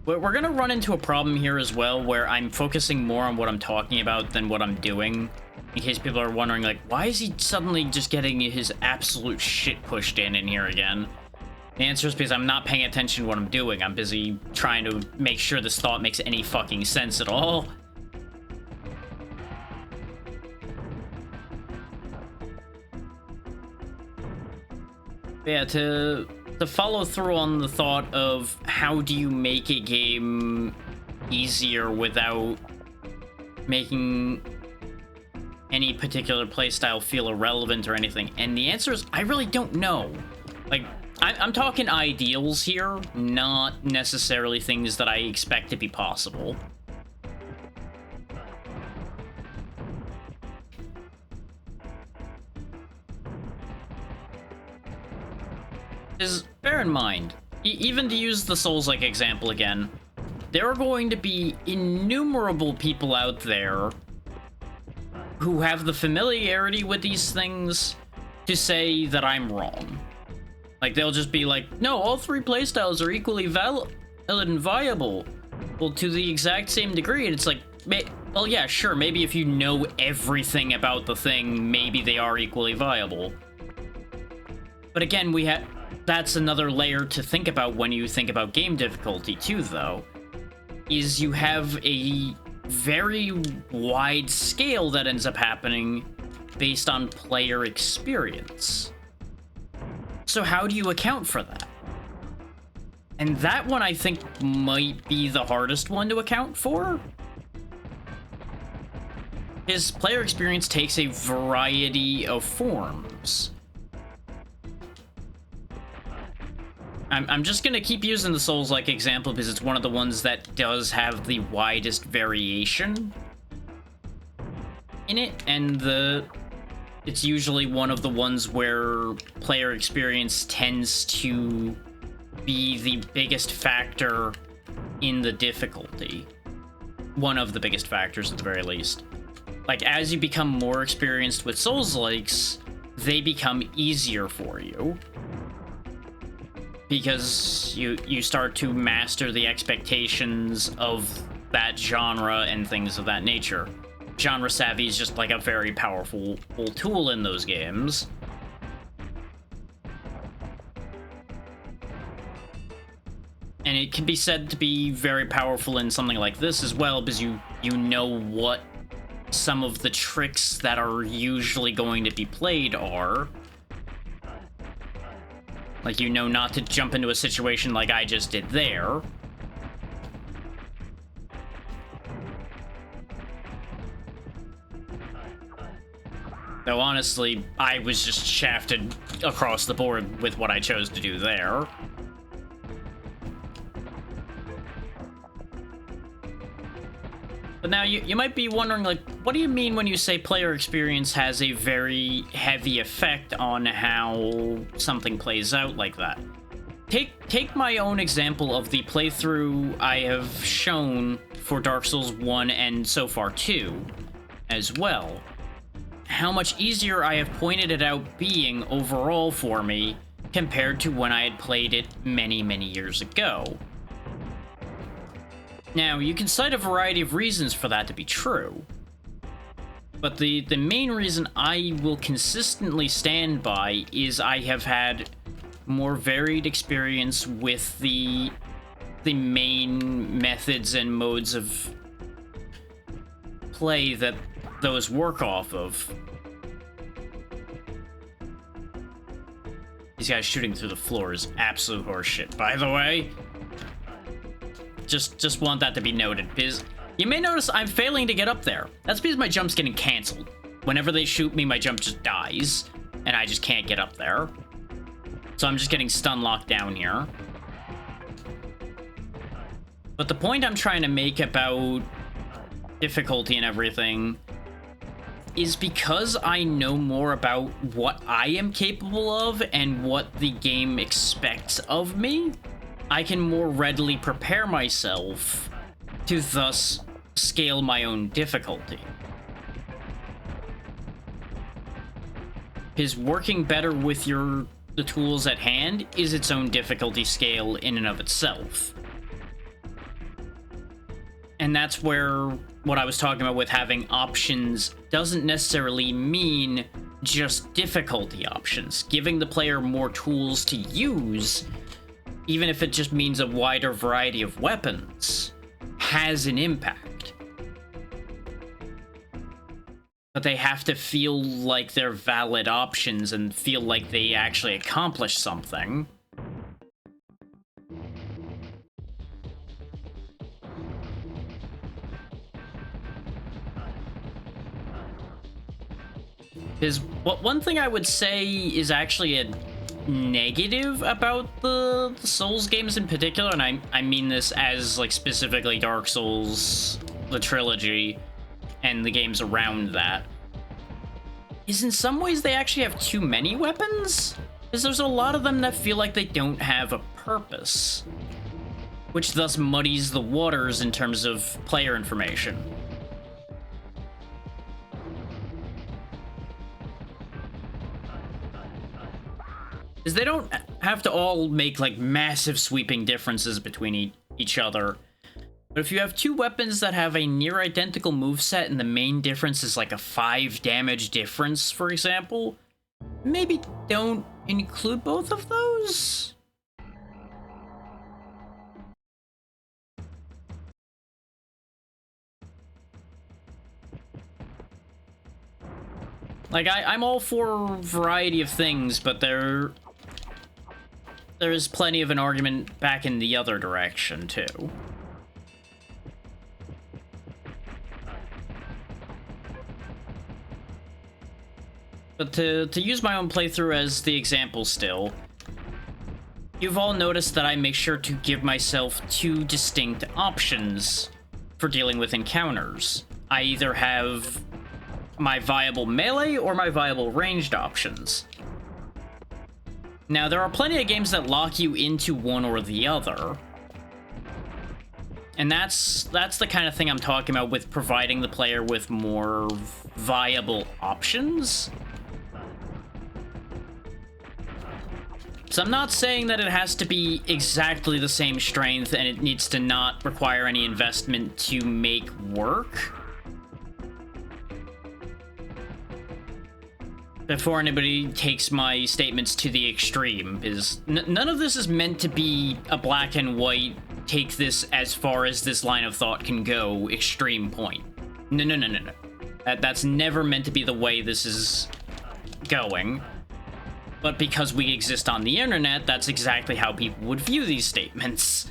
But we're gonna run into a problem here as well, where I'm focusing more on what I'm talking about than what I'm doing. In case people are wondering, like, why is he suddenly just getting his absolute shit pushed in here again? The answer is because I'm not paying attention to what I'm doing. I'm busy trying to make sure this thought makes any fucking sense at all. Yeah, to follow through on the thought of how do you make a game easier without making any particular playstyle feel irrelevant or anything, and the answer is I really don't know. Like, I'm talking ideals here, not necessarily things that I expect to be possible. is bear in mind, even to use the Souls-like example again, there are going to be innumerable people out there who have the familiarity with these things to say that I'm wrong. Like, they'll just be like, no, all three playstyles are equally valid and viable. Well, to the exact same degree, and it's like, well, yeah, sure, maybe if you know everything about the thing, maybe they are equally viable. But again, that's another layer to think about when you think about game difficulty too, though, is you have a very wide scale that ends up happening based on player experience. So how do you account for that? And that one, I think, might be the hardest one to account for. His player experience takes a variety of forms. I'm just gonna keep using the Souls-like example because it's one of the ones that does have the widest variation in it, and it's usually one of the ones where player experience tends to be the biggest factor in the difficulty. One of the biggest factors, at the very least. Like, as you become more experienced with Souls-likes, they become easier for you. Because you start to master the expectations of that genre and things of that nature. Genre savvy is just like a very powerful tool in those games. And it can be said to be very powerful in something like this as well, because you know what some of the tricks that are usually going to be played are. Like, you know not to jump into a situation like I just did there. Though honestly, I was just shafted across the board with what I chose to do there. But now you might be wondering, like, what do you mean when you say player experience has a very heavy effect on how something plays out like that? Take my own example of the playthrough I have shown for Dark Souls 1 and so far 2 as well. How much easier I have pointed it out being overall for me compared to when I had played it many, many years ago. Now, you can cite a variety of reasons for that to be true, but the main reason I will consistently stand by is I have had more varied experience with the main methods and modes of play that those work off of. These guys shooting through the floor is absolute horseshit, by the way. Just want that to be noted, because you may notice I'm failing to get up there. That's because my jump's getting canceled. Whenever they shoot me, my jump just dies, and I just can't get up there. So I'm just getting stun locked down here. But the point I'm trying to make about difficulty and everything is because I know more about what I am capable of and what the game expects of me, I can more readily prepare myself to thus scale my own difficulty. Because working better with the tools at hand is its own difficulty scale in and of itself. And that's where what I was talking about with having options doesn't necessarily mean just difficulty options. Giving the player more tools to use, even if it just means a wider variety of weapons, has an impact. But they have to feel like they're valid options and feel like they actually accomplish something. Because one thing I would say is actually a negative about the Souls games in particular, and I mean this as like specifically Dark Souls, the trilogy, and the games around that, is in some ways they actually have too many weapons. is there's a lot of them that feel like they don't have a purpose, which thus muddies the waters in terms of player information. Is they don't have to all make like massive sweeping differences between each other. But if you have two weapons that have a near identical moveset and the main difference is like a 5 damage difference, for example, maybe don't include both of those? Like, I'm all for a variety of things, but there's plenty of an argument back in the other direction, too. But to use my own playthrough as the example still, you've all noticed that I make sure to give myself 2 distinct options for dealing with encounters. I either have my viable melee or my viable ranged options. Now, there are plenty of games that lock you into one or the other. And that's the kind of thing I'm talking about with providing the player with more viable options. So I'm not saying that it has to be exactly the same strength and it needs to not require any investment to make work. Before anybody takes my statements to the extreme, is none of this is meant to be a black and white, take this as far as this line of thought can go, extreme point. No. That's never meant to be the way this is going. But because we exist on the internet, that's exactly how people would view these statements.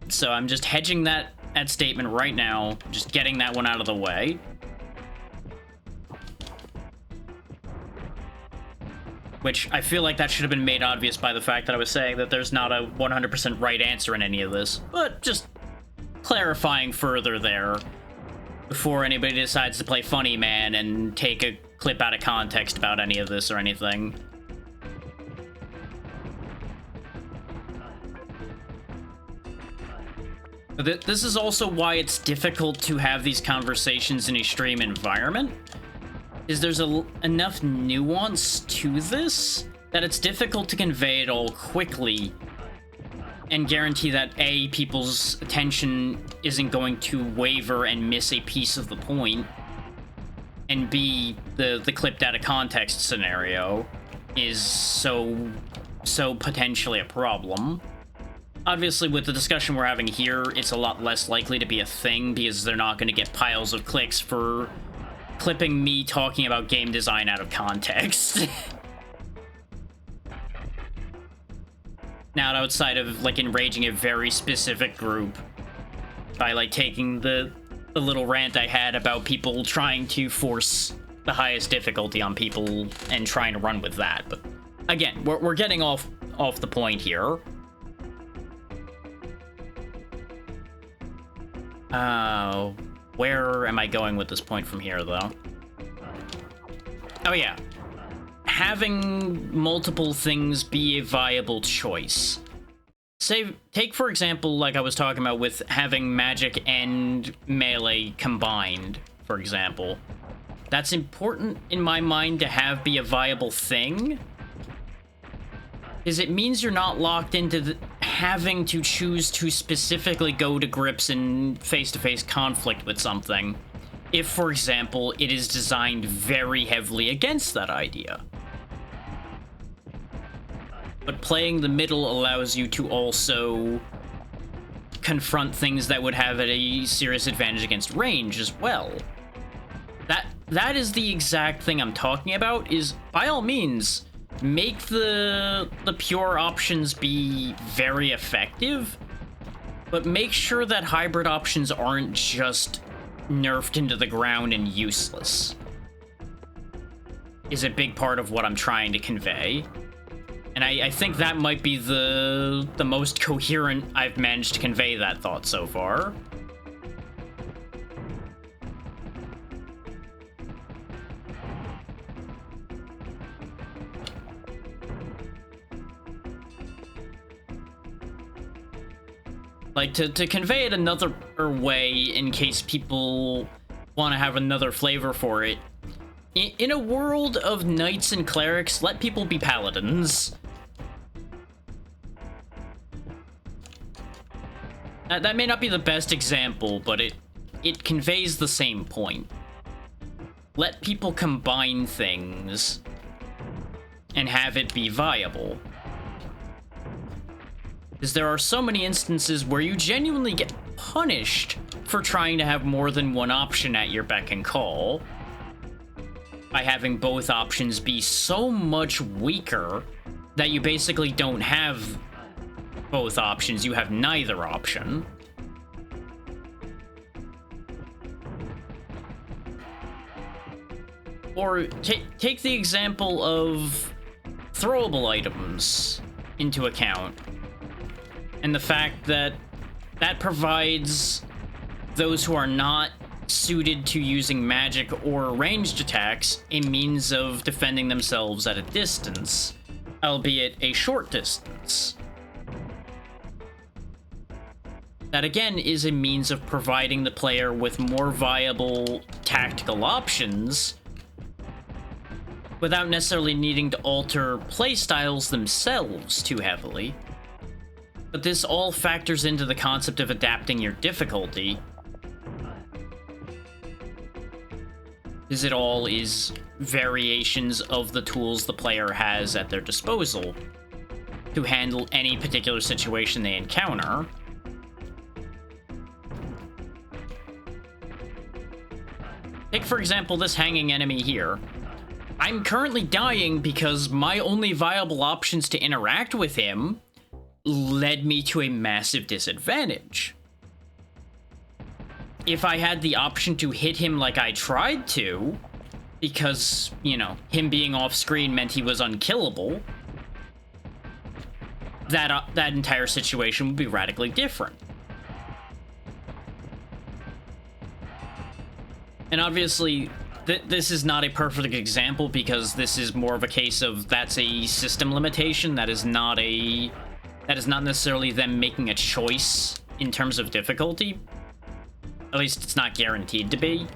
So I'm just hedging that statement right now, just getting that one out of the way. Which I feel like that should have been made obvious by the fact that I was saying that there's not a 100% right answer in any of this. But just clarifying further there before anybody decides to play funny man and take a clip out of context about any of this or anything. This is also why it's difficult to have these conversations in a stream environment. Is there's enough nuance to this that it's difficult to convey it all quickly and guarantee that A, people's attention isn't going to waver and miss a piece of the point, and B, the clipped out of context scenario is so potentially a problem. Obviously, with the discussion we're having here, it's a lot less likely to be a thing because they're not going to get piles of clicks for clipping me talking about game design out of context. Now, outside of, like, enraging a very specific group by, like, taking the little rant I had about people trying to force the highest difficulty on people and trying to run with that. But, again, we're getting off the point here. Where am I going with this point from here, though? Oh, yeah. Having multiple things be a viable choice. Take, for example, like I was talking about with having magic and melee combined, for example. That's important in my mind to be a viable thing, because it means you're not locked into having to choose to specifically go to grips in face-to-face conflict with something, if, for example, it is designed very heavily against that idea. But playing the middle allows you to also confront things that would have a serious advantage against range as well. That is the exact thing I'm talking about, is, by all means, make the pure options be very effective, but make sure that hybrid options aren't just nerfed into the ground and useless, is a big part of what I'm trying to convey. And I think that might be the most coherent I've managed to convey that thought so far. Like, to convey it another way in case people want to have another flavor for it. In a world of knights and clerics, let people be paladins. That may not be the best example, but it conveys the same point. Let people combine things and have it be viable. Because there are so many instances where you genuinely get punished for trying to have more than one option at your beck and call, by having both options be so much weaker that you basically don't have both options, you have neither option. Or take the example of throwable items into account, and the fact that that provides those who are not suited to using magic or ranged attacks a means of defending themselves at a distance, albeit a short distance. That again is a means of providing the player with more viable tactical options without necessarily needing to alter playstyles themselves too heavily. But this all factors into the concept of adapting your difficulty, as it all is variations of the tools the player has at their disposal to handle any particular situation they encounter. Take, for example, this hanging enemy here. I'm currently dying because my only viable options to interact with him led me to a massive disadvantage. If I had the option to hit him like I tried to, because, you know, him being off screen meant he was unkillable, that entire situation would be radically different. And obviously, this is not a perfect example because this is more of a case of that's a system limitation. That is not necessarily them making a choice in terms of difficulty. At least it's not guaranteed to be.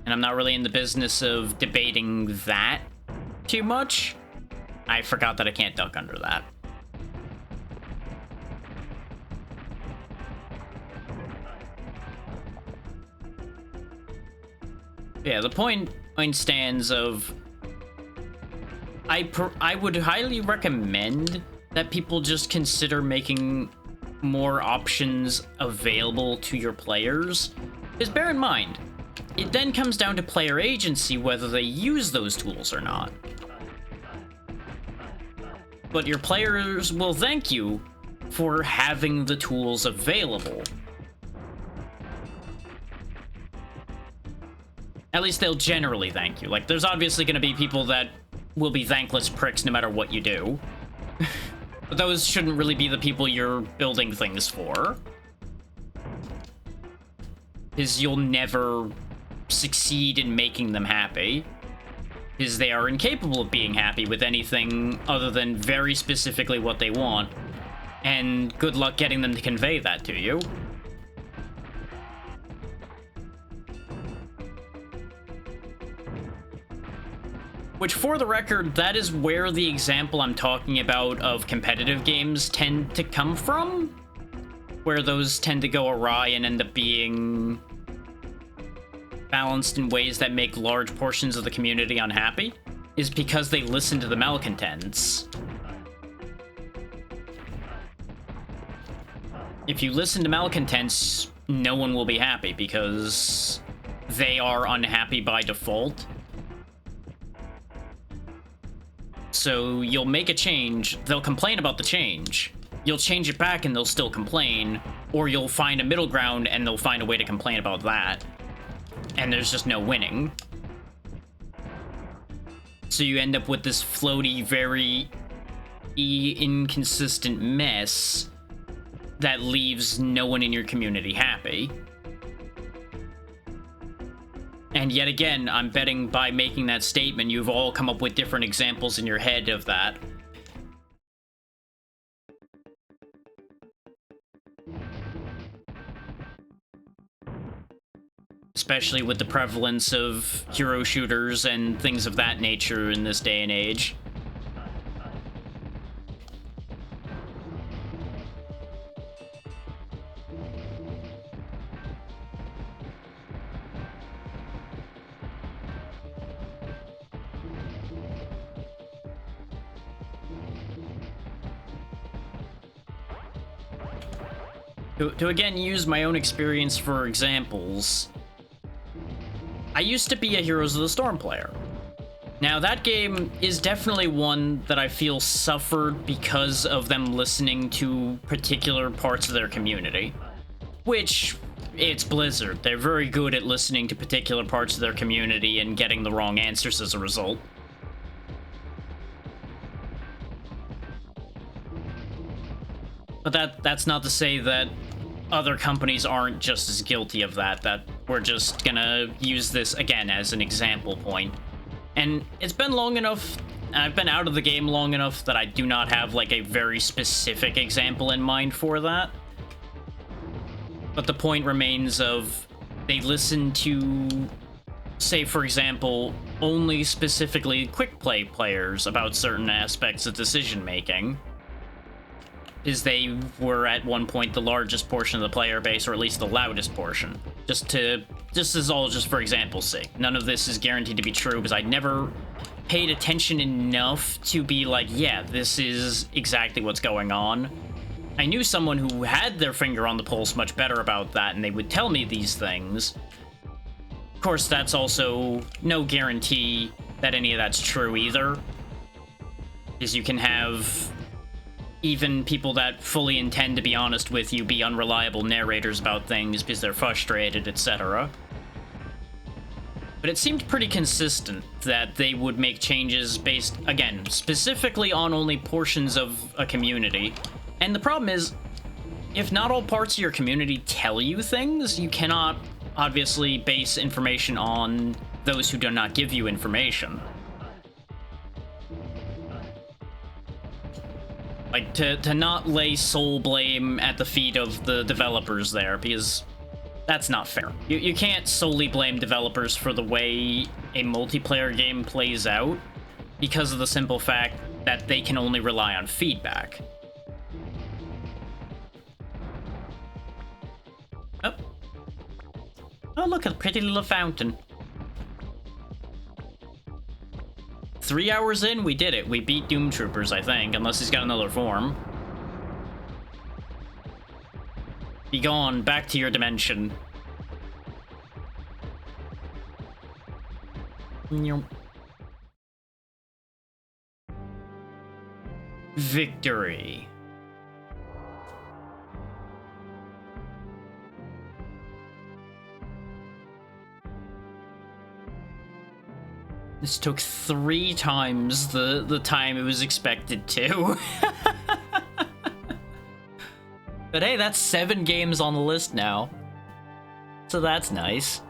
And I'm not really in the business of debating that too much. I forgot that I can't duck under that. Yeah, the point stands of I would highly recommend that people just consider making more options available to your players. Because bear in mind, it then comes down to player agency whether they use those tools or not. But your players will thank you for having the tools available. At least they'll generally thank you. Like, there's obviously going to be people that will be thankless pricks no matter what you do. But those shouldn't really be the people you're building things for. Because you'll never succeed in making them happy. Because they are incapable of being happy with anything other than very specifically what they want. And good luck getting them to convey that to you. Which, for the record, that is where the example I'm talking about of competitive games tend to come from. Where those tend to go awry and end up being balanced in ways that make large portions of the community unhappy, is because they listen to the malcontents. If you listen to malcontents, no one will be happy because they are unhappy by default. So you'll make a change, they'll complain about the change. You'll change it back and they'll still complain, or you'll find a middle ground and they'll find a way to complain about that. And there's just no winning. So you end up with this floaty, very inconsistent mess that leaves no one in your community happy. And yet again, I'm betting by making that statement, you've all come up with different examples in your head of that. especially with the prevalence of hero shooters and things of that nature in this day and age. To again use my own experience for examples, I used to be a Heroes of the Storm player. Now, that game is definitely one that I feel suffered because of them listening to particular parts of their community. Which, it's Blizzard. They're very good at listening to particular parts of their community and getting the wrong answers as a result. But that's not to say that other companies aren't just as guilty of that, that we're just gonna use this again as an example point. And it's been long enough, I've been out of the game long enough that I do not have like a very specific example in mind for that. But the point remains of they listen to, say for example, only specifically quick play players about certain aspects of decision making. Is they were at one point the largest portion of the player base, or at least the loudest portion. Just as all just for example's sake. None of this is guaranteed to be true, because I never paid attention enough to be like, yeah, this is exactly what's going on. I knew someone who had their finger on the pulse much better about that, and they would tell me these things. Of course, that's also no guarantee that any of that's true either. Because you can have even people that fully intend to be honest with you be unreliable narrators about things because they're frustrated, etc. But it seemed pretty consistent that they would make changes based, again, specifically on only portions of a community. And the problem is, if not all parts of your community tell you things, you cannot obviously base information on those who do not give you information. Like, to not lay sole blame at the feet of the developers there, because that's not fair. You can't solely blame developers for the way a multiplayer game plays out, because of the simple fact that they can only rely on feedback. Oh. Oh, look, a pretty little fountain. 3 hours in, we did it. We beat Doom Troopers, I think, unless he's got another form. Be gone, back to your dimension. Victory. This took 3 times the time it was expected to. But hey, that's 7 games on the list now. So that's nice.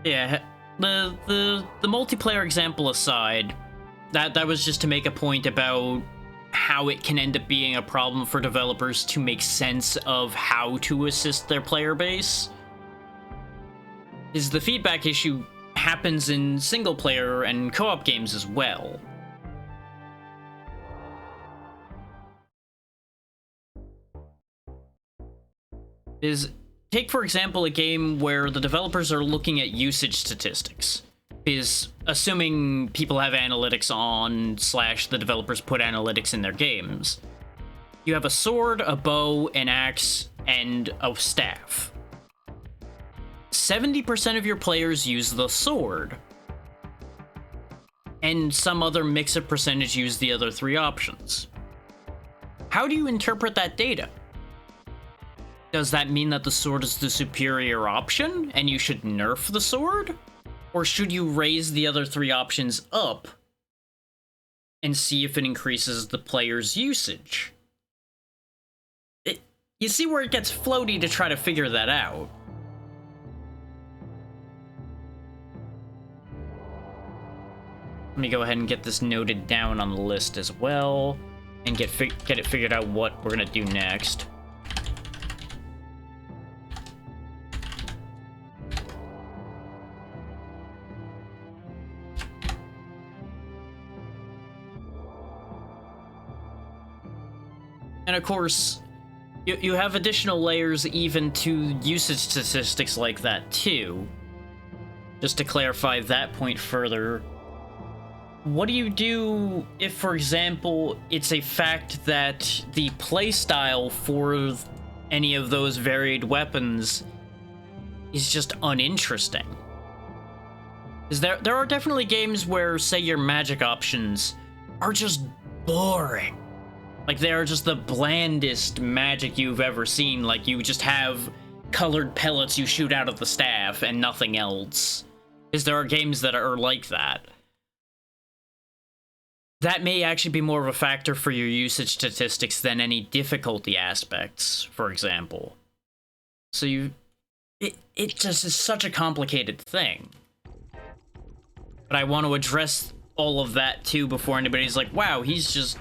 Yeah, the multiplayer example aside, that was just to make a point about how it can end up being a problem for developers to make sense of how to assist their player base. Is the feedback issue happens in single player and co-op games as well. Take for example a game where the developers are looking at usage statistics. Is assuming people have analytics on / the developers put analytics in their games. You have a sword, a bow, an axe, and a staff. 70% of your players use the sword. And some other mix of percentage use the other 3 options. How do you interpret that data? Does that mean that the sword is the superior option and you should nerf the sword? Or should you raise the other 3 options up and see if it increases the player's usage? You see where it gets floaty to try to figure that out. Let me go ahead and get this noted down on the list as well. and get it figured out what we're gonna do next. And of course, you have additional layers even to usage statistics like that too. Just to clarify that point further, what do you do if, for example, it's a fact that the playstyle for any of those varied weapons is just uninteresting? Because there are definitely games where, say, your magic options are just boring. Like, they are just the blandest magic you've ever seen. Like, you just have colored pellets you shoot out of the staff and nothing else. Because there are games that are like that. That may actually be more of a factor for your usage statistics than any difficulty aspects, for example. So it just is such a complicated thing. But I want to address all of that too before anybody's like, wow, he's just